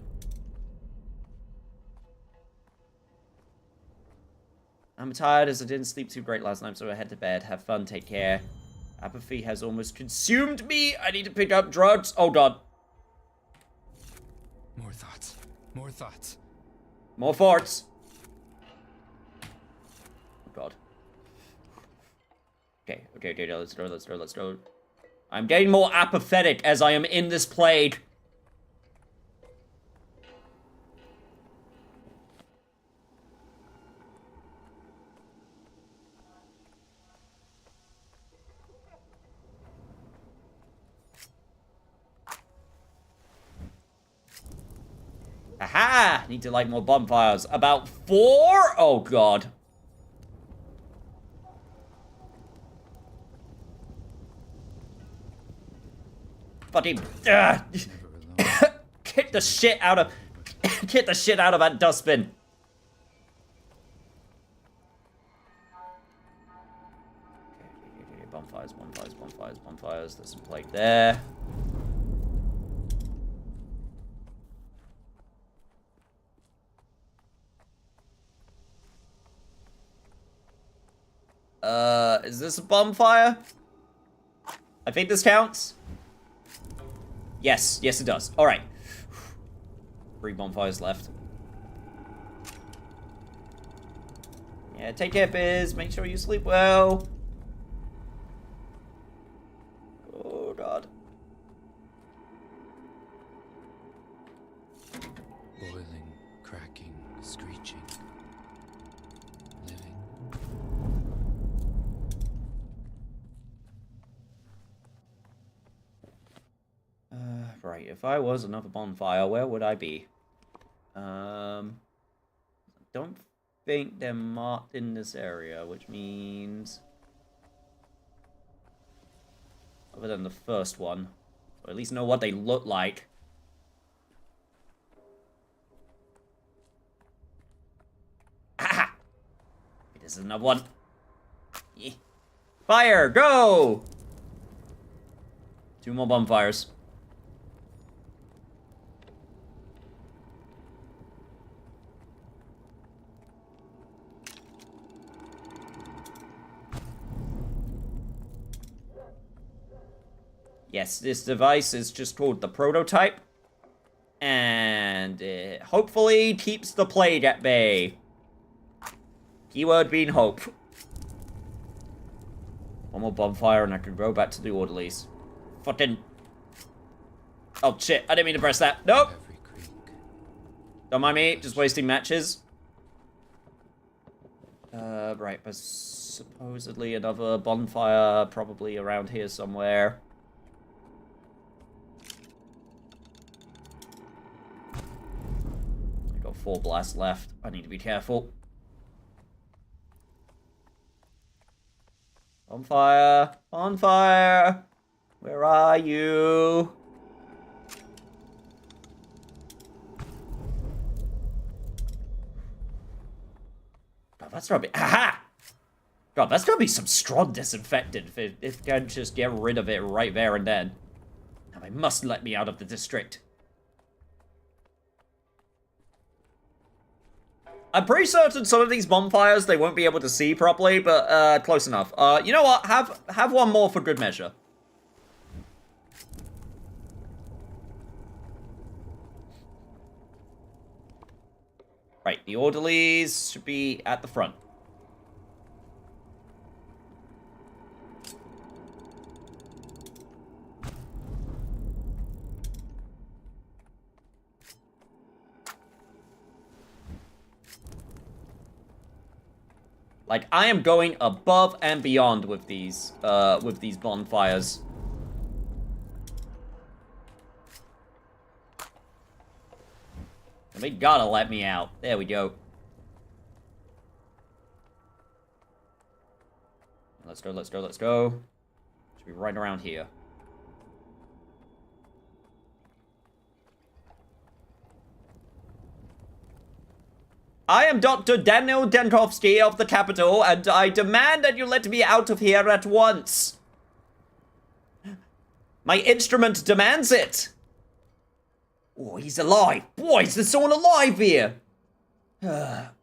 I'm tired as I didn't sleep too great last night, so I head to bed. Have fun, take care. Apathy has almost consumed me. I need to pick up drugs. Oh god. More thoughts. More thoughts. More farts. Oh god. Okay, okay, okay, let's go, let's go, let's go. I'm getting more apathetic as I am in this plague. Aha! Need to light more bonfires. About 4? Oh god. Fucking kick the shit out of get the shit out of that dustbin. Okay, bonfires, bonfires, bonfires, bonfires. There's some plague there. Is this a bonfire? I think this counts. Yes, yes it does. Alright. 3 bonfires left. Yeah, take care, Biz. Make sure you sleep well. Oh, God. Boiling, cracking, screeching. Living. Right, if I was another bonfire, where would I be? Don't think they're marked in this area, which means... Other than the first one. Or at least know what they look like. Aha! This is another one. Yeah. Fire, go! 2 more bonfires. Yes, this device is just called the prototype. And it hopefully keeps the plague at bay. Keyword being hope. One more bonfire and I can go back to the orderlies. Fucking... Oh shit, I didn't mean to press that. Nope! Don't mind me, just wasting matches. Right, there's supposedly another bonfire probably around here somewhere. I got 4 blasts left. I need to be careful. Bonfire! Bonfire! Where are you? God, that's gotta be... Aha! God, that's gonna be some strong disinfectant if it can just get rid of it right there and then. Now they must let me out of the district. I'm pretty certain some of these bonfires they won't be able to see properly, but close enough. You know what? Have one more for good measure. Right, the orderlies should be at the front. Like, I am going above and beyond with these bonfires. They gotta let me out. There we go. Let's go, let's go, let's go. Should be right around here. I am Dr. Daniel Denkovsky of the Capitol, and I demand that you let me out of here at once. My instrument demands it. Oh, he's alive. Boys, there's someone alive here. Not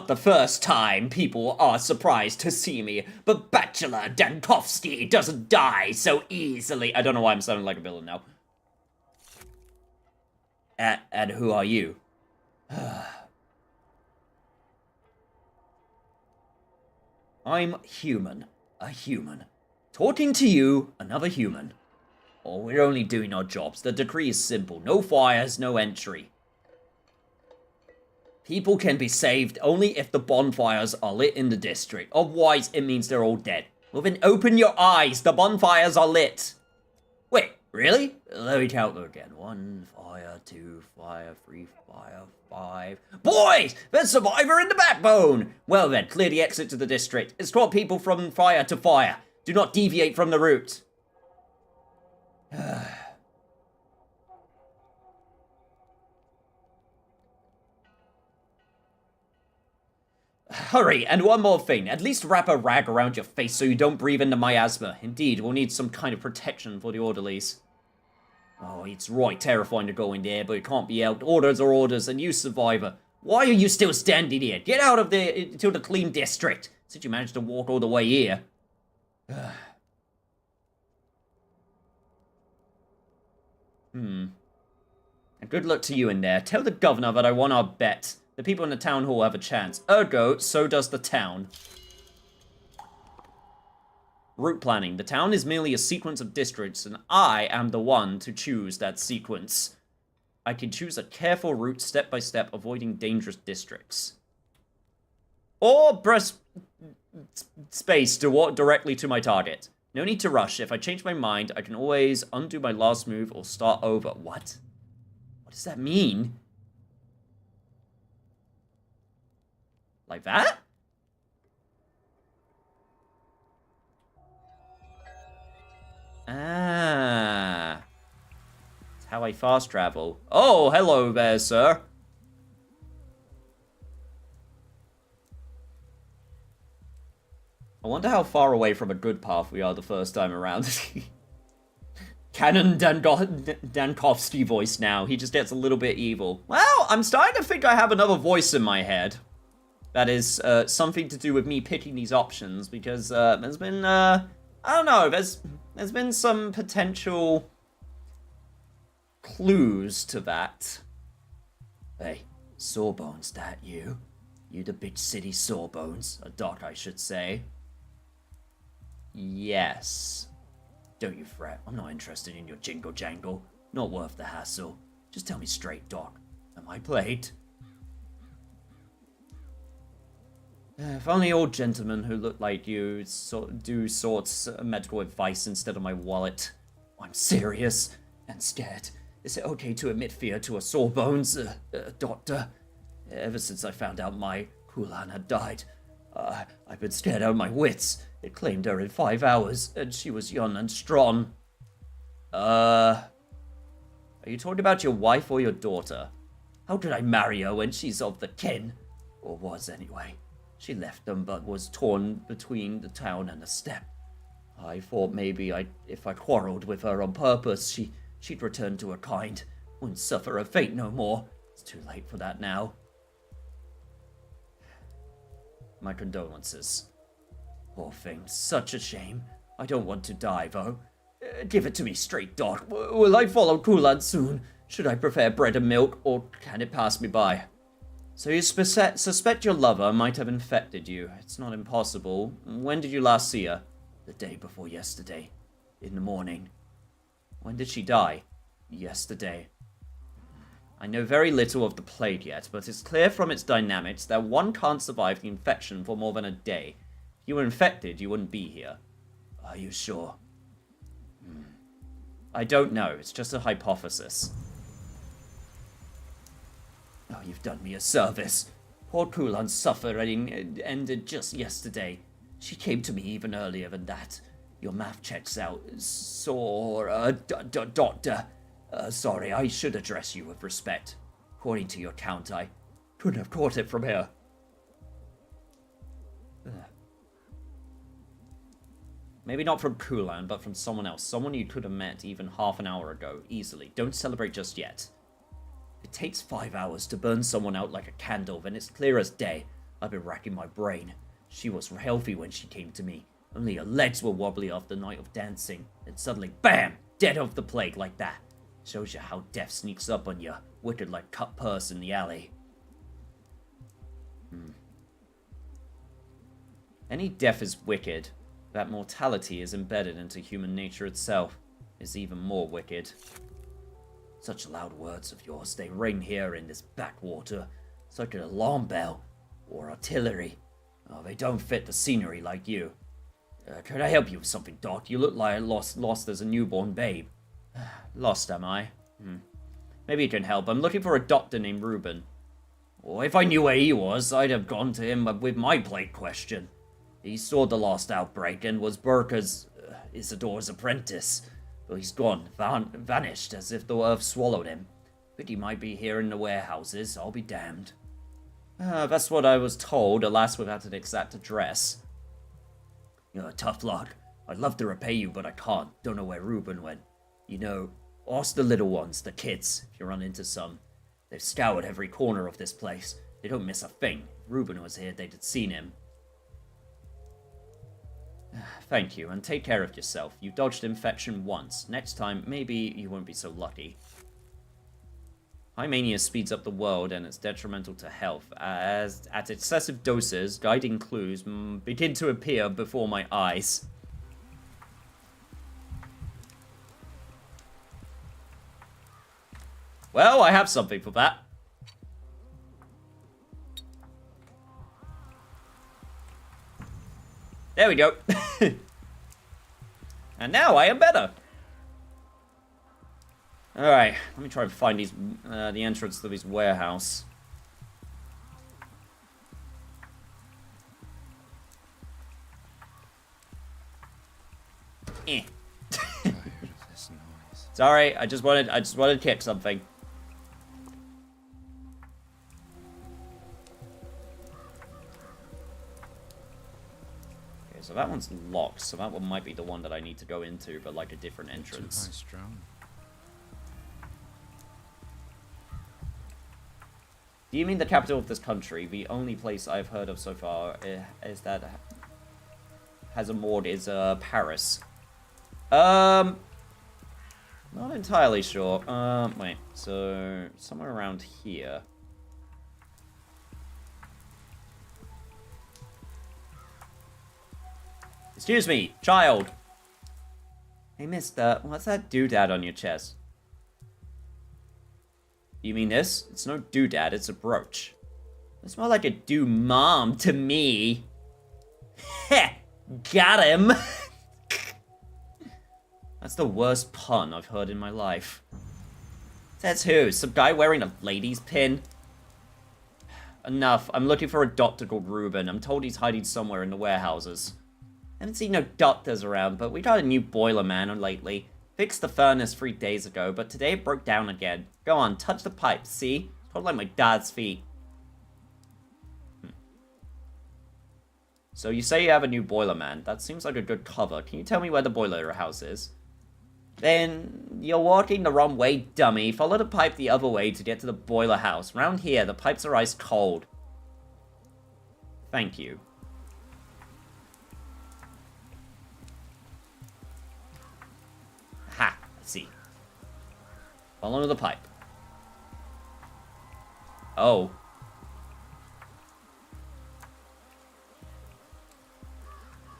the first time people are surprised to see me, but Bachelor Dankovsky doesn't die so easily. I don't know why I'm sounding like a villain now. And who are you? I'm human. A human. Talking to you, another human. Oh, we're only doing our jobs. The decree is simple. No fires, no entry. People can be saved only if the bonfires are lit in the district. Otherwise, it means they're all dead. Well then, open your eyes. The bonfires are lit. Wait, really? Let me count them again. 1 fire, 2 fire, 3 fire, 5. Boys! There's a survivor in the backbone! Well then, clear the exit to the district. Escort people from fire to fire. Do not deviate from the route. Hurry, and one more thing. At least wrap a rag around your face so you don't breathe in the miasma. Indeed, we'll need some kind of protection for the orderlies. Oh, it's right terrifying to go in there, but it can't be helped. Orders are orders, and you, survivor. Why are you still standing here? Get out of there to the clean district. Since you managed to walk all the way here. And good luck to you in there. Tell the governor that I won our bet. The people in the town hall have a chance. Ergo, so does the town. Route planning. The town is merely a sequence of districts, and I am the one to choose that sequence. I can choose a careful route step by step, avoiding dangerous districts. Or press space to walk directly to my target. No need to rush. If I change my mind, I can always undo my last move or start over. What? What does that mean? Like that? Ah. That's how I fast travel. Oh, hello there, sir. I wonder how far away from a good path we are the first time around. Canon Dankovsky voice now. He just gets a little bit evil. Well, I'm starting to think I have another voice in my head. That is something to do with me picking these options, because there's been, I don't know, there's been some potential clues to that. Hey, Sawbones, that you? You the big city Sawbones? A doc, I should say. Yes. Don't you fret, I'm not interested in your jingle jangle. Not worth the hassle. Just tell me straight, Doc. Am I played? If only old gentlemen who look like you do sorts medical advice instead of my wallet. I'm serious and scared. Is it okay to admit fear to a Sawbones, doctor? Ever since I found out my Kulan had died, I've been scared out of my wits. It claimed her in 5 hours, and she was young and strong. Are you talking about your wife or your daughter? How did I marry her when she's of the kin? Or was, anyway. She left them, but was torn between the town and the steppe. I thought maybe if I quarreled with her on purpose, she'd return to her kind, wouldn't suffer her fate no more. It's too late for that now. My condolences. Poor thing, such a shame. I don't want to die, though. Give it to me straight, Doc. Will I follow Kulan soon? Should I prefer bread and milk, or can it pass me by? So you suspect your lover might have infected you. It's not impossible. When did you last see her? The day before yesterday. In the morning. When did she die? Yesterday. I know very little of the plague yet, but it's clear from its dynamics that one can't survive the infection for more than a day. If you were infected, you wouldn't be here. Are you sure? I don't know. It's just a hypothesis. Oh, you've done me a service. Poor Kulan's suffering ended just yesterday. She came to me even earlier than that. Your math checks out. Doctor. Sorry, I should address you with respect. According to your count, I couldn't have caught it from here. Maybe not from Kulan, but from someone else. Someone you could have met even half an hour ago, easily. Don't celebrate just yet. It takes 5 hours to burn someone out like a candle, then it's clear as day. I've been racking my brain. She was healthy when she came to me. Only her legs were wobbly after the night of dancing. Then suddenly, BAM! Dead of the plague like that. Shows you how death sneaks up on you. Wicked like cut purse in the alley. Any death is wicked. That mortality is embedded into human nature itself is even more wicked. Such loud words of yours, they ring here in this backwater. It's like an alarm bell or artillery. Oh, they don't fit the scenery like you. Can I help you with something, Doc? You look like lost as a newborn babe. Lost, am I? Maybe you can help. I'm looking for a doctor named Ruben. Well, if I knew where he was, I'd have gone to him with my plague question. He saw the last outbreak and was Burka's, Isidore's apprentice. But he's gone, vanished, as if the earth swallowed him. But he might be here in the warehouses, I'll be damned. That's what I was told, alas without an exact address. Tough luck. I'd love to repay you, but I can't. Don't know where Ruben went. Ask the little ones, the kids, if you run into some. They've scoured every corner of this place. They don't miss a thing. If Ruben was here, they'd have seen him. Thank you, and take care of yourself. You dodged infection once. Next time, maybe you won't be so lucky. High mania speeds up the world, and it's detrimental to health. As at excessive doses, guiding clues begin to appear before my eyes. Well, I have something for that. There we go. And now I am better. Alright, let me try and find these, the entrance to this warehouse. Tired of this noise. Sorry, I just wanted to kick something. Okay, so that one's locked, so that one might be the one that I need to go into, but like a different entrance. Too high-strung. Do you mean the capital of this country? The only place I've heard of so far is that has a morgue is Paris. Not entirely sure. Wait. So somewhere around here. Excuse me, child. Hey, mister, what's that doodad on your chest? You mean this? It's no doodad, it's a brooch. It's more like a do-mom to me. Heh! Got him! That's the worst pun I've heard in my life. Says who? Some guy wearing a lady's pin? Enough. I'm looking for a doctor called Ruben. I'm told he's hiding somewhere in the warehouses. Haven't seen no doctors around, but we got a new boiler man lately. Fixed the furnace 3 days ago, but today it broke down again. Go on, touch the pipes, see? It's probably like my dad's feet. So you say you have a new boiler man. That seems like a good cover. Can you tell me where the boiler house is? Then you're walking the wrong way, dummy. Follow the pipe the other way to get to the boiler house. Round here, the pipes are ice cold. Thank you. Ha! I see. Follow the pipe. Oh.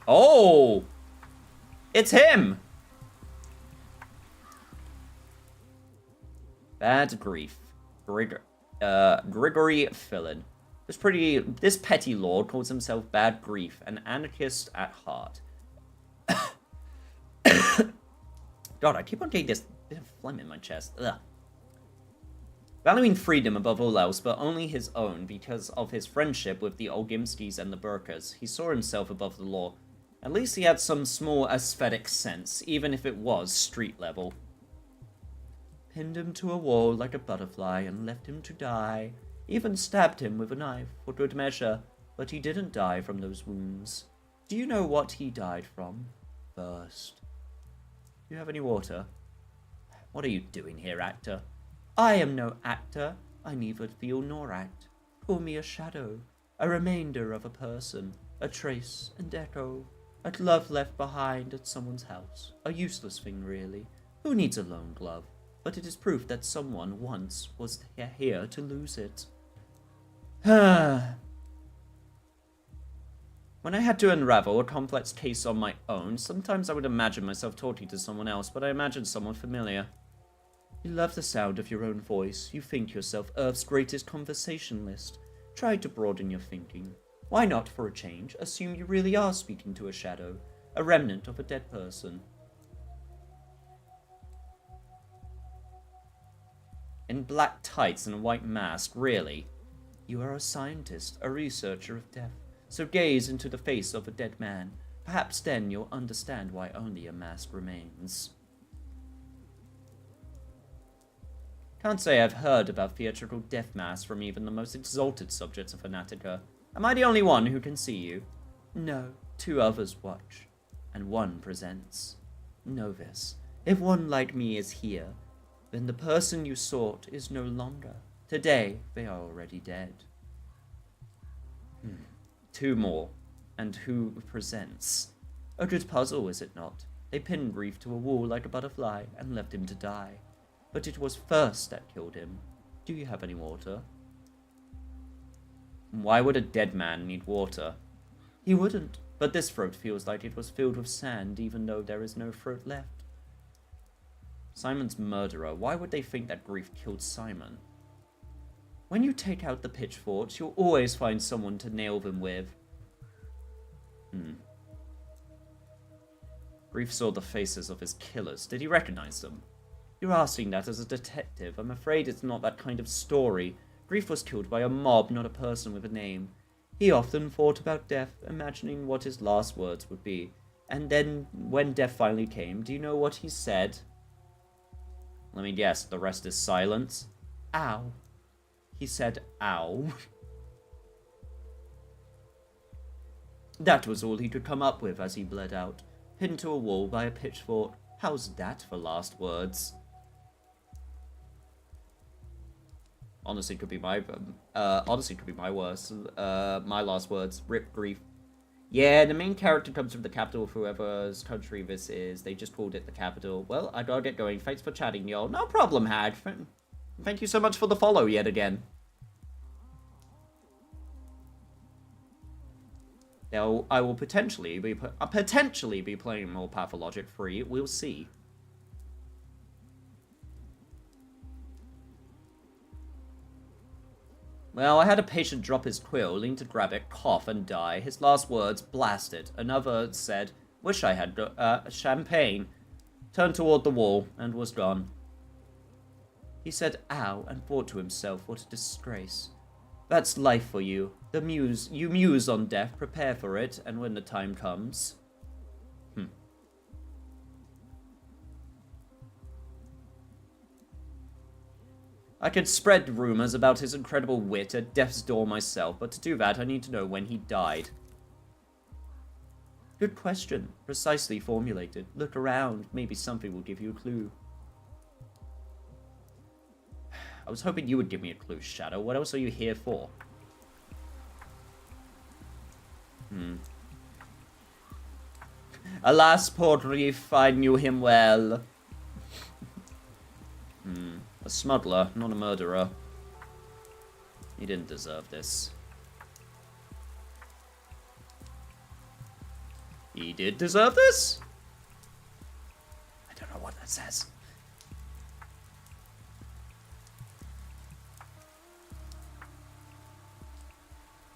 Oh! It's him! Bad grief. Grigory Fillin. This petty lord calls himself Bad Grief, an anarchist at heart. God, I keep on getting this bit of phlegm in my chest. Ugh. Valuing freedom above all else, but only his own, because of his friendship with the Olgimskis and the Burkas, he saw himself above the law. At least he had some small aesthetic sense, even if it was street level. Pinned him to a wall like a butterfly and left him to die. Even stabbed him with a knife for good measure, but he didn't die from those wounds. Do you know what he died from? First. Do you have any water? What are you doing here, actor? I am no actor. I neither feel nor act. Call me a shadow, a remainder of a person, a trace and echo, a glove left behind at someone's house. A useless thing, really. Who needs a lone glove? But it is proof that someone once was here to lose it. When I had to unravel a complex case on my own, sometimes I would imagine myself talking to someone else, but I imagined someone familiar. You love the sound of your own voice. You think yourself Earth's greatest conversationalist. Try to broaden your thinking. Why not, for a change, assume you really are speaking to a shadow, a remnant of a dead person? In black tights and a white mask, really? You are a scientist, a researcher of death, so gaze into the face of a dead man. Perhaps then you'll understand why only a mask remains. Can't say I've heard about theatrical death masks from even the most exalted subjects of Fanatica. Am I the only one who can see you? No, 2 others watch, and 1 presents. Know this, if one like me is here, then the person you sought is no longer. Today, they are already dead. 2 more, and who presents? A good puzzle, is it not? They pinned Grief to a wall like a butterfly, and left him to die. But it was thirst that killed him. Do you have any water? Why would a dead man need water? He wouldn't, but this throat feels like it was filled with sand, even though there is no throat left. Simon's murderer. Why would they think that Grief killed Simon? When you take out the pitchforks, you'll always find someone to nail them with. Grief saw the faces of his killers. Did he recognize them? You're asking that as a detective. I'm afraid it's not that kind of story. Grief was killed by a mob, not a person with a name. He often thought about death, imagining what his last words would be. And then, when death finally came, do you know what he said? Let me guess, the rest is silence. Ow. He said, ow. That was all he could come up with as he bled out, pinned to a wall by a pitchfork. How's that for last words? Honestly, could be my worst. My last words. Rip Grief. Yeah, the main character comes from the capital of whoever's country this is. They just called it the capital. Well, I gotta get going. Thanks for chatting, y'all. No problem, Hag. Thank you so much for the follow yet again. Now, I will potentially be playing more Pathologic 3. We'll see. Well, I had a patient drop his quill, lean to grab it, cough, and die. His last words, blasted. Another said, wish I had champagne. Turned toward the wall, and was gone. He said, ow, and thought to himself, what a disgrace. That's life for you. You muse on death, prepare for it, and when the time comes... I could spread rumors about his incredible wit at death's door myself, but to do that, I need to know when he died. Good question. Precisely formulated. Look around. Maybe something will give you a clue. I was hoping you would give me a clue, Shadow. What else are you here for? Alas, poor Grief, I knew him well. A smuggler, not a murderer. He didn't deserve this. He did deserve this? I don't know what that says.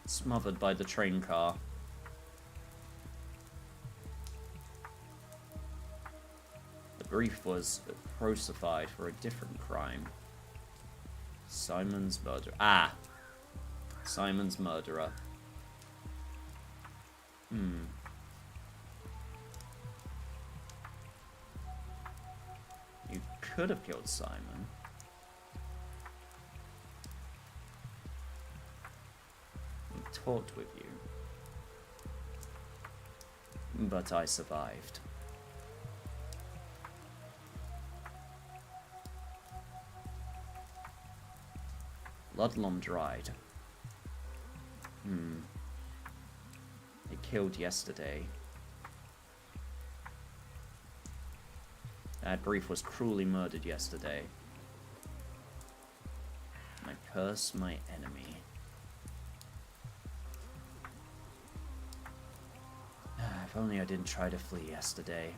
Smothered by the train car. The brief was crucified for a different crime. Simon's murderer. Ah! Simon's murderer. You could have killed Simon. He talked with you. But I survived. Ludlum dried. They killed yesterday. That brief was cruelly murdered yesterday. I curse my enemy. If only I didn't try to flee yesterday.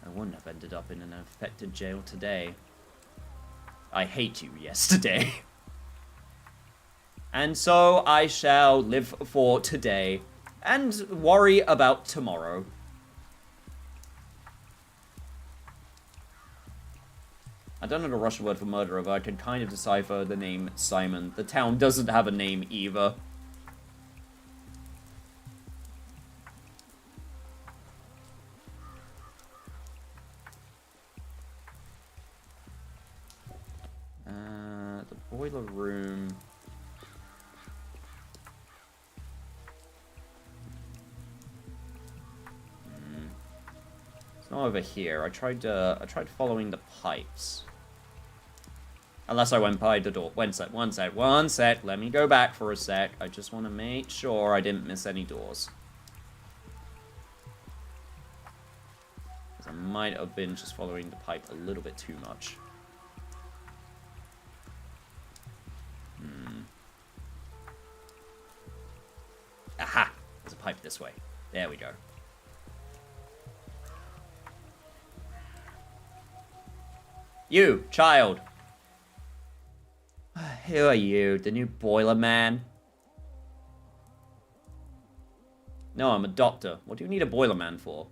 I wouldn't have ended up in an infected jail today. I hate you yesterday. And so I shall live for today and worry about tomorrow. I don't know the Russian word for murderer, but I can kind of decipher the name Simon. The town doesn't have a name either. The boiler room. It's not over here. I tried following the pipes. Unless I went by the door. One sec. Let me go back for a sec. I just want to make sure I didn't miss any doors. Because I might have been just following the pipe a little bit too much. Aha! There's a pipe this way. There we go. You, child. Who are you? The new boiler man? No, I'm a doctor. What do you need a boiler man for?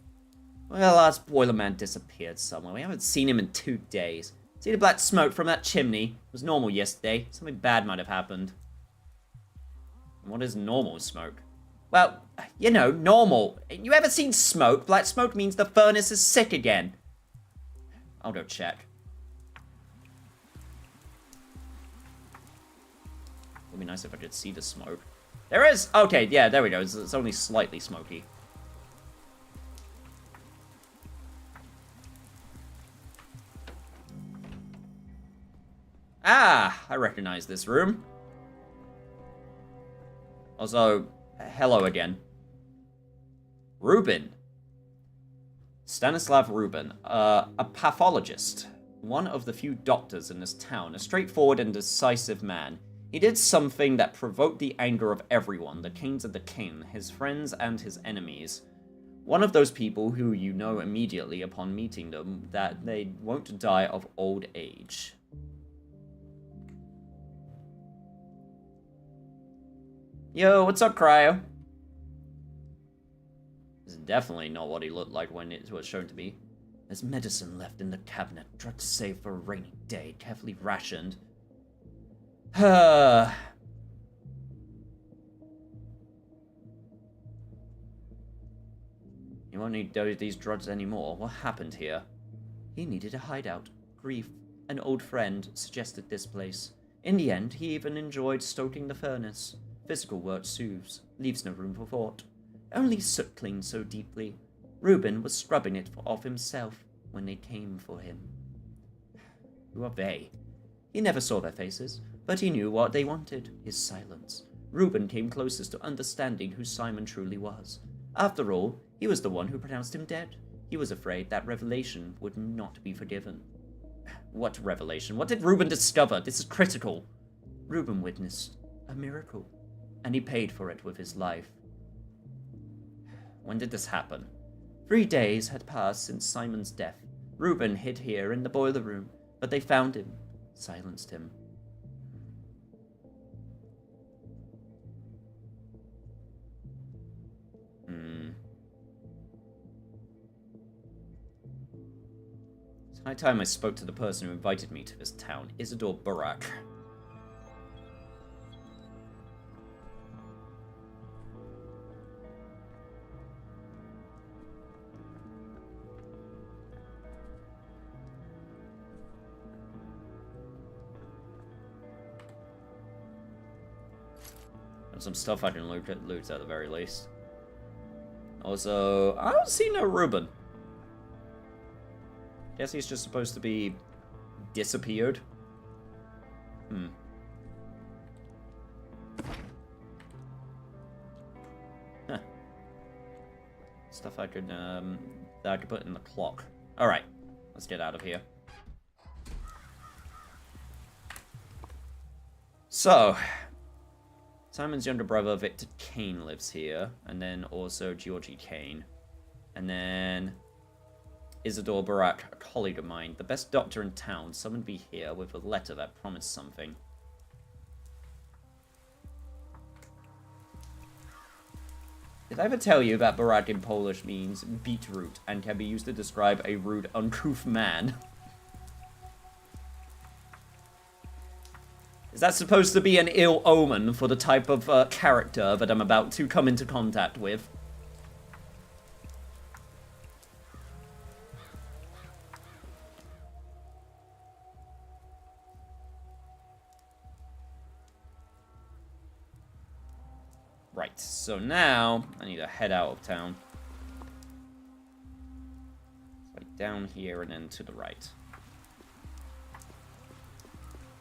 Well, last boiler man disappeared somewhere. We haven't seen him in 2 days. See the black smoke from that chimney? It was normal yesterday. Something bad might have happened. What is normal smoke? Well, you know, normal. You ever seen smoke? Black smoke means the furnace is sick again. I'll go check. Would be nice if I could see the smoke. There is! Okay, yeah, there we go. It's only slightly smoky. Ah! I recognize this room. Also, hello again. Rubin. Stanislav Rubin. A pathologist. One of the few doctors in this town. A straightforward and decisive man. He did something that provoked the anger of everyone, the kings of the king, his friends and his enemies. One of those people who you know immediately upon meeting them that they won't die of old age. Yo, what's up, Cryo? This is definitely not what he looked like when it was shown to be. There's medicine left in the cabinet, drugs saved for a rainy day, carefully rationed. You won't need these drugs anymore. What happened here? He needed a hideout. Grief. An old friend suggested this place. In the end, he even enjoyed stoking the furnace. Physical work soothes, leaves no room for thought. Only soot clings so deeply. Reuben was scrubbing it off himself when they came for him. Who are they? He never saw their faces, but he knew what they wanted, his silence. Reuben came closest to understanding who Simon truly was. After all, he was the one who pronounced him dead. He was afraid that revelation would not be forgiven. What revelation? What did Reuben discover? This is critical. Reuben witnessed a miracle, and he paid for it with his life. When did this happen? 3 days had passed since Simon's death. Reuben hid here in the boiler room, but they found him, silenced him. It's high time I spoke to the person who invited me to this town, Isidore Barak. And some stuff I can loot at the very least. Also, I don't see no Reuben. Guess he's just supposed to be disappeared. Huh. Stuff I could that I could put in the clock. Alright, let's get out of here. So, Simon's younger brother, Victor Kane, lives here. And then also Georgie Kane. And then Isidore Barak, a colleague of mine. The best doctor in town summoned me here with a letter that promised something. Did I ever tell you that Barak in Polish means beetroot and can be used to describe a rude, uncouth man? Is that supposed to be an ill omen for the type of character that I'm about to come into contact with? Right, so now I need to head out of town. Like down here and then to the right.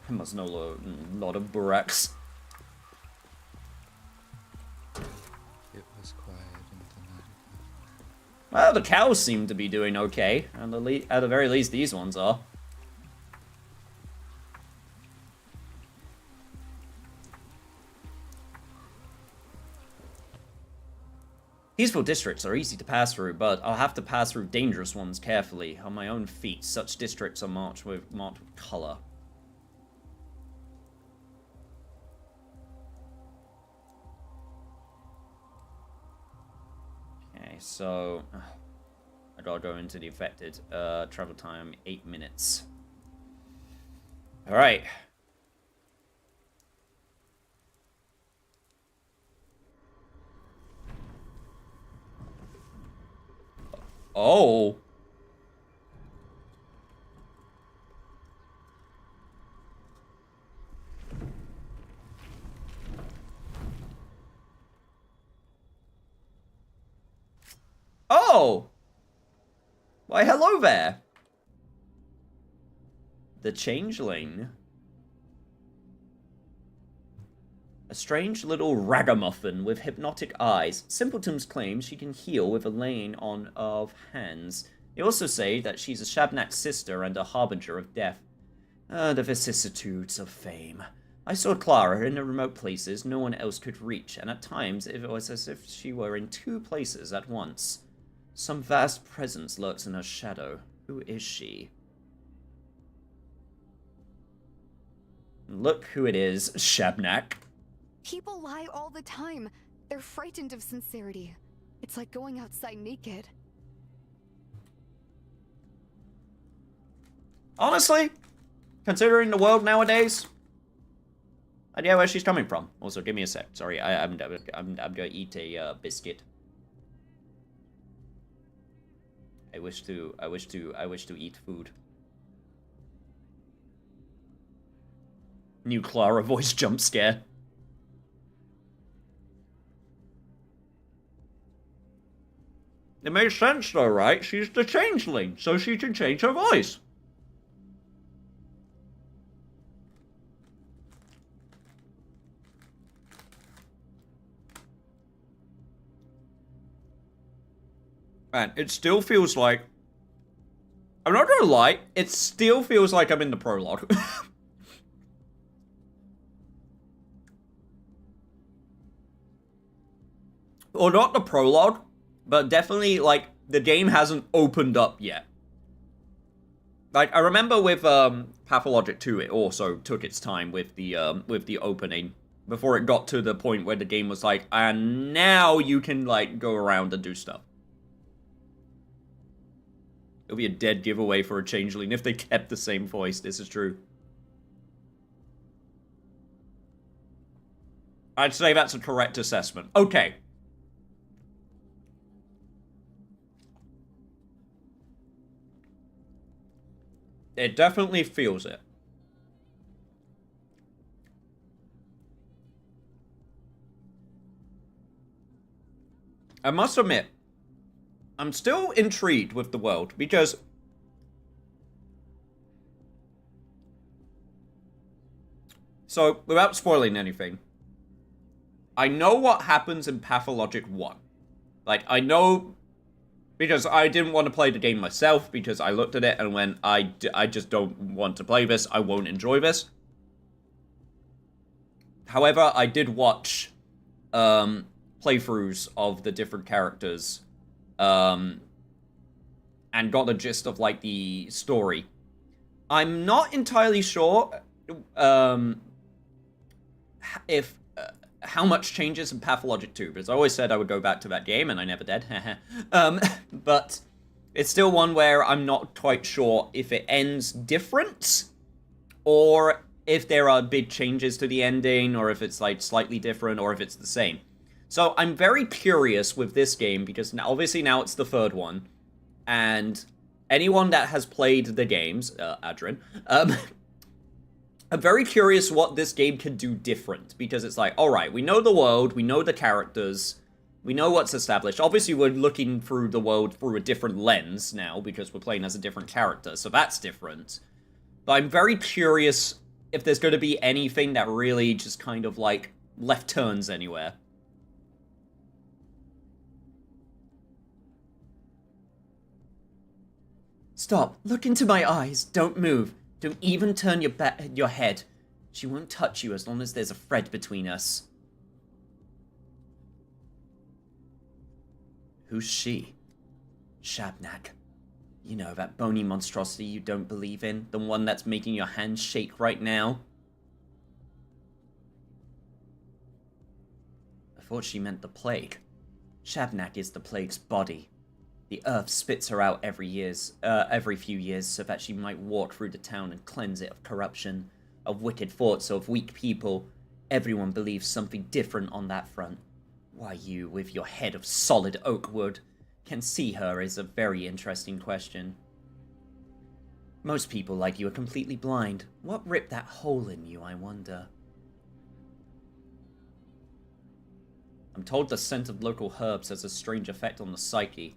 I must know a lot of Baraks. It was quiet in the night. Well, the cows seem to be doing okay. At the very least, these ones are. Peaceful districts are easy to pass through, but I'll have to pass through dangerous ones carefully. On my own feet, such districts are marked with color. Okay, so I gotta go into the affected. Travel time 8 minutes. All right. Oh. Oh! Why, hello there! The Changeling. A strange little ragamuffin with hypnotic eyes. Simpletons claim she can heal with a laying on of hands. They also say that she's a Shabnak's sister and a harbinger of death. The vicissitudes of fame. I saw Clara in the remote places no one else could reach, and at times it was as if she were in 2 places at once. Some vast presence lurks in her shadow. Who is she? Look who it is, Shabnak. People lie all the time. They're frightened of sincerity. It's like going outside naked. Honestly, considering the world nowadays, I know where she's coming from. Also, give me a sec. Sorry, I'm gonna eat a biscuit. I wish to eat food. New Clara voice jump scare. It makes sense though, right? She's the changeling, so she can change her voice. Man, it still feels like... I'm not gonna lie, it still feels like I'm in the prologue. Or not the prologue, but definitely, like, the game hasn't opened up yet. Like, I remember with Pathologic 2, it also took its time with the opening, before it got to the point where the game was like, and now you can, like, go around and do stuff. It'll be a dead giveaway for a changeling if they kept the same voice, this is true. I'd say that's a correct assessment. Okay. It definitely feels it. I must admit, I'm still intrigued with the world, because so, without spoiling anything, I know what happens in Pathologic 1. Like, I know, because I didn't want to play the game myself, because I looked at it and went, I just don't want to play this, I won't enjoy this. However, I did watch playthroughs of the different characters, and got the gist of, like, the story. I'm not entirely sure if how much changes in Pathologic 2, because I always said I would go back to that game, and I never did. But it's still one where I'm not quite sure if it ends different, or if there are big changes to the ending, or if it's, like, slightly different, or if it's the same. So I'm very curious with this game, because now, obviously now it's the third one, and anyone that has played the games, Adrian, I'm very curious what this game can do different, because it's like, alright, we know the world, we know the characters, we know what's established. Obviously, we're looking through the world through a different lens now, because we're playing as a different character, so that's different. But I'm very curious if there's going to be anything that really just kind of, like, left turns anywhere. Stop. Look into my eyes. Don't move. Don't even turn your head. She won't touch you as long as there's a thread between us. Who's she? Shabnak. You know, that bony monstrosity you don't believe in? The one that's making your hands shake right now? I thought she meant the plague. Shabnak is the plague's body. The earth spits her out every few years so that she might walk through the town and cleanse it of corruption, of wicked thoughts, of weak people. Everyone believes something different on that front. Why you, with your head of solid oak wood, can see her is a very interesting question. Most people like you are completely blind. What ripped that hole in you, I wonder? I'm told the scent of local herbs has a strange effect on the psyche.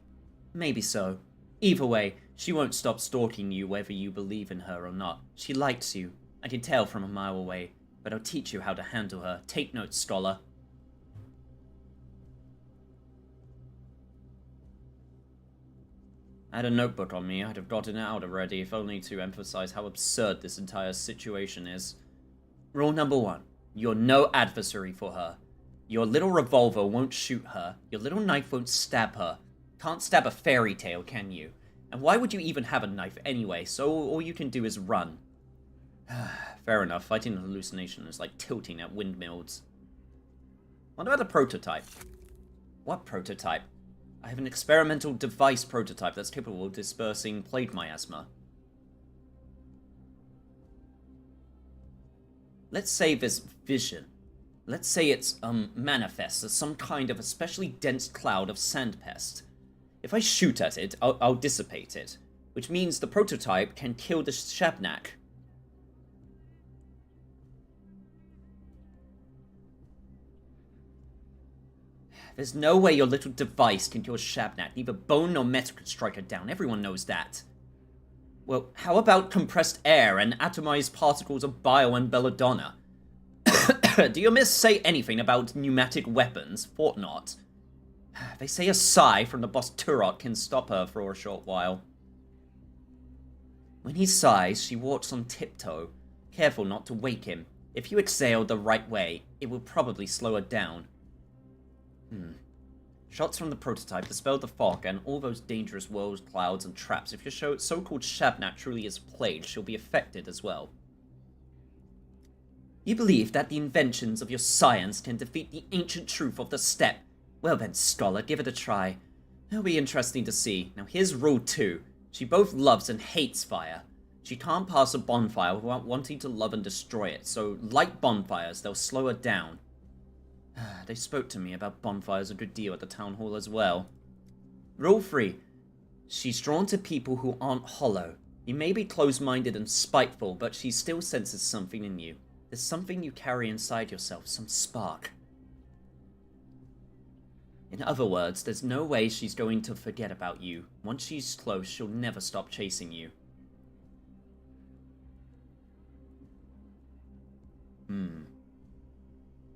Maybe so. Either way, she won't stop stalking you whether you believe in her or not. She likes you. I can tell from a mile away, but I'll teach you how to handle her. Take notes, scholar. I had a notebook on me. I'd have gotten it out already, if only to emphasize how absurd this entire situation is. Rule number 1. You're no adversary for her. Your little revolver won't shoot her. Your little knife won't stab her. Can't stab a fairy tale, can you? And why would you even have a knife anyway? So all you can do is run. Fair enough. Fighting a hallucination is like tilting at windmills. What about a prototype? What prototype? I have an experimental device prototype that's capable of dispersing plague miasma. Let's say this vision. Let's say it's, manifests as some kind of especially dense cloud of sandpest. If I shoot at it, I'll dissipate it, which means the prototype can kill the Shabnak. There's no way your little device can kill Shabnak. Neither bone nor metal can strike her down. Everyone knows that. Well, how about compressed air and atomized particles of bio and belladonna? Do your myths say anything about pneumatic weapons? Thought not. They say a sigh from the boss Turok can stop her for a short while. When he sighs, she walks on tiptoe, careful not to wake him. If you exhale the right way, it will probably slow her down. Shots from the prototype dispelled the fog and all those dangerous world clouds and traps. If your so-called Shabnat truly is plagued, she'll be affected as well. You believe that the inventions of your science can defeat the ancient truth of the steppe? Well then, scholar, give it a try. It'll be interesting to see. Now here's rule 2. She both loves and hates fire. She can't pass a bonfire without wanting to love and destroy it, so like bonfires, they'll slow her down. They spoke to me about bonfires a good deal at the town hall as well. Rule 3. She's drawn to people who aren't hollow. You may be close-minded and spiteful, but she still senses something in you. There's something you carry inside yourself, some spark. In other words, there's no way she's going to forget about you. Once she's close, she'll never stop chasing you.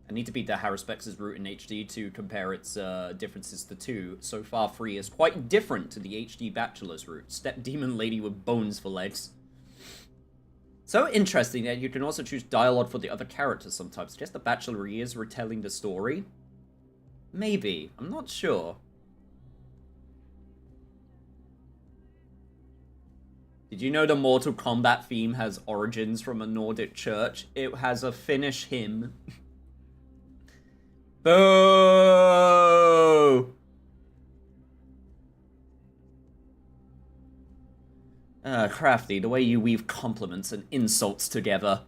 I need to beat the Haruspex' route in HD to compare its differences to 2. So far, 3 is quite different to the HD Bachelor's route. Step demon lady with bones for legs. So interesting that you can also choose dialogue for the other characters sometimes. I guess the Bachelor is retelling the story. Maybe. I'm not sure. Did you know the Mortal Kombat theme has origins from a Nordic church? It has a Finnish hymn. Boo! Crafty, the way you weave compliments and insults together.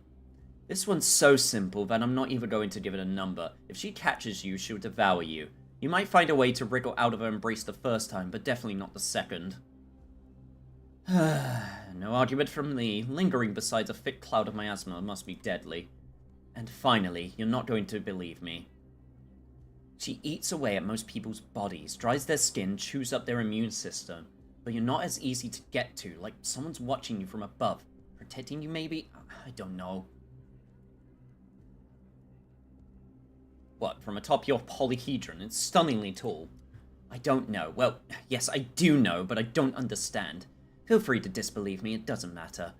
This one's so simple that I'm not even going to give it a number. If she catches you, she'll devour you. You might find a way to wriggle out of her embrace the first time, but definitely not the second. No argument from me. Lingering beside a thick cloud of miasma must be deadly. And finally, you're not going to believe me. She eats away at most people's bodies, dries their skin, chews up their immune system. But you're not as easy to get to, like someone's watching you from above. Protecting you maybe? I don't know. What, from atop your polyhedron? It's stunningly tall. I don't know. Well, yes, I do know, but I don't understand. Feel free to disbelieve me, it doesn't matter.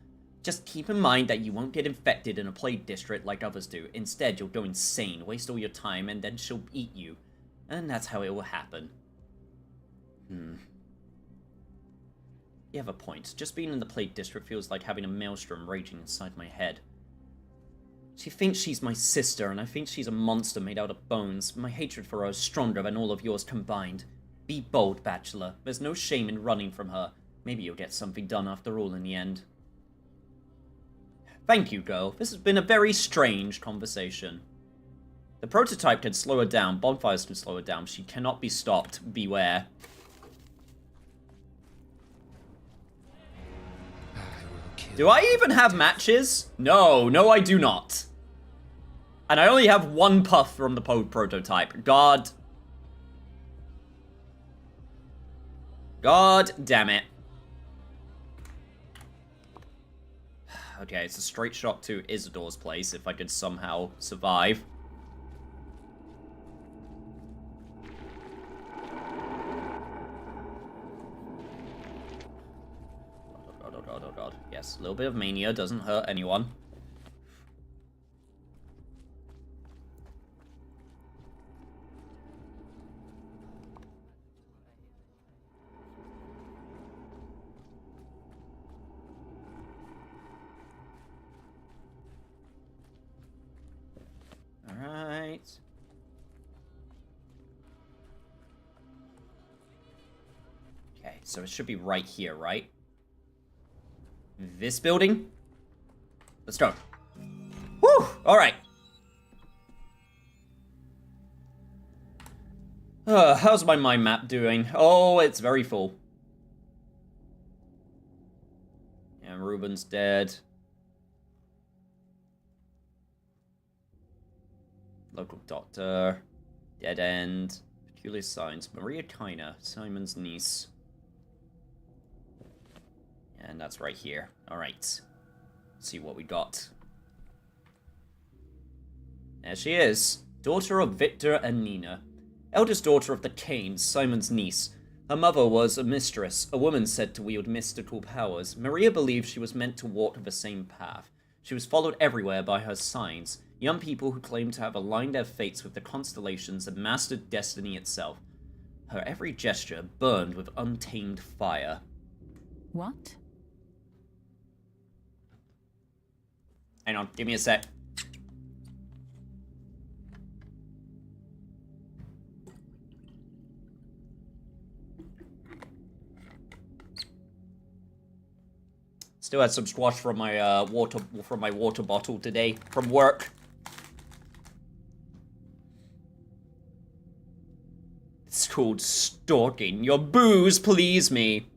Just keep in mind that you won't get infected in a plague district like others do. Instead, you'll go insane, waste all your time, and then she'll eat you. And that's how it will happen. You have a point. Just being in the plague district feels like having a maelstrom raging inside my head. She thinks she's my sister, and I think she's a monster made out of bones. My hatred for her is stronger than all of yours combined. Be bold, Bachelor. There's no shame in running from her. Maybe you'll get something done after all in the end. Thank you, girl. This has been a very strange conversation. The prototype can slow her down. Bonfires can slow her down. She cannot be stopped. Beware. Do I even have matches? No, I do not. And I only have one puff from the prototype. God damn it. Okay, it's a straight shot to Isidore's place if I could somehow survive. Oh god. Yes, a little bit of mania doesn't hurt anyone. Alright. Okay, so it should be right here, right? This building? Let's go. Woo! Alright. How's my mind map doing? Oh, it's very full. Yeah, Ruben's dead. Local doctor. Dead end. Peculiar signs. Maria Kiner, Simon's niece. And that's right here. Alright. Let's see what we got. There she is. Daughter of Victor and Nina. Eldest daughter of the Canes, Simon's niece. Her mother was a mistress, a woman said to wield mystical powers. Maria believed she was meant to walk the same path. She was followed everywhere by her signs, young people who claimed to have aligned their fates with the constellations and mastered destiny itself. Her every gesture burned with untamed fire. What? Hang on, give me a sec. Still had some squash from my water bottle today from work. It's called stalking. Your booze please me.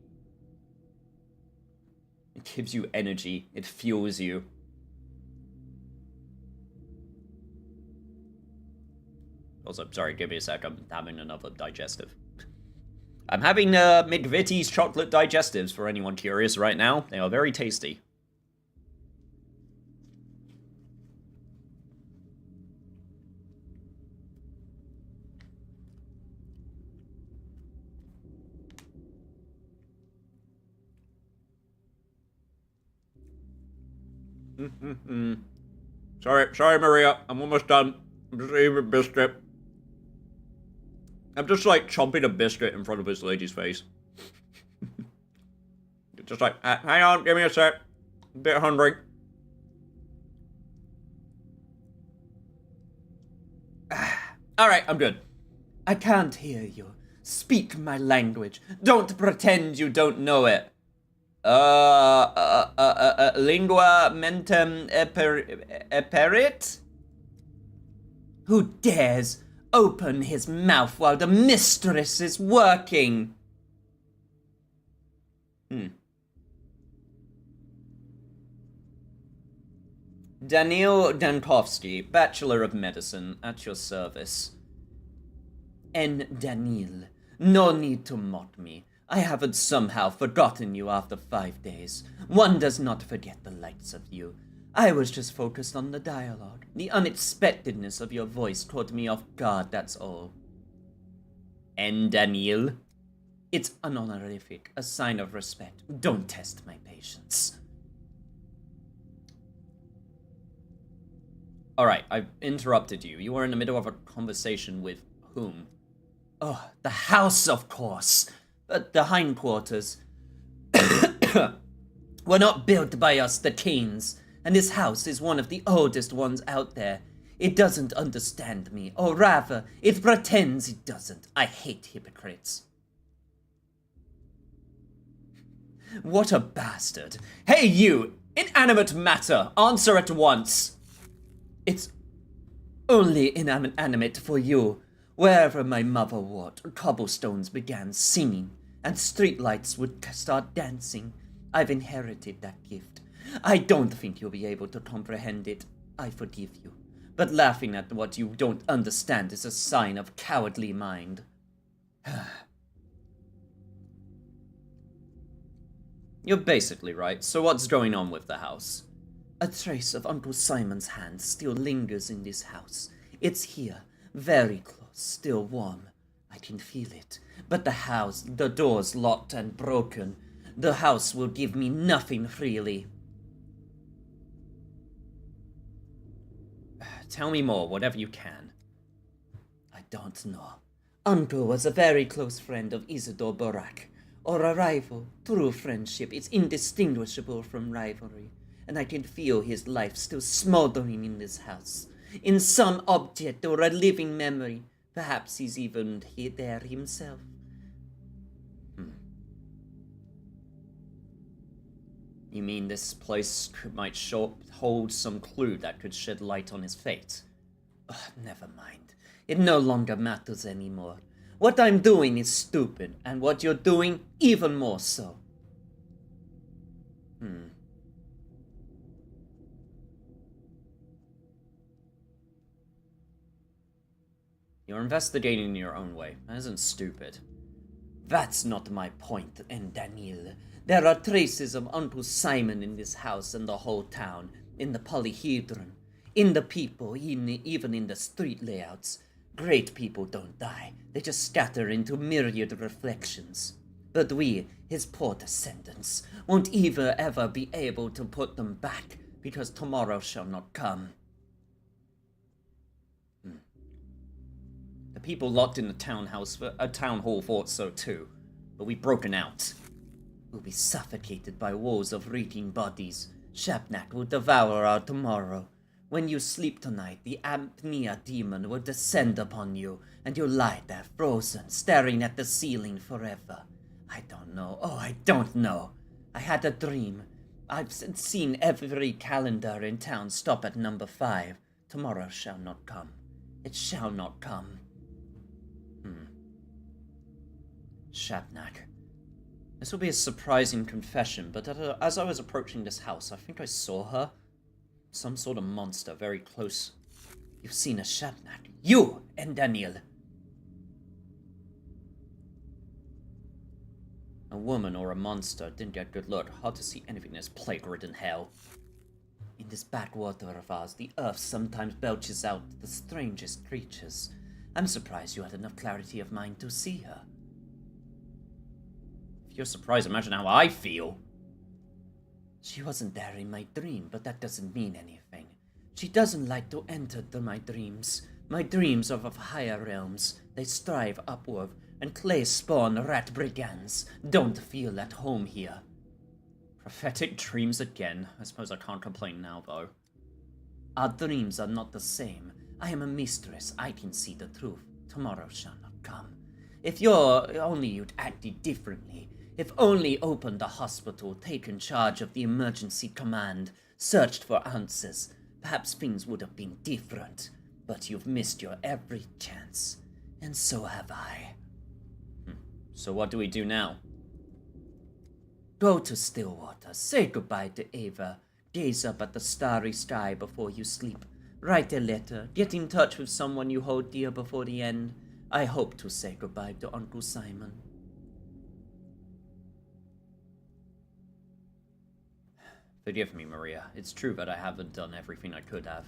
It gives you energy. It fuels you. Also, sorry, give me a sec. I'm having another digestive. I'm having McVitie's chocolate digestives for anyone curious right now. They are very tasty. Sorry, Maria. I'm almost done. I'm just eating a biscuit. I'm just like chomping a biscuit in front of this lady's face. Just like, hang on, give me a sec. I'm a bit hungry. Alright, I'm good. I can't hear you. Speak my language. Don't pretend you don't know it. Lingua mentem eperit? Who dares open his mouth while the mistress is working? Daniil Dankovsky, Bachelor of Medicine, at your service. And Daniil, no need to mock me. I haven't somehow forgotten you after 5 days. One does not forget the likes of you. I was just focused on the dialogue. The unexpectedness of your voice caught me off guard, that's all. And Daniil? It's an honorific, a sign of respect. Don't test my patience. Alright, I've interrupted you. You were in the middle of a conversation with whom? Oh, the house, of course. But the hindquarters were not built by us, the Keens. And this house is one of the oldest ones out there. It doesn't understand me, or rather, it pretends it doesn't. I hate hypocrites. What a bastard. Hey you, inanimate matter, answer at once. It's only inanimate for you. Wherever my mother walked, cobblestones began singing, and streetlights would start dancing. I've inherited that gift. I don't think you'll be able to comprehend it. I forgive you. But laughing at what you don't understand is a sign of cowardly mind. You're basically right. So what's going on with the house? A trace of Uncle Simon's hand still lingers in this house. It's here, very close, still warm. I can feel it. But the door's locked and broken. The house will give me nothing freely. Tell me more, whatever you can. I don't know. Uncle was a very close friend of Isidore Borak, or a rival. True friendship is indistinguishable from rivalry, and I can feel his life still smoldering in this house, in some object or a living memory. Perhaps he's even there himself. You mean this place might hold some clue that could shed light on his fate? Ugh, never mind. It no longer matters anymore. What I'm doing is stupid, and what you're doing, even more so. You're investigating in your own way. That isn't stupid. That's not my point, and Daniil. There are traces of Uncle Simon in this house and the whole town, in the polyhedron, in the people, even in the street layouts. Great people don't die, they just scatter into myriad reflections. But we, his poor descendants, won't even ever be able to put them back, because tomorrow shall not come. The The people locked in the town hall thought so too, but we've broken out. We'll be suffocated by walls of reeking bodies. Shapnak will devour our tomorrow. When you sleep tonight, the apnea demon will descend upon you, and you'll lie there frozen, staring at the ceiling forever. I don't know. Oh, I don't know. I had a dream. I've seen every calendar in town stop at number 5. Tomorrow shall not come. It shall not come. Shapnak. This will be a surprising confession, but as I was approaching this house, I think I saw her. Some sort of monster very close. You've seen a Shapnak. You and Daniel. A woman or a monster. Didn't get a good look. Hard to see anything in this plague-ridden hell. In this backwater of ours, the earth sometimes belches out the strangest creatures. I'm surprised you had enough clarity of mind to see her. If you're surprised, imagine how I feel. She wasn't there in my dream, but that doesn't mean anything. She doesn't like to enter my dreams. My dreams are of higher realms. They strive upward, and clay spawn rat brigands don't feel at home here. Prophetic dreams again. I suppose I can't complain now, though. Our dreams are not the same. I am a mistress. I can see the truth. Tomorrow shall not come. If you'd acted differently. If only opened the hospital, taken charge of the emergency command, searched for answers, perhaps things would have been different. But you've missed your every chance. And so have I. So what do we do now? Go to Stillwater, say goodbye to Ava, gaze up at the starry sky before you sleep, write a letter, get in touch with someone you hold dear before the end. I hope to say goodbye to Uncle Simon. Forgive me, Maria. It's true that I haven't done everything I could have.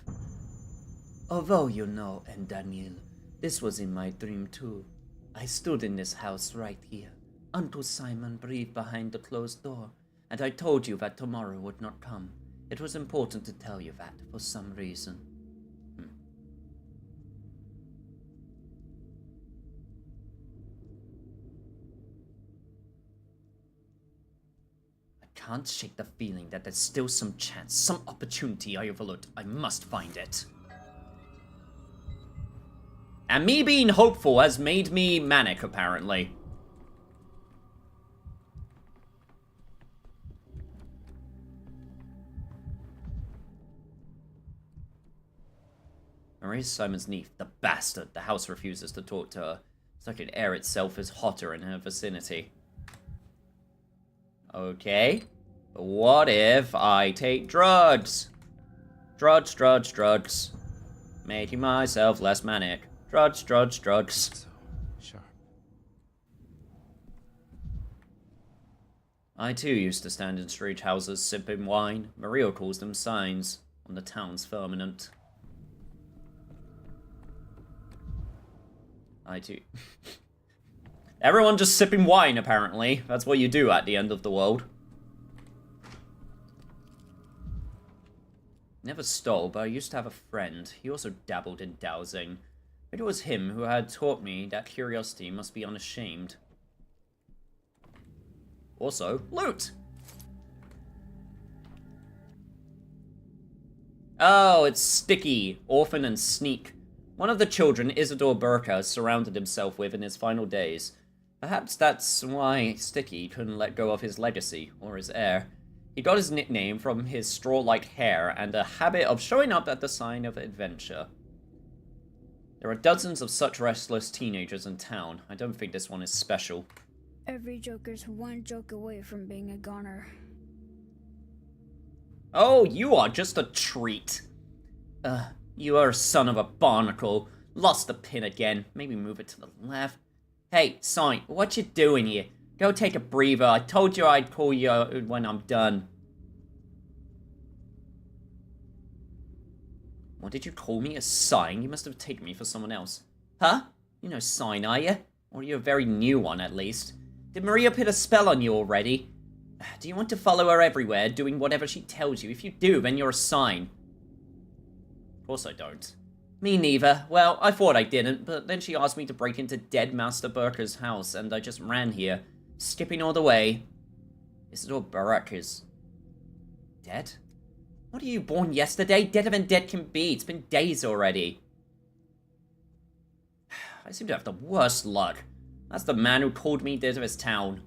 Although you know, and Daniel, this was in my dream too. I stood in this house right here. Uncle Simon breathed behind the closed door, and I told you that tomorrow would not come. It was important to tell you that, for some reason. I can't shake the feeling that there's still some chance, some opportunity I overlooked. I must find it. And me being hopeful has made me manic, apparently. Maria Simon's niece, the bastard. The house refuses to talk to her. It's like the air itself is hotter in her vicinity. Okay. But what if I take drugs? Drugs. Making myself less manic. Drugs. So sharp. I too used to stand in strange houses sipping wine. Maria calls them signs on the town's firmament. I too. Everyone just sipping wine, apparently. That's what you do at the end of the world. Never stole, but I used to have a friend. He also dabbled in dowsing. It was him who had taught me that curiosity must be unashamed. Also, loot! Oh, it's Sticky, Orphan, and Sneak. One of the children Isidore Burka surrounded himself with in his final days. Perhaps that's why Sticky couldn't let go of his legacy, or his heir. He got his nickname from his straw-like hair and a habit of showing up at the sign of adventure. There are dozens of such restless teenagers in town. I don't think this one is special. Every Joker's one joke away from being a goner. Oh, you are just a treat. You are a son of a barnacle. Lost the pin again. Maybe move it to the left. Hey, Sign, what you doing here? Go take a breather. I told you I'd call you when I'm done. What did you call me? A Sign? You must have taken me for someone else. Huh? You know Sign, are you? Or are you a very new one, at least? Did Maria put a spell on you already? Do you want to follow her everywhere, doing whatever she tells you? If you do, then you're a Sign. Of course I don't. Me neither. Well, I thought I didn't, but then she asked me to break into dead Master Burke's house, and I just ran here, skipping all the way. Isidore Barak is... dead? What are you, born yesterday? Deader than dead can be. It's been days already. I seem to have the worst luck. That's the man who called me dead of his town.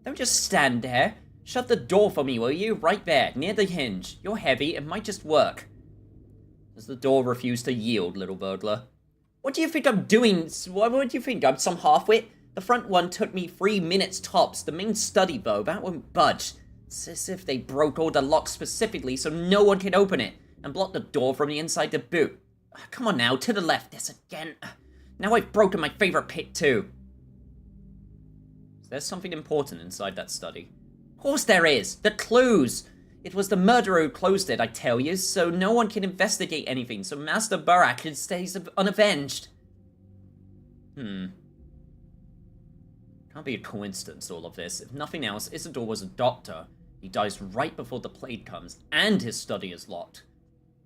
Don't just stand there. Shut the door for me, will you? Right there, near the hinge. You're heavy, it might just work. Does the door refuse to yield, little burglar? What do you think I'm doing? What do you think? I'm some halfwit? The front one took me 3 minutes tops. The main study, though, that won't budge. It's as if they broke all the locks specifically so no one can open it, and blocked the door from the inside to boot. Come on now, to the left, this again. Now I've broken my favorite pick, too. Is there something important inside that study? Of course there is! The clues! It was the murderer who closed it, I tell you, so no one can investigate anything, so Master Barak stays unavenged. Can't be a coincidence, all of this. If nothing else, Isidore was a doctor. He dies right before the plague comes, and his study is locked.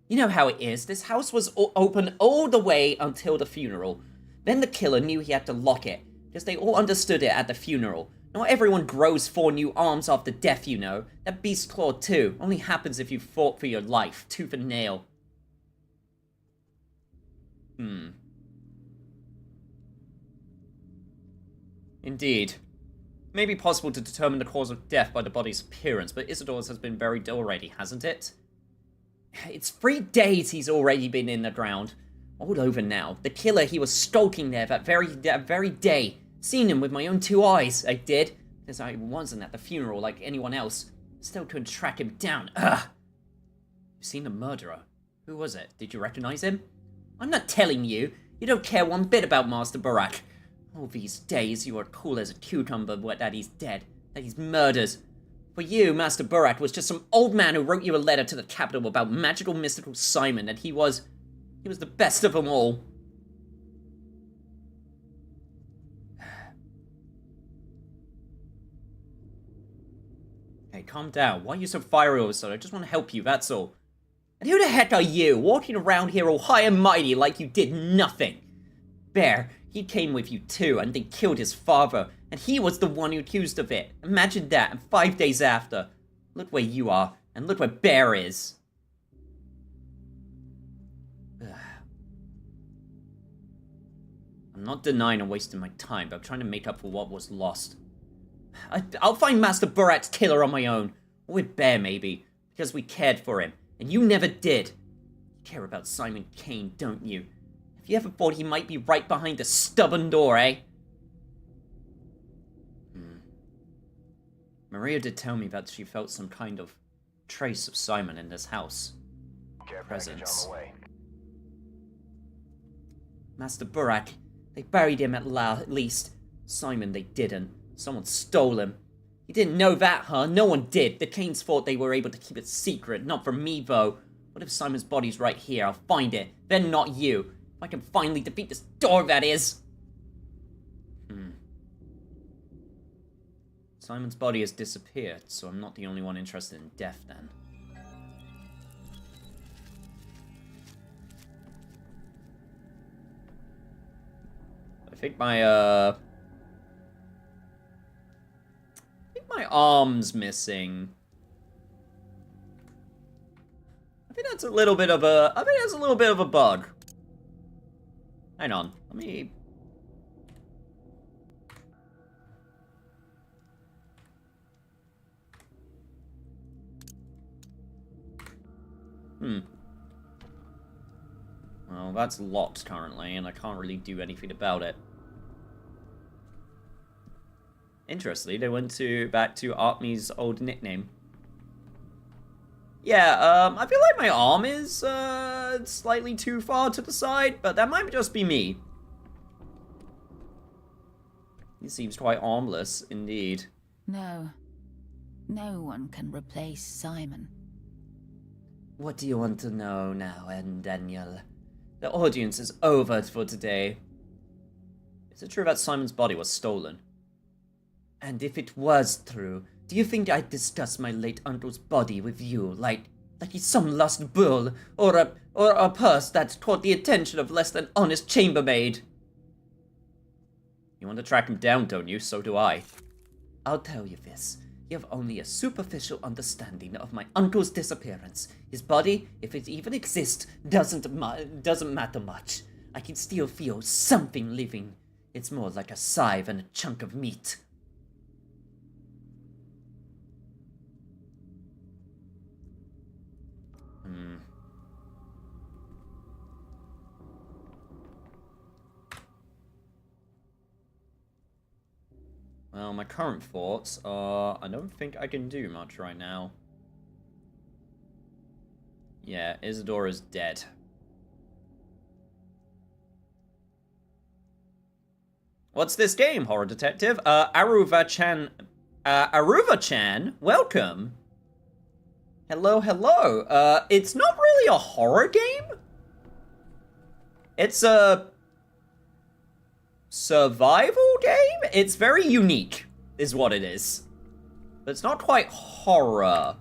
You know how it is. This house was open all the way until the funeral. Then the killer knew he had to lock it, because they all understood it at the funeral. Not everyone grows 4 new arms after death, you know. That beast claw, too, only happens if you fought for your life, tooth and nail. Indeed. It may be possible to determine the cause of death by the body's appearance, but Isidore's has been buried already, hasn't it? It's 3 days he's already been in the ground. All over now. The killer, he was skulking there that very day. Seen him with my own 2 eyes, I did. Because I wasn't at the funeral like anyone else. Still couldn't track him down. Ugh! You've seen the murderer. Who was it? Did you recognize him? I'm not telling you. You don't care one bit about Master Barak. All these days you are cool as a cucumber that he's dead. That he's murdered. For you, Master Barak was just some old man who wrote you a letter to the capital about magical mystical Simon, and he was the best of them all. Hey, calm down. Why are you so fiery all of a sudden? I just want to help you, that's all. And who the heck are you, walking around here all high and mighty like you did nothing? Bear, he came with you too, and they killed his father, and he was the one who accused of it. Imagine that, and 5 days after. Look where you are, and look where Bear is. I'm not denying I'm wasting my time, but I'm trying to make up for what was lost. I'll find Master Barak's killer on my own. Or with Bear, maybe. Because we cared for him. And you never did. You care about Simon Kane, don't you? Have you ever thought he might be right behind the stubborn door, eh? Maria did tell me that she felt some kind of trace of Simon in this house. Presence. Master Barak, they buried him at least. Simon, they didn't. Someone stole him. You didn't know that, huh? No one did. The Kanes thought they were able to keep it secret. Not from me, though. What if Simon's body's right here? I'll find it. Then not you. If I can finally defeat this door, that is. Simon's body has disappeared, so I'm not the only one interested in death, then. I think my arm's missing. I think that's a little bit of a bug. Hang on. Let me... Well, that's locked currently, and I can't really do anything about it. Interestingly, they went back to Artme's old nickname. Yeah, I feel like my arm is slightly too far to the side, but that might just be me. He seems quite armless, indeed. No. No one can replace Simon. What do you want to know now, Daniel? The audience is over for today. Is it true that Simon's body was stolen? And if it was true, do you think I'd discuss my late uncle's body with you like Like he's some lost bull, or a purse that's caught the attention of less than honest chambermaid. You want to track him down, don't you? So do I. I'll tell you this. You have only a superficial understanding of my uncle's disappearance. His body, if it even exists, doesn't matter much. I can still feel something living. It's more like a sigh than a chunk of meat. Well, my current thoughts are, I don't think I can do much right now. Yeah, Isadora's dead. What's this game, Horror Detective? Aruva-chan, welcome. Hello, hello. It's not really a horror game. It's a survival game? It's very unique, is what it is. But it's not quite horror.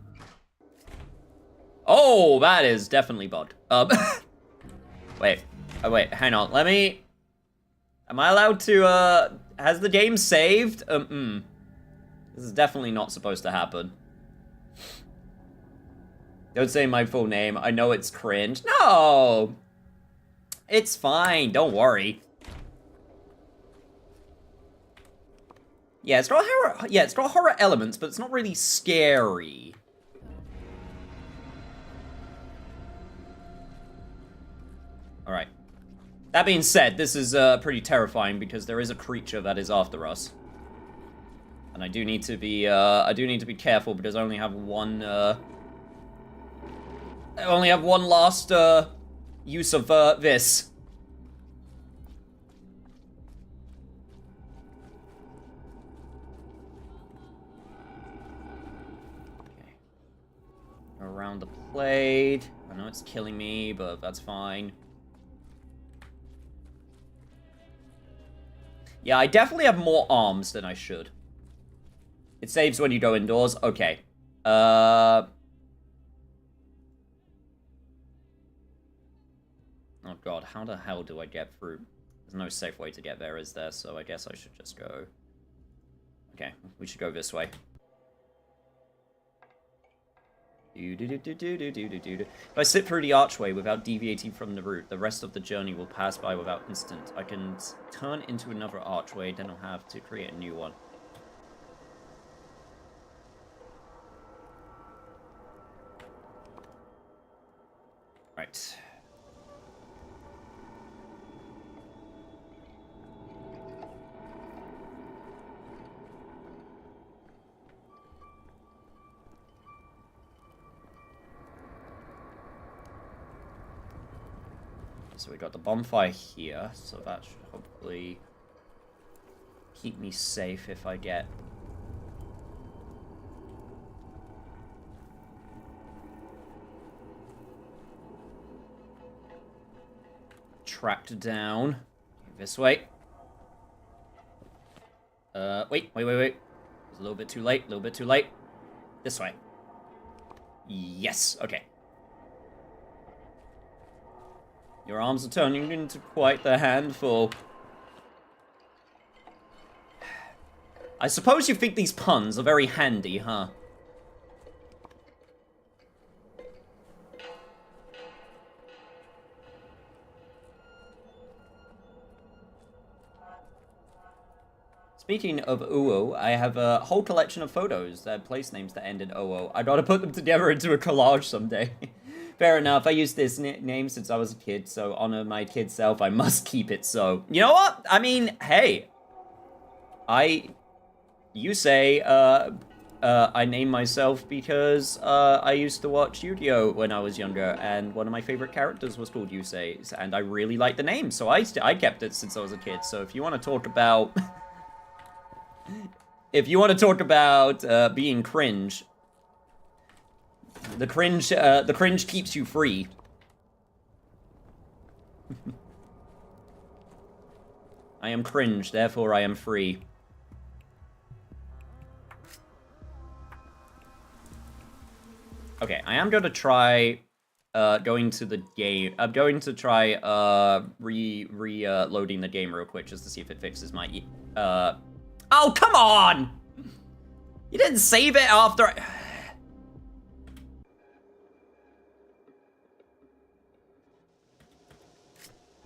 Oh, that is definitely bugged. Wait, hang on. Let me... Am I allowed to, has the game saved? This is definitely not supposed to happen. Don't say my full name. I know it's cringe. No! It's fine. Don't worry. Yeah, it's got horror. Yeah, it's got horror elements, but it's not really scary. All right. That being said, this is pretty terrifying because there is a creature that is after us, and I do need to be careful because I only have one. I only have one last use of this. Around the plate. I know it's killing me, but that's fine. Yeah, I definitely have more arms than I should. It saves when you go indoors. Okay. Oh god, how the hell do I get through? There's no safe way to get there, is there? So I guess I should just go... Okay, we should go this way. If I slip through the archway without deviating from the route, the rest of the journey will pass by without incident. I can turn into another archway, then I'll have to create a new one. Right. So we got the bonfire here, so that should hopefully keep me safe if I get... tracked down. This way. Wait. It's a little bit too late, This way. Yes, okay. Your arms are turning into quite the handful. I suppose you think these puns are very handy, huh? Speaking of Uo, I have a whole collection of photos that have place names that end in OO. I gotta put them together into a collage someday. Fair enough, I used this name since I was a kid, so honor my kid self, I must keep it so. You know what? I mean, hey. You say, I named myself because, I used to watch Yu-Gi-Oh! When I was younger, and one of my favorite characters was called Yusei, and I really liked the name, so I kept it since I was a kid, so if you want to talk about... if you want to talk about, being cringe... The cringe keeps you free. I am cringe, therefore I am free. Okay, I am going to try going to the game. I'm going to try loading the game real quick just to see if it fixes my Oh, come on! You didn't save it after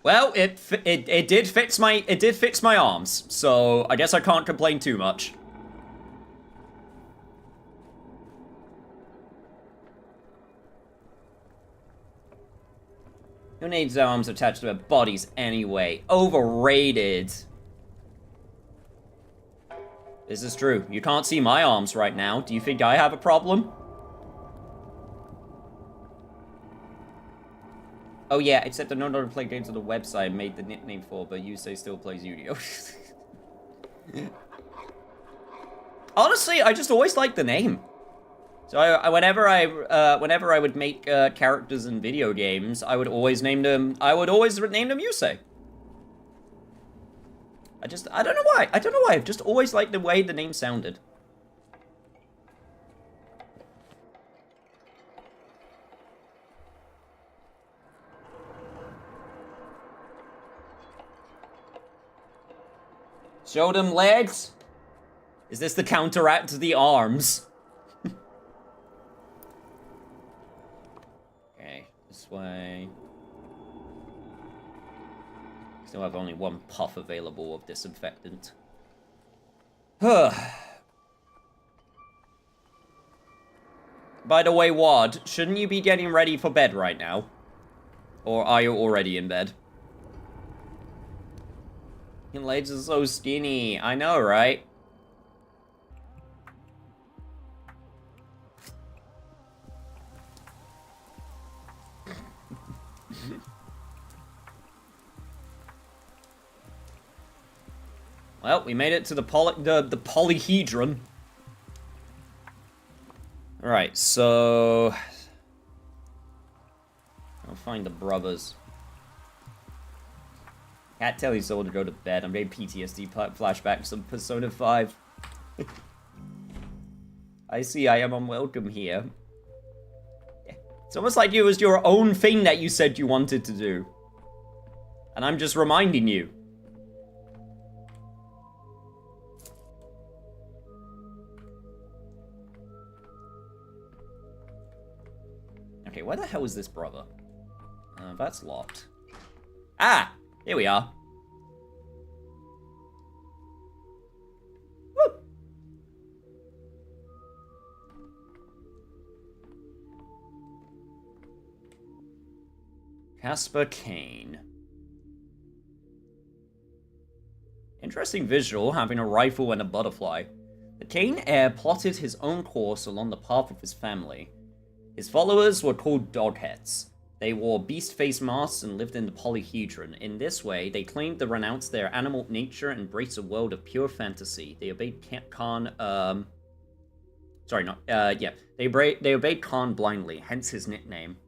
Well, it did fix my arms, so I guess I can't complain too much. Who needs arms attached to their bodies anyway? Overrated. This is true. You can't see my arms right now. Do you think I have a problem? Oh yeah, except I no longer play games on the website I made the nickname for, but you say still plays Yu-Gi-Oh! Honestly, I just always liked the name. So whenever I would make characters in video games, I would always name them Yusei. I don't know why. I've just always liked the way the name sounded. Show them legs. Is this the counteract to the arms? Okay, this way. Still have only one puff available of disinfectant. By the way, Wad, shouldn't you be getting ready for bed right now? Or are you already in bed? Your legs are so skinny. I know, right? Well, we made it to the polyhedron. Alright, so... I'll find the brothers. Can't tell you someone to go to bed. I'm getting PTSD flashbacks of Persona 5. I see I am unwelcome here. It's almost like it was your own thing that you said you wanted to do. And I'm just reminding you. Okay, where the hell is this brother? That's locked. Ah! Here we are. Woo! Casper Kane. Interesting visual, having a rifle and a butterfly. The Kane heir plotted his own course along the path of his family. His followers were called Dogheads. They wore beast face masks and lived in the polyhedron. In this way, they claimed to renounce their animal nature and embrace a world of pure fantasy. They obeyed Khan, They obeyed Khan blindly, hence his nickname.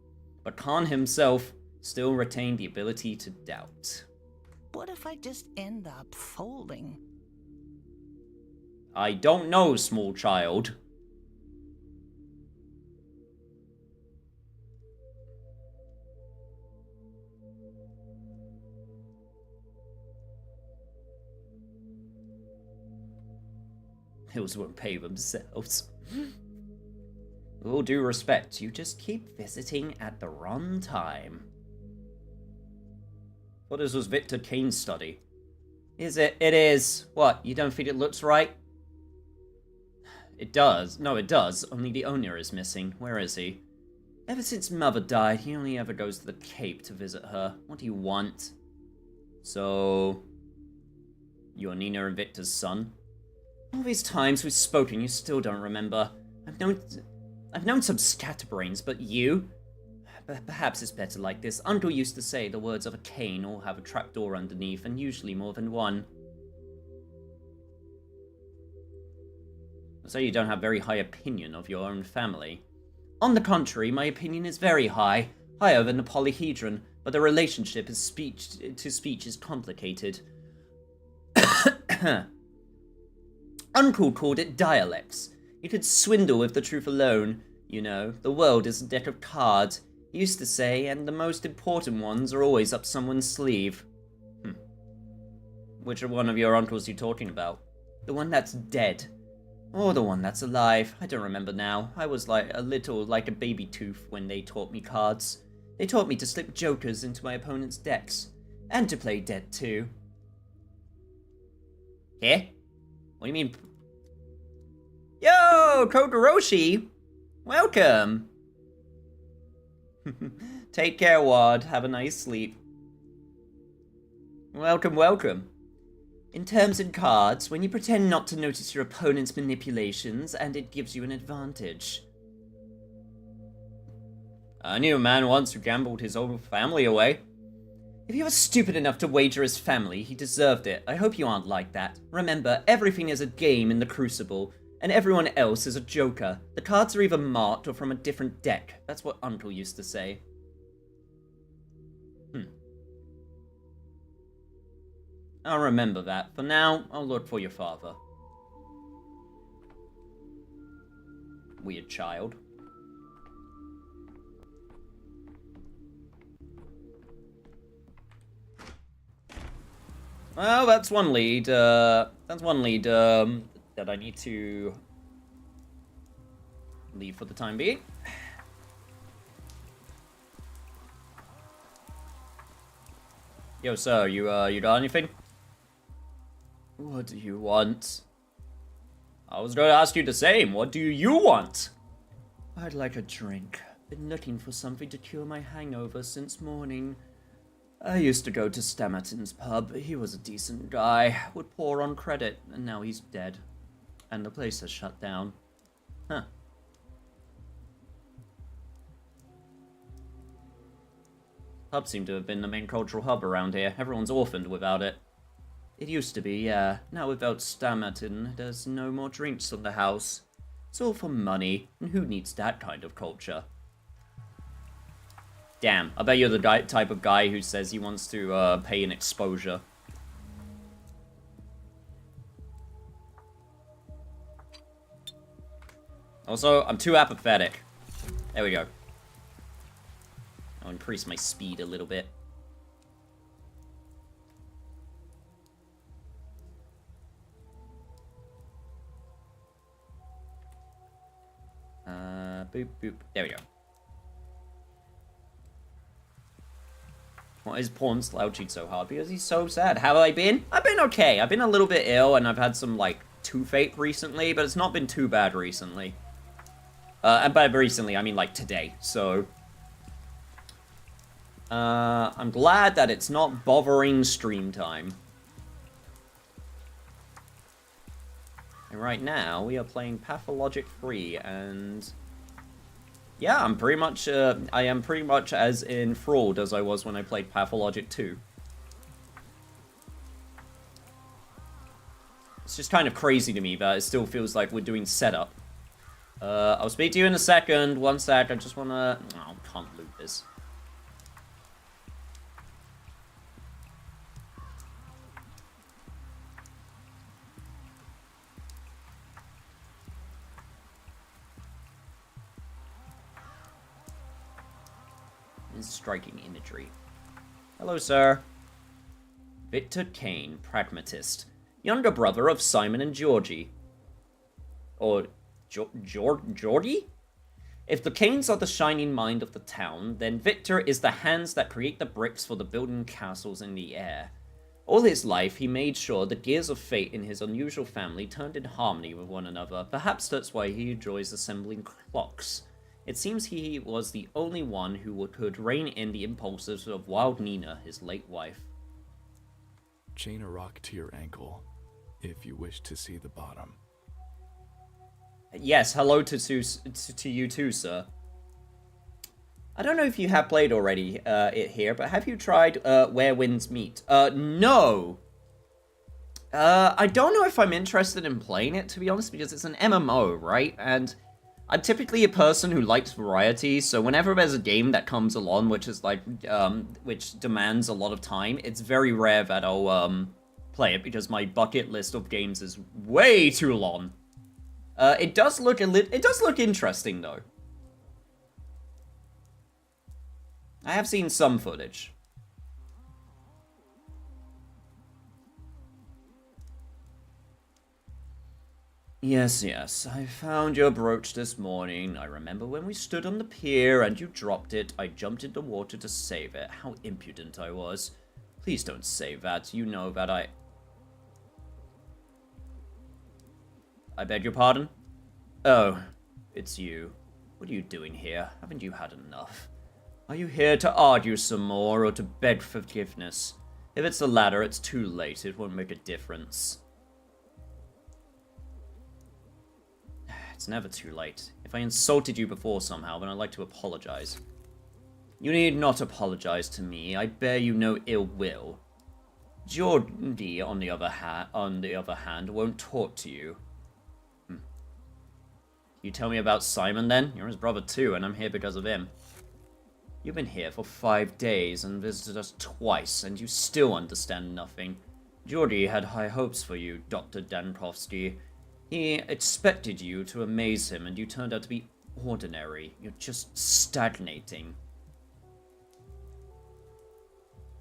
But Khan himself still retained the ability to doubt. What if I just end up folding? I don't know, small child. Hills won't pay themselves. With all due respect, you just keep visiting at the wrong time. What is this Victor Kane's study? Is it? It is. What, you don't think it looks right? It does. No, it does. Only the owner is missing. Where is he? Ever since Mother died, he only ever goes to the Cape to visit her. What do you want? So... you're Nina and Victor's son? All these times we've spoken, you still don't remember. I've known some scatterbrains, but you? Perhaps it's better like this. Uncle used to say the words of a cane all have a trapdoor underneath, and usually more than one. So you don't have very high opinion of your own family. On the contrary, my opinion is very high, higher than the polyhedron, but the relationship is speech is complicated. Uncle called it dialects. You could swindle with the truth alone. You know, the world is a deck of cards, he used to say, and the most important ones are always up someone's sleeve. Which one of your uncles are you talking about? The one that's dead. Or the one that's alive. I don't remember now. I was like a baby tooth when they taught me cards. They taught me to slip jokers into my opponent's decks. And to play dead too. Eh? What do you mean? Yo, Kogoroshi! Welcome! Take care, Ward. Have a nice sleep. Welcome, welcome. In terms and cards, when you pretend not to notice your opponent's manipulations, and it gives you an advantage. I knew a man once who gambled his whole family away. If he was stupid enough to wager his family, he deserved it. I hope you aren't like that. Remember, everything is a game in the Crucible, and everyone else is a joker. The cards are either marked or from a different deck. That's what Uncle used to say. I'll remember that. For now, I'll look for your father. Weird child. Well, that's one lead. That I need to leave for the time being. Yo, sir, you got anything? What do you want? I was going to ask you the same. What do you want? I'd like a drink. Been looking for something to cure my hangover since morning. I used to go to Stammerton's pub. He was a decent guy. Would pour on credit, and now he's dead. And the place has shut down. Huh. Pub seemed to have been the main cultural hub around here. Everyone's orphaned without it. It used to be, yeah. Now without Stammerton, there's no more drinks in the house. It's all for money, and who needs that kind of culture? Damn, I bet you're the type of guy who says he wants to pay an exposure. Also, I'm too apathetic. There we go. I'll increase my speed a little bit. Boop, boop. There we go. Why is Porn slouching so hard? Because he's so sad. How have I been? I've been okay. I've been a little bit ill, and I've had some, like, toothache recently, but it's not been too bad recently. And by recently, I mean, like, today. So, I'm glad that it's not bothering stream time. And right now, we are playing Pathologic 3, and yeah, I'm pretty much, I am pretty much as enthralled as I was when I played Pathologic 2. It's just kind of crazy to me that it still feels like we're doing setup. I'll speak to you in a second. One sec, I just wanna... Oh, can't loot this. Striking imagery. Hello, sir. Victor Kane, pragmatist. Younger brother of Simon and Georgie. Or... Georgie? If the Kanes are the shining mind of the town, then Victor is the hands that create the bricks for the building castles in the air. All his life, he made sure the gears of fate in his unusual family turned in harmony with one another. Perhaps that's why he enjoys assembling clocks. It seems he was the only one who could rein in the impulses of Wild Nina, his late wife. Chain a rock to your ankle, if you wish to see the bottom. Yes, hello to you too, sir. I don't know if you have played already it here, but have you tried Where Winds Meet? No! I don't know if I'm interested in playing it, to be honest, because it's an MMO, right? And I'm typically a person who likes variety, so whenever there's a game that comes along which is like, which demands a lot of time, it's very rare that I'll, play it, because my bucket list of games is way too long. It does look interesting, though. I have seen some footage. Yes, yes, I found your brooch this morning. I remember when we stood on the pier and you dropped it. I jumped into water to save it. How impudent I was. Please don't say that. You know that I beg your pardon? Oh, it's you. What are you doing here? Haven't you had enough? Are you here to argue some more or to beg forgiveness? If it's the latter, it's too late. It won't make a difference. It's never too late. If I insulted you before somehow, then I'd like to apologize. You need not apologize to me. I bear you no ill will. Geordie, on the other hand, won't talk to you. You tell me about Simon, then? You're his brother, too, and I'm here because of him. You've been here for 5 days and visited us twice, and you still understand nothing. Geordie had high hopes for you, Dr. Dankovsky. He expected you to amaze him, and you turned out to be ordinary. You're just stagnating.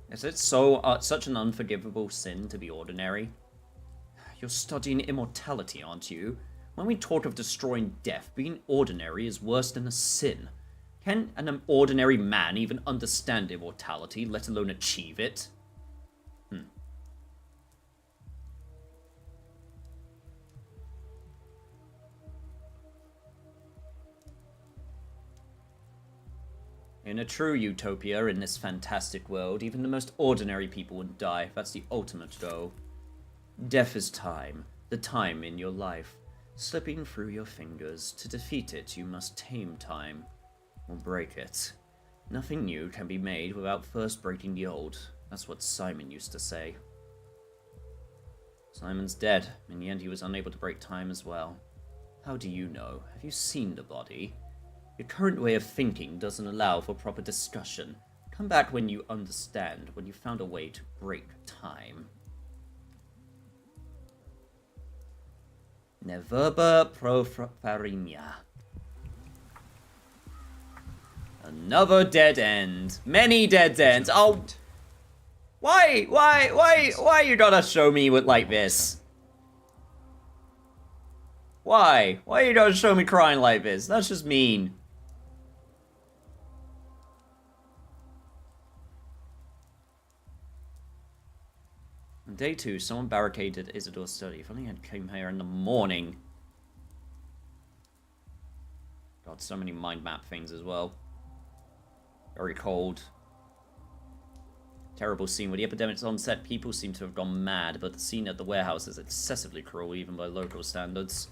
Is it such an unforgivable sin to be ordinary? You're studying immortality, aren't you? When we talk of destroying death, being ordinary is worse than a sin. Can an ordinary man even understand immortality, let alone achieve it? In a true utopia, in this fantastic world, even the most ordinary people would die. That's the ultimate goal. Death is time, the time in your life, slipping through your fingers. To defeat it, you must tame time, or break it. Nothing new can be made without first breaking the old. That's what Simon used to say. Simon's dead. In the end, he was unable to break time as well. How do you know? Have you seen the body? Your current way of thinking doesn't allow for proper discussion. Come back when you understand, when you found a way to break time. Ne verba pro farinia. Another dead end. Many dead ends. Oh, why you gotta show me with like this? Why you gotta show me crying like this? That's just mean. On day 2, someone barricaded Isidore's study. If only I came here in the morning. God, so many mind map things as well. Very cold. Terrible scene. With the epidemic's onset, people seem to have gone mad, but the scene at the warehouse is excessively cruel, even by local standards.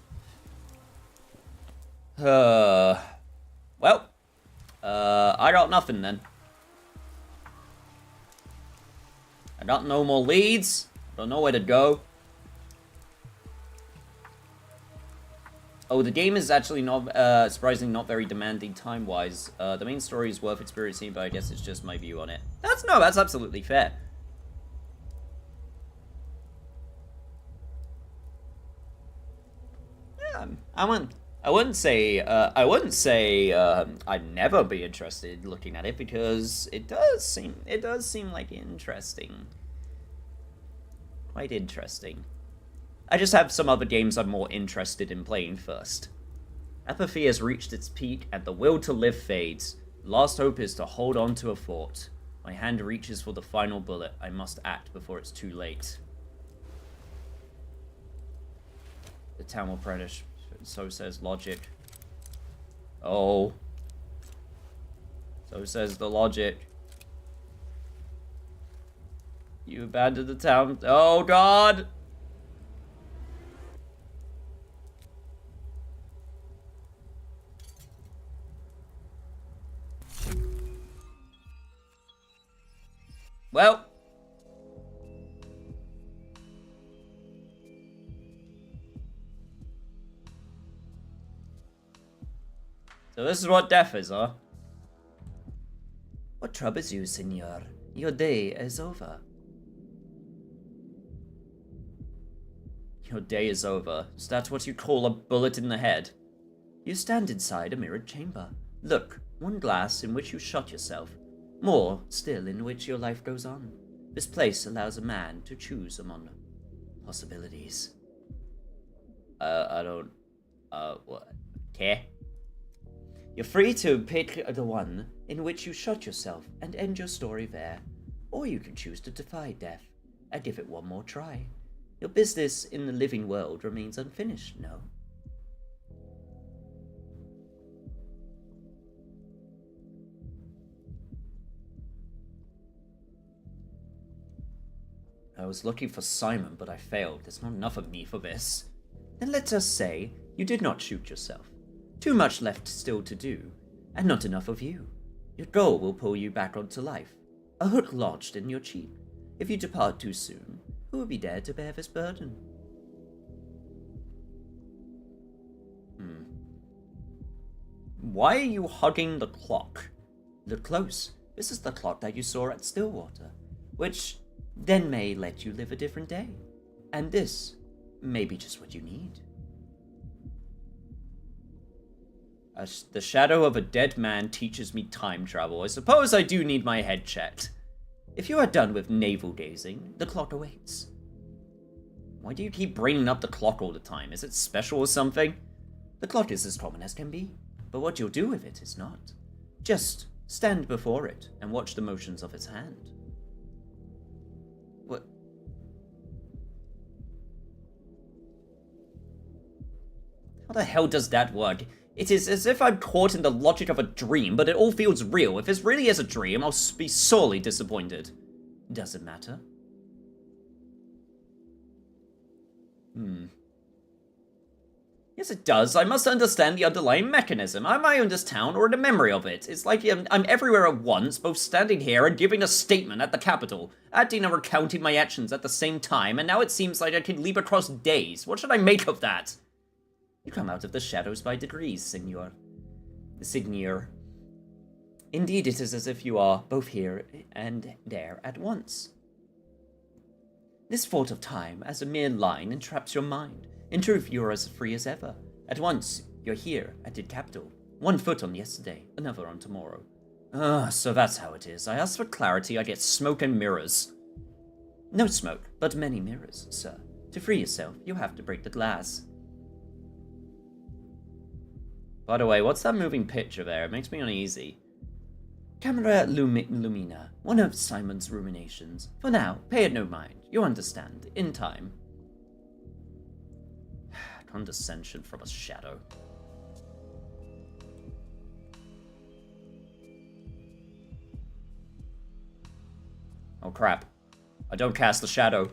Well, I got nothing then. I got no more leads. Don't know where to go. Oh, the game is actually not, surprisingly not very demanding time-wise. The main story is worth experiencing, but I guess it's just my view on it. That's absolutely fair. Yeah, I wouldn't say I'd never be interested in looking at it, because it does seem like interesting. Quite interesting. I just have some other games I'm more interested in playing first. Apathy has reached its peak and the will to live fades. Last hope is to hold on to a fort. My hand reaches for the final bullet. I must act before it's too late. The town will perish. So says logic. Oh. So says the logic. You abandoned the town. Oh, God! Well. So this is what death is, huh? What troubles you, senor? Your day is over. Your day is over. Is that what you call a bullet in the head? You stand inside a mirrored chamber. Look, one glass in which you shot yourself. more still in which your life goes on. This place allows a man to choose among possibilities. I don't, what? Care? You're free to pick the one in which you shut yourself and end your story there, or you can choose to defy death and give it one more try. Your business in the living world remains unfinished, no? I was looking for Simon, but I failed. There's not enough of me for this. Then let us say you did not shoot yourself. Too much left still to do, and not enough of you. Your goal will pull you back onto life, a hook lodged in your cheek. If you depart too soon, who will be there to bear this burden? Why are you hugging the clock? Look close. This is the clock that you saw at Stillwater, which then may let you live a different day. And this may be just what you need. The shadow of a dead man teaches me time travel. I suppose I do need my head checked. If you are done with navel gazing, the clock awaits. Why do you keep bringing up the clock all the time? Is it special or something? The clock is as common as can be, but what you'll do with it is not. Just stand before it and watch the motions of its hand. What? How the hell does that work? It is as if I'm caught in the logic of a dream, but it all feels real. If this really is a dream, I'll be sorely disappointed. Does it matter? Yes, it does. I must understand the underlying mechanism. Am I in this town or in the memory of it? It's like I'm everywhere at once, both standing here and giving a statement at the Capitol, acting and recounting my actions at the same time, and now it seems like I can leap across days. What should I make of that? You come out of the shadows by degrees, Signor. Indeed, it is as if you are both here and there at once. This thought of time as a mere line entraps your mind. In truth, you are as free as ever. At once, you're here at the capital. One foot on yesterday, another on tomorrow. So that's how it is. I ask for clarity, I get smoke and mirrors. No smoke, but many mirrors, sir. To free yourself, you have to break the glass. By the way, what's that moving picture there? It makes me uneasy. Camera Lumina, one of Simon's ruminations. For now, pay it no mind. You understand, in time. Condescension from a shadow. Oh crap. I don't cast the shadow.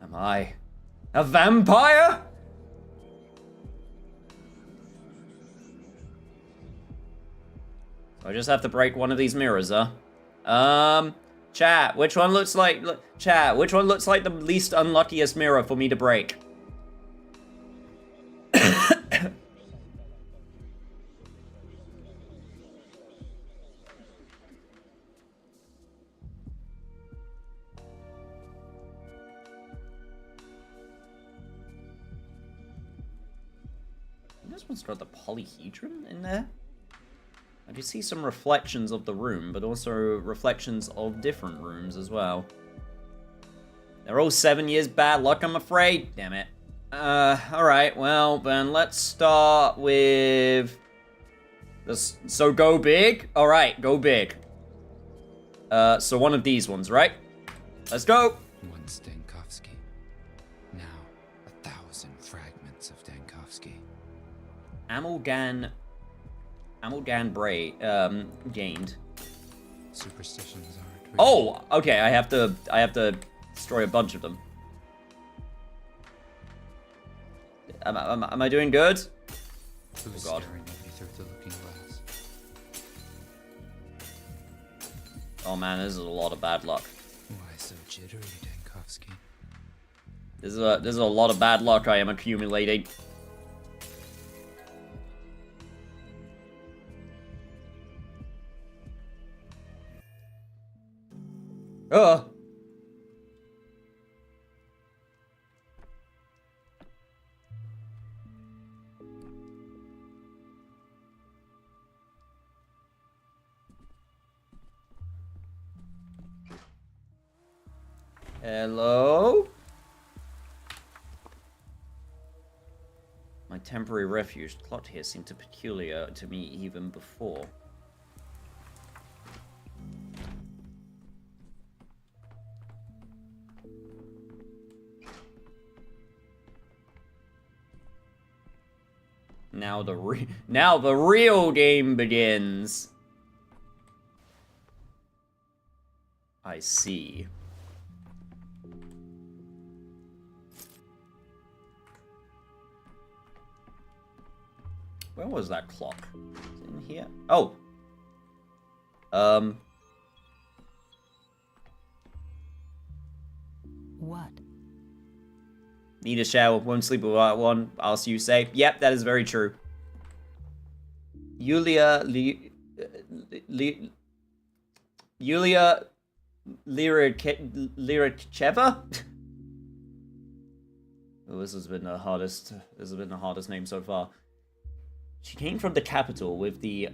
Am I a vampire? I just have to break one of these mirrors, huh? Chat, which one looks like... Chat, which one looks like the least unluckiest mirror for me to break? This one's got the polyhedron in there. I do see some reflections of the room, but also reflections of different rooms as well. They're all 7 years bad luck, I'm afraid. Damn it. Alright, well, then let's start with... this. So go big? Alright, go big. So one of these ones, right? Let's go! Once Dankovsky. Now, 1,000 fragments of Dankovsky. Amalgam Bray, gained. Superstitions are... Oh! Okay, I have to destroy a bunch of them. Am I doing good? Who's Oh god. staring at me through the looking glass? Oh man, this is a lot of bad luck. Why so jittery, Dankovsky? This is a lot of bad luck I am accumulating. Hello? My temporary refuge plot here seemed to peculiar to me even before. Now the real game begins. I see. Where was that clock? Is it in here? Oh. What? Need a shower, won't sleep without one, I'll see you say. Yep, that is very true. Yulia Lyracheva? Oh, this has been the hardest name so far. She came from the capital with the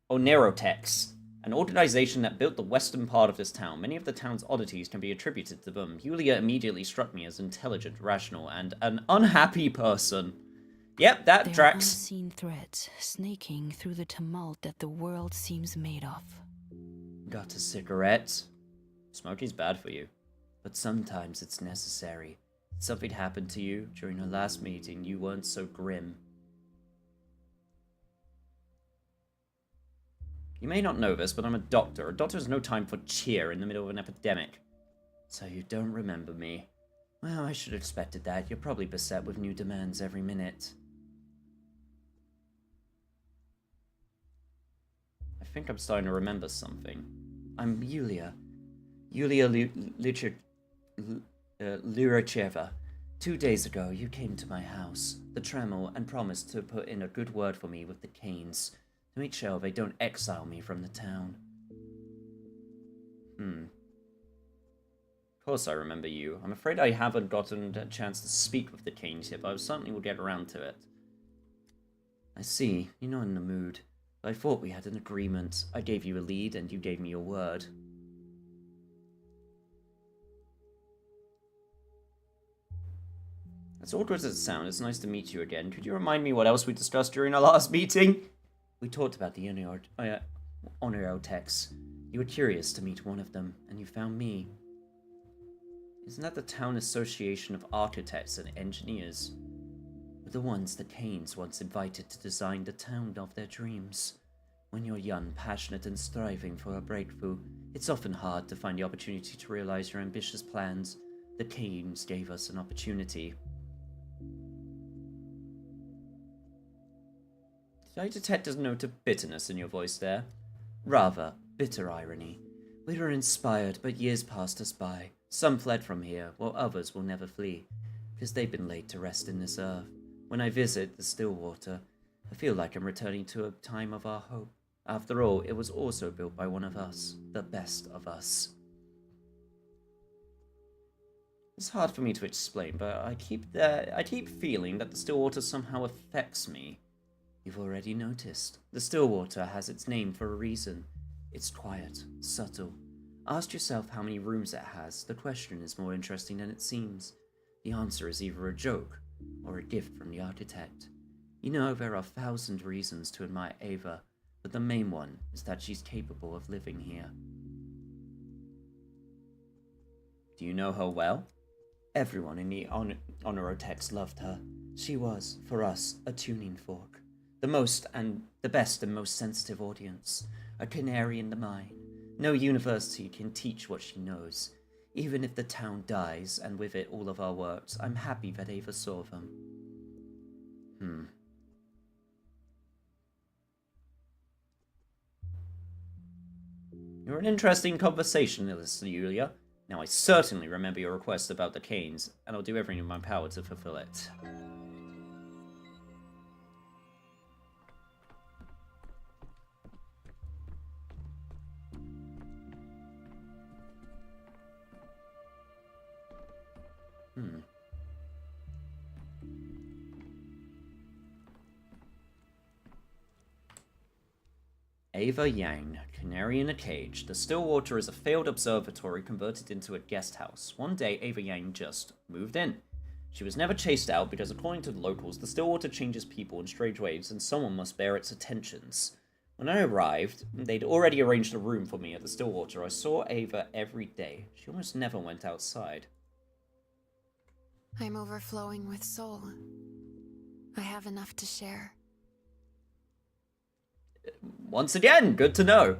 Onerotex, an organization that built the western part of this town. Many of the town's oddities can be attributed to them. Yulia immediately struck me as intelligent, rational, and an unhappy person. Yep, that there tracks. Are unseen threads snaking through the tumult that the world seems made of. Got a cigarette? Smoking's bad for you, but sometimes it's necessary. Something happened to you during our last meeting. You weren't so grim. You may not know this, but I'm a doctor. A doctor has no time for cheer in the middle of an epidemic. So you don't remember me. Well, I should have expected that. You're probably beset with new demands every minute. I think I'm starting to remember something. I'm Yulia. Yulia Lyracheva. 2 days ago, you came to my house, the Tremel, and promised to put in a good word for me with the Canes, to make sure they don't exile me from the town. Of course I remember you. I'm afraid I haven't gotten a chance to speak with the Canes yet, but I certainly will get around to it. I see, you're not in the mood. But I thought we had an agreement. I gave you a lead, and you gave me your word. As awkward as it sounds, it's nice to meet you again. Could you remind me what else we discussed during our last meeting? We talked about the Onerotex. You were curious to meet one of them, and you found me. Isn't that the Town Association of Architects and Engineers? We're the ones the Canes once invited to design the town of their dreams. When you're young, passionate, and striving for a breakthrough, it's often hard to find the opportunity to realize your ambitious plans. The Canes gave us an opportunity. Did I detect a note of bitterness in your voice there? Rather, bitter irony. We were inspired, but years passed us by. Some fled from here, while others will never flee, because they've been laid to rest in this earth. When I visit the Stillwater, I feel like I'm returning to a time of our hope. After all, it was also built by one of us, the best of us. It's hard for me to explain, but I keep feeling that the Stillwater somehow affects me. You've already noticed. The Stillwater has its name for a reason. It's quiet, subtle. Ask yourself how many rooms it has. The question is more interesting than it seems. The answer is either a joke or a gift from the architect. You know, there are 1,000 reasons to admire Ava, but the main one is that she's capable of living here. Do you know her well? Everyone in the Onerotex loved her. She was, for us, a tuning fork. The best and most sensitive audience. A canary in the mine. No university can teach what she knows. Even if the town dies, and with it all of our works, I'm happy that Ava saw them. You're an interesting conversationalist, Yulia. Now I certainly remember your request about the Canes, and I'll do everything in my power to fulfill it. Ava Yang, canary in a cage. The Stillwater is a failed observatory converted into a guest house. One day, Ava Yang just moved in. She was never chased out because, according to the locals, the Stillwater changes people in strange ways and someone must bear its attentions. When I arrived, they'd already arranged a room for me at the Stillwater. I saw Ava every day. She almost never went outside. I'm overflowing with soul. I have enough to share. Once again, good to know.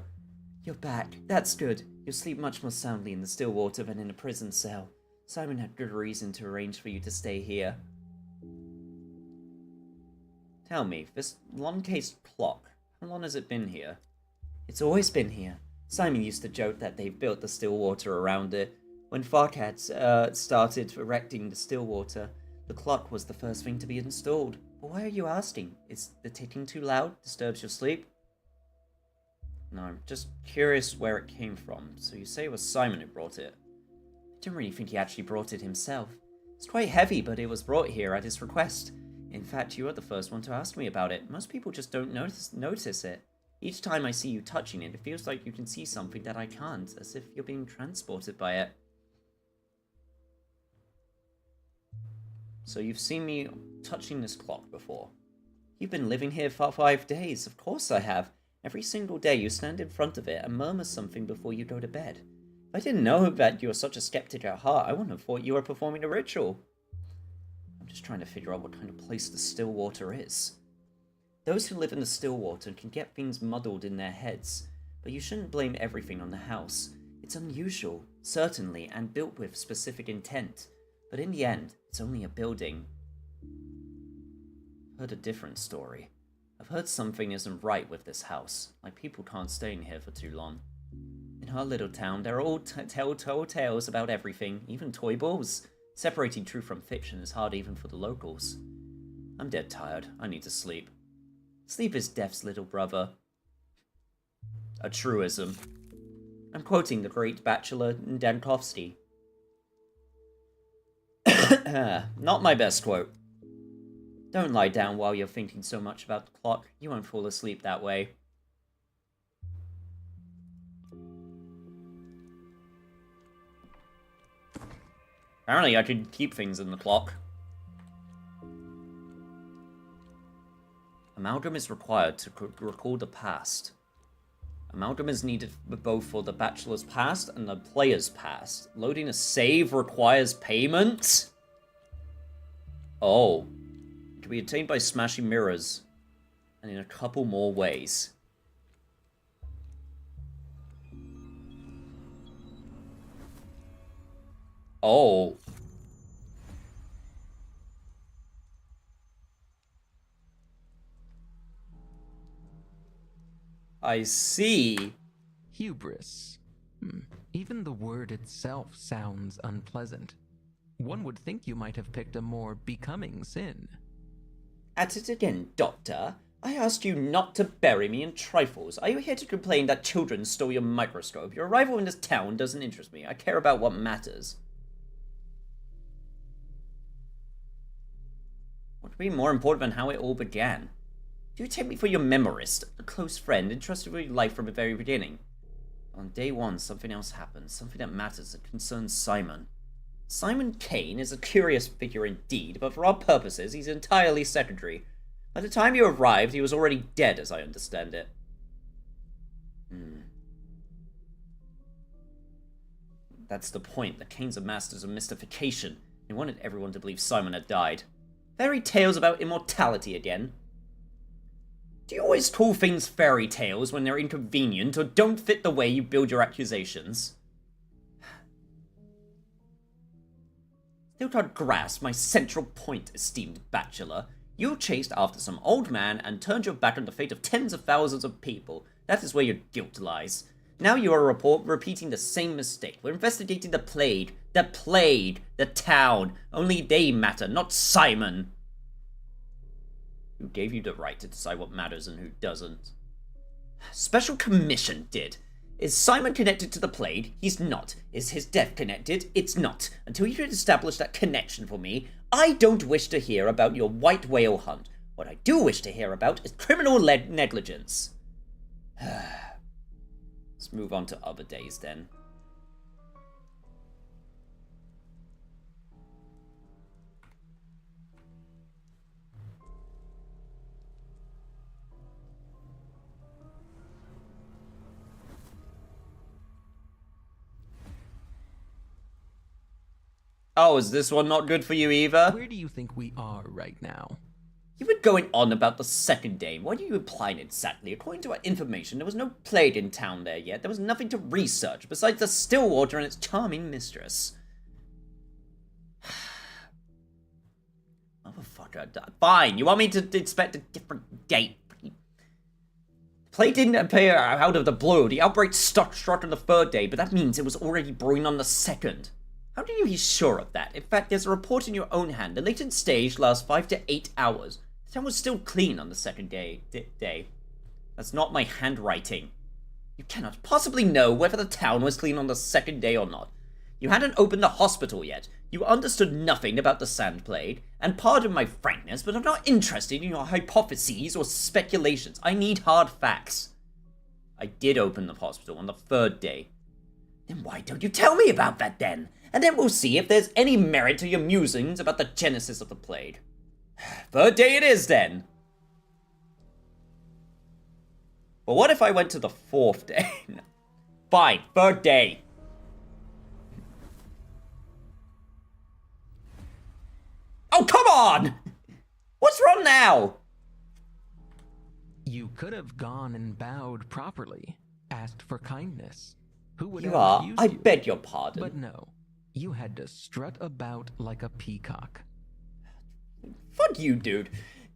You're back. That's good. You'll sleep much more soundly in the Stillwater than in a prison cell. Simon had good reason to arrange for you to stay here. Tell me, this long-cased clock, how long has it been here? It's always been here. Simon used to joke that they built the Stillwater around it. When Farcad started erecting the Stillwater, the clock was the first thing to be installed. But why are you asking? Is the ticking too loud? Disturbs your sleep? No, I'm just curious where it came from. So you say it was Simon who brought it. I don't really think he actually brought it himself. It's quite heavy, but it was brought here at his request. In fact, you are the first one to ask me about it. Most people just don't notice it. Each time I see you touching it, it feels like you can see something that I can't, as if you're being transported by it. So you've seen me touching this clock before. You've been living here for 5 days. Of course I have. Every single day you stand in front of it and murmur something before you go to bed. If I didn't know that you were such a skeptic at heart, I wouldn't have thought you were performing a ritual. I'm just trying to figure out what kind of place the Stillwater is. Those who live in the Stillwater can get things muddled in their heads, but you shouldn't blame everything on the house. It's unusual, certainly, and built with specific intent. But in the end, it's only a building. I've heard a different story. I've heard something isn't right with this house, like people can't stay in here for too long. In our little town, there are all telltale tales about everything, even toy balls. Separating truth from fiction is hard even for the locals. I'm dead tired. I need to sleep. Sleep is death's little brother. A truism. I'm quoting the great bachelor Dankovsky. Not my best quote. Don't lie down while you're thinking so much about the clock. You won't fall asleep that way. Apparently I could keep things in the clock. Amalgam is required to recall the past. Amalgam is needed both for the bachelor's past and the player's past. Loading a save requires payment? Oh. It can be obtained by smashing mirrors. And in a couple more ways. Oh. I see. Hubris. Even the word itself sounds unpleasant. One would think you might have picked a more becoming sin. At it again, Doctor. I asked you not to bury me in trifles. Are you here to complain that children stole your microscope? Your arrival in this town doesn't interest me. I care about what matters. What could be more important than how it all began? Do you take me for your memorist, a close friend, entrusted with your life from the very beginning? On day one, something else happened, something that matters, that concerns Simon. Simon Kane is a curious figure indeed, but for our purposes, he's entirely secondary. By the time you arrived, he was already dead, as I understand it. That's the point. The Kanes are masters of mystification. They wanted everyone to believe Simon had died. Fairy tales about immortality again. Do you always call things fairy tales when they're inconvenient or don't fit the way you build your accusations? Still can't grasp my central point, esteemed bachelor. You chased after some old man and turned your back on the fate of tens of thousands of people. That is where your guilt lies. Now you are repeating the same mistake. We're investigating the plague. The plague. The town. Only they matter, not Simon. Who gave you the right to decide what matters and who doesn't? Special Commission did. Is Simon connected to the plague? He's not. Is his death connected? It's not. Until you can establish that connection for me, I don't wish to hear about your white whale hunt. What I do wish to hear about is criminal negligence. Let's move on to other days then. Oh, is this one not good for you either? Where do you think we are right now? You were going on about the second day. What are you implying exactly? According to our information, there was no plague in town there yet. There was nothing to research besides the Stillwater and its charming mistress. Motherfucker. Fine, you want me to expect a different date? Plague didn't appear out of the blue. The outbreak struck on the third day, but that means it was already brewing on the second. How do you be sure of that? In fact, there's a report in your own hand. The latent stage lasts 5 to 8 hours. The town was still clean on the second day. That's not my handwriting. You cannot possibly know whether the town was clean on the second day or not. You hadn't opened the hospital yet. You understood nothing about the sand plague. And pardon my frankness, but I'm not interested in your hypotheses or speculations. I need hard facts. I did open the hospital on the third day. Then why don't you tell me about that then? And then we'll see if there's any merit to your musings about the genesis of the plague. Third day it is, then. But what if I went to the fourth day? Fine, third day. Oh, come on! What's wrong now? You could have gone and bowed properly, asked for kindness. Who would You ever are. refuse I you? beg your pardon. But no, you had to strut about like a peacock. Fuck you, dude.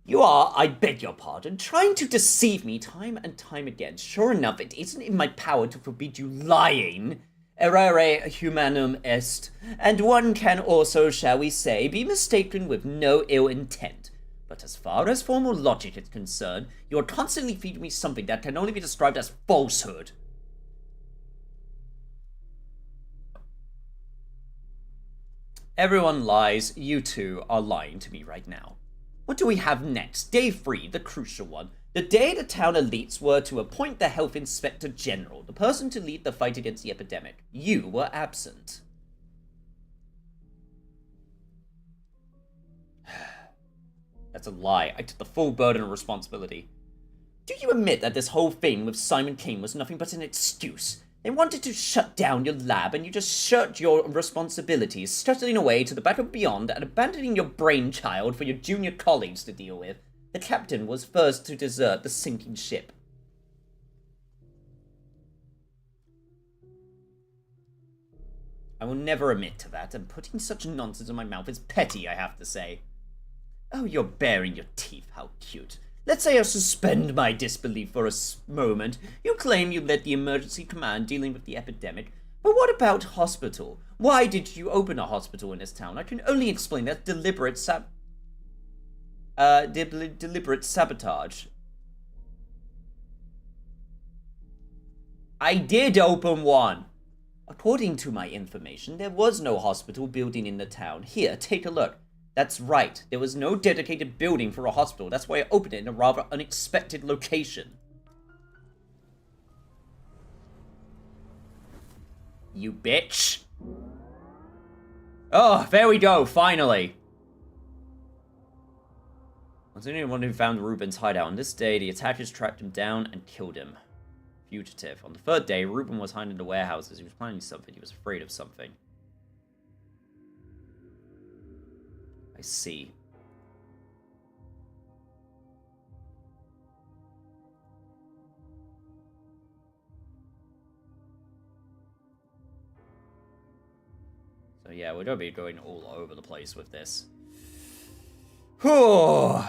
You are, I beg your pardon, trying to deceive me time and time again. Sure enough, it isn't in my power to forbid you lying. Errare humanum est. And one can also, shall we say, be mistaken with no ill intent. But as far as formal logic is concerned, you are constantly feeding me something that can only be described as falsehood. Everyone lies. You two are lying to me right now. What do we have next? Day 3, the crucial one. The day the town elites were to appoint the Health Inspector General, the person to lead the fight against the epidemic. You were absent. That's a lie. I took the full burden of responsibility. Do you admit that this whole thing with Simon King was nothing but an excuse? They wanted to shut down your lab and you just shirked your responsibilities, stuttering away to the battle beyond and abandoning your brainchild for your junior colleagues to deal with. The captain was first to desert the sinking ship. I will never admit to that, and putting such nonsense in my mouth is petty, I have to say. Oh, you're baring your teeth, how cute. Let's say I suspend my disbelief for a moment. You claim you led the emergency command dealing with the epidemic, but what about hospital? Why did you open a hospital in this town? I can only explain that deliberate sabotage. I did open one. According to my information, there was no hospital building in the town. Here, take a look. That's right. There was no dedicated building for a hospital. That's why I opened it in a rather unexpected location. You bitch. Oh, there we go, finally. I was the only one who found Ruben's hideout. On this day, the attackers tracked him down and killed him. Fugitive. On the third day, Ruben was hiding in the warehouses. He was planning something. He was afraid of something. I see. So yeah, we're gonna be going all over the place with this. Whew.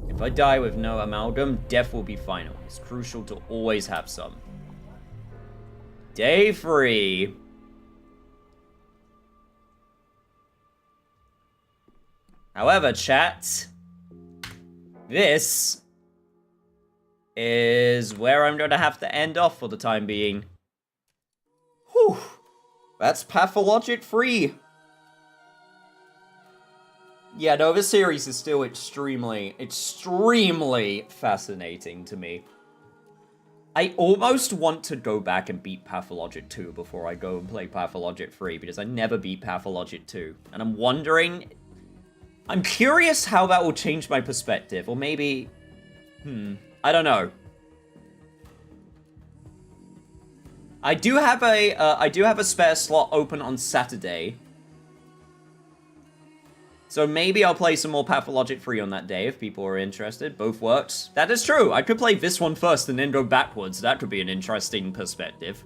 If I die with no amalgam, death will be final. It's crucial to always have some. Day 3. However, chat, this is where I'm going to have to end off for the time being. Whew. That's Pathologic 3. Yeah, no, this series is still extremely fascinating to me. I almost want to go back and beat Pathologic 2 before I go and play Pathologic 3, because I never beat Pathologic 2. And I'm wondering... I'm curious how that will change my perspective, or maybe... I don't know. I do have a spare slot open on Saturday. So maybe I'll play some more Pathologic 3 on that day if people are interested. Both works. That is true. I could play this one first and then go backwards. That could be an interesting perspective.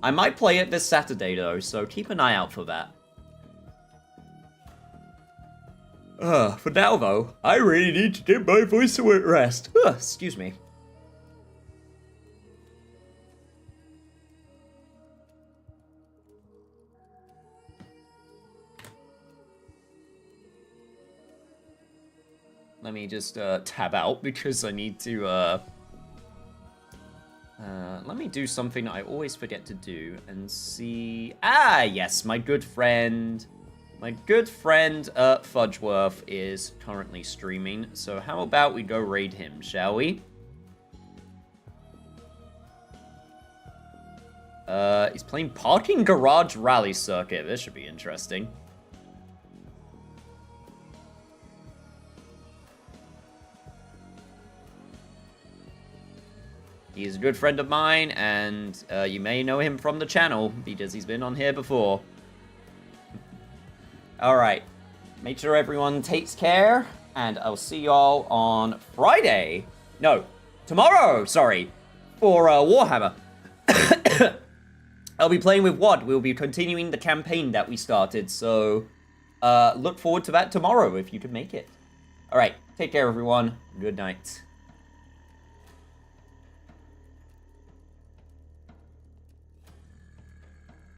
I might play it this Saturday though, so keep an eye out for that. For now though, I really need to get my voice to rest. Excuse me. Let me just tab out because I need to let me do something I always forget to do and see. Ah, yes, my good friend Fudgeworth is currently streaming. So how about we go raid him, shall we? He's playing Parking Garage Rally Circuit. This should be interesting. He's a good friend of mine, and you may know him from the channel, because he's been on here before. Alright. Make sure everyone takes care, and I'll see y'all on Friday. No, tomorrow, sorry, for Warhammer. I'll be playing with WOD. We'll be continuing the campaign that we started, so look forward to that tomorrow if you can make it. Alright, take care everyone. Good night.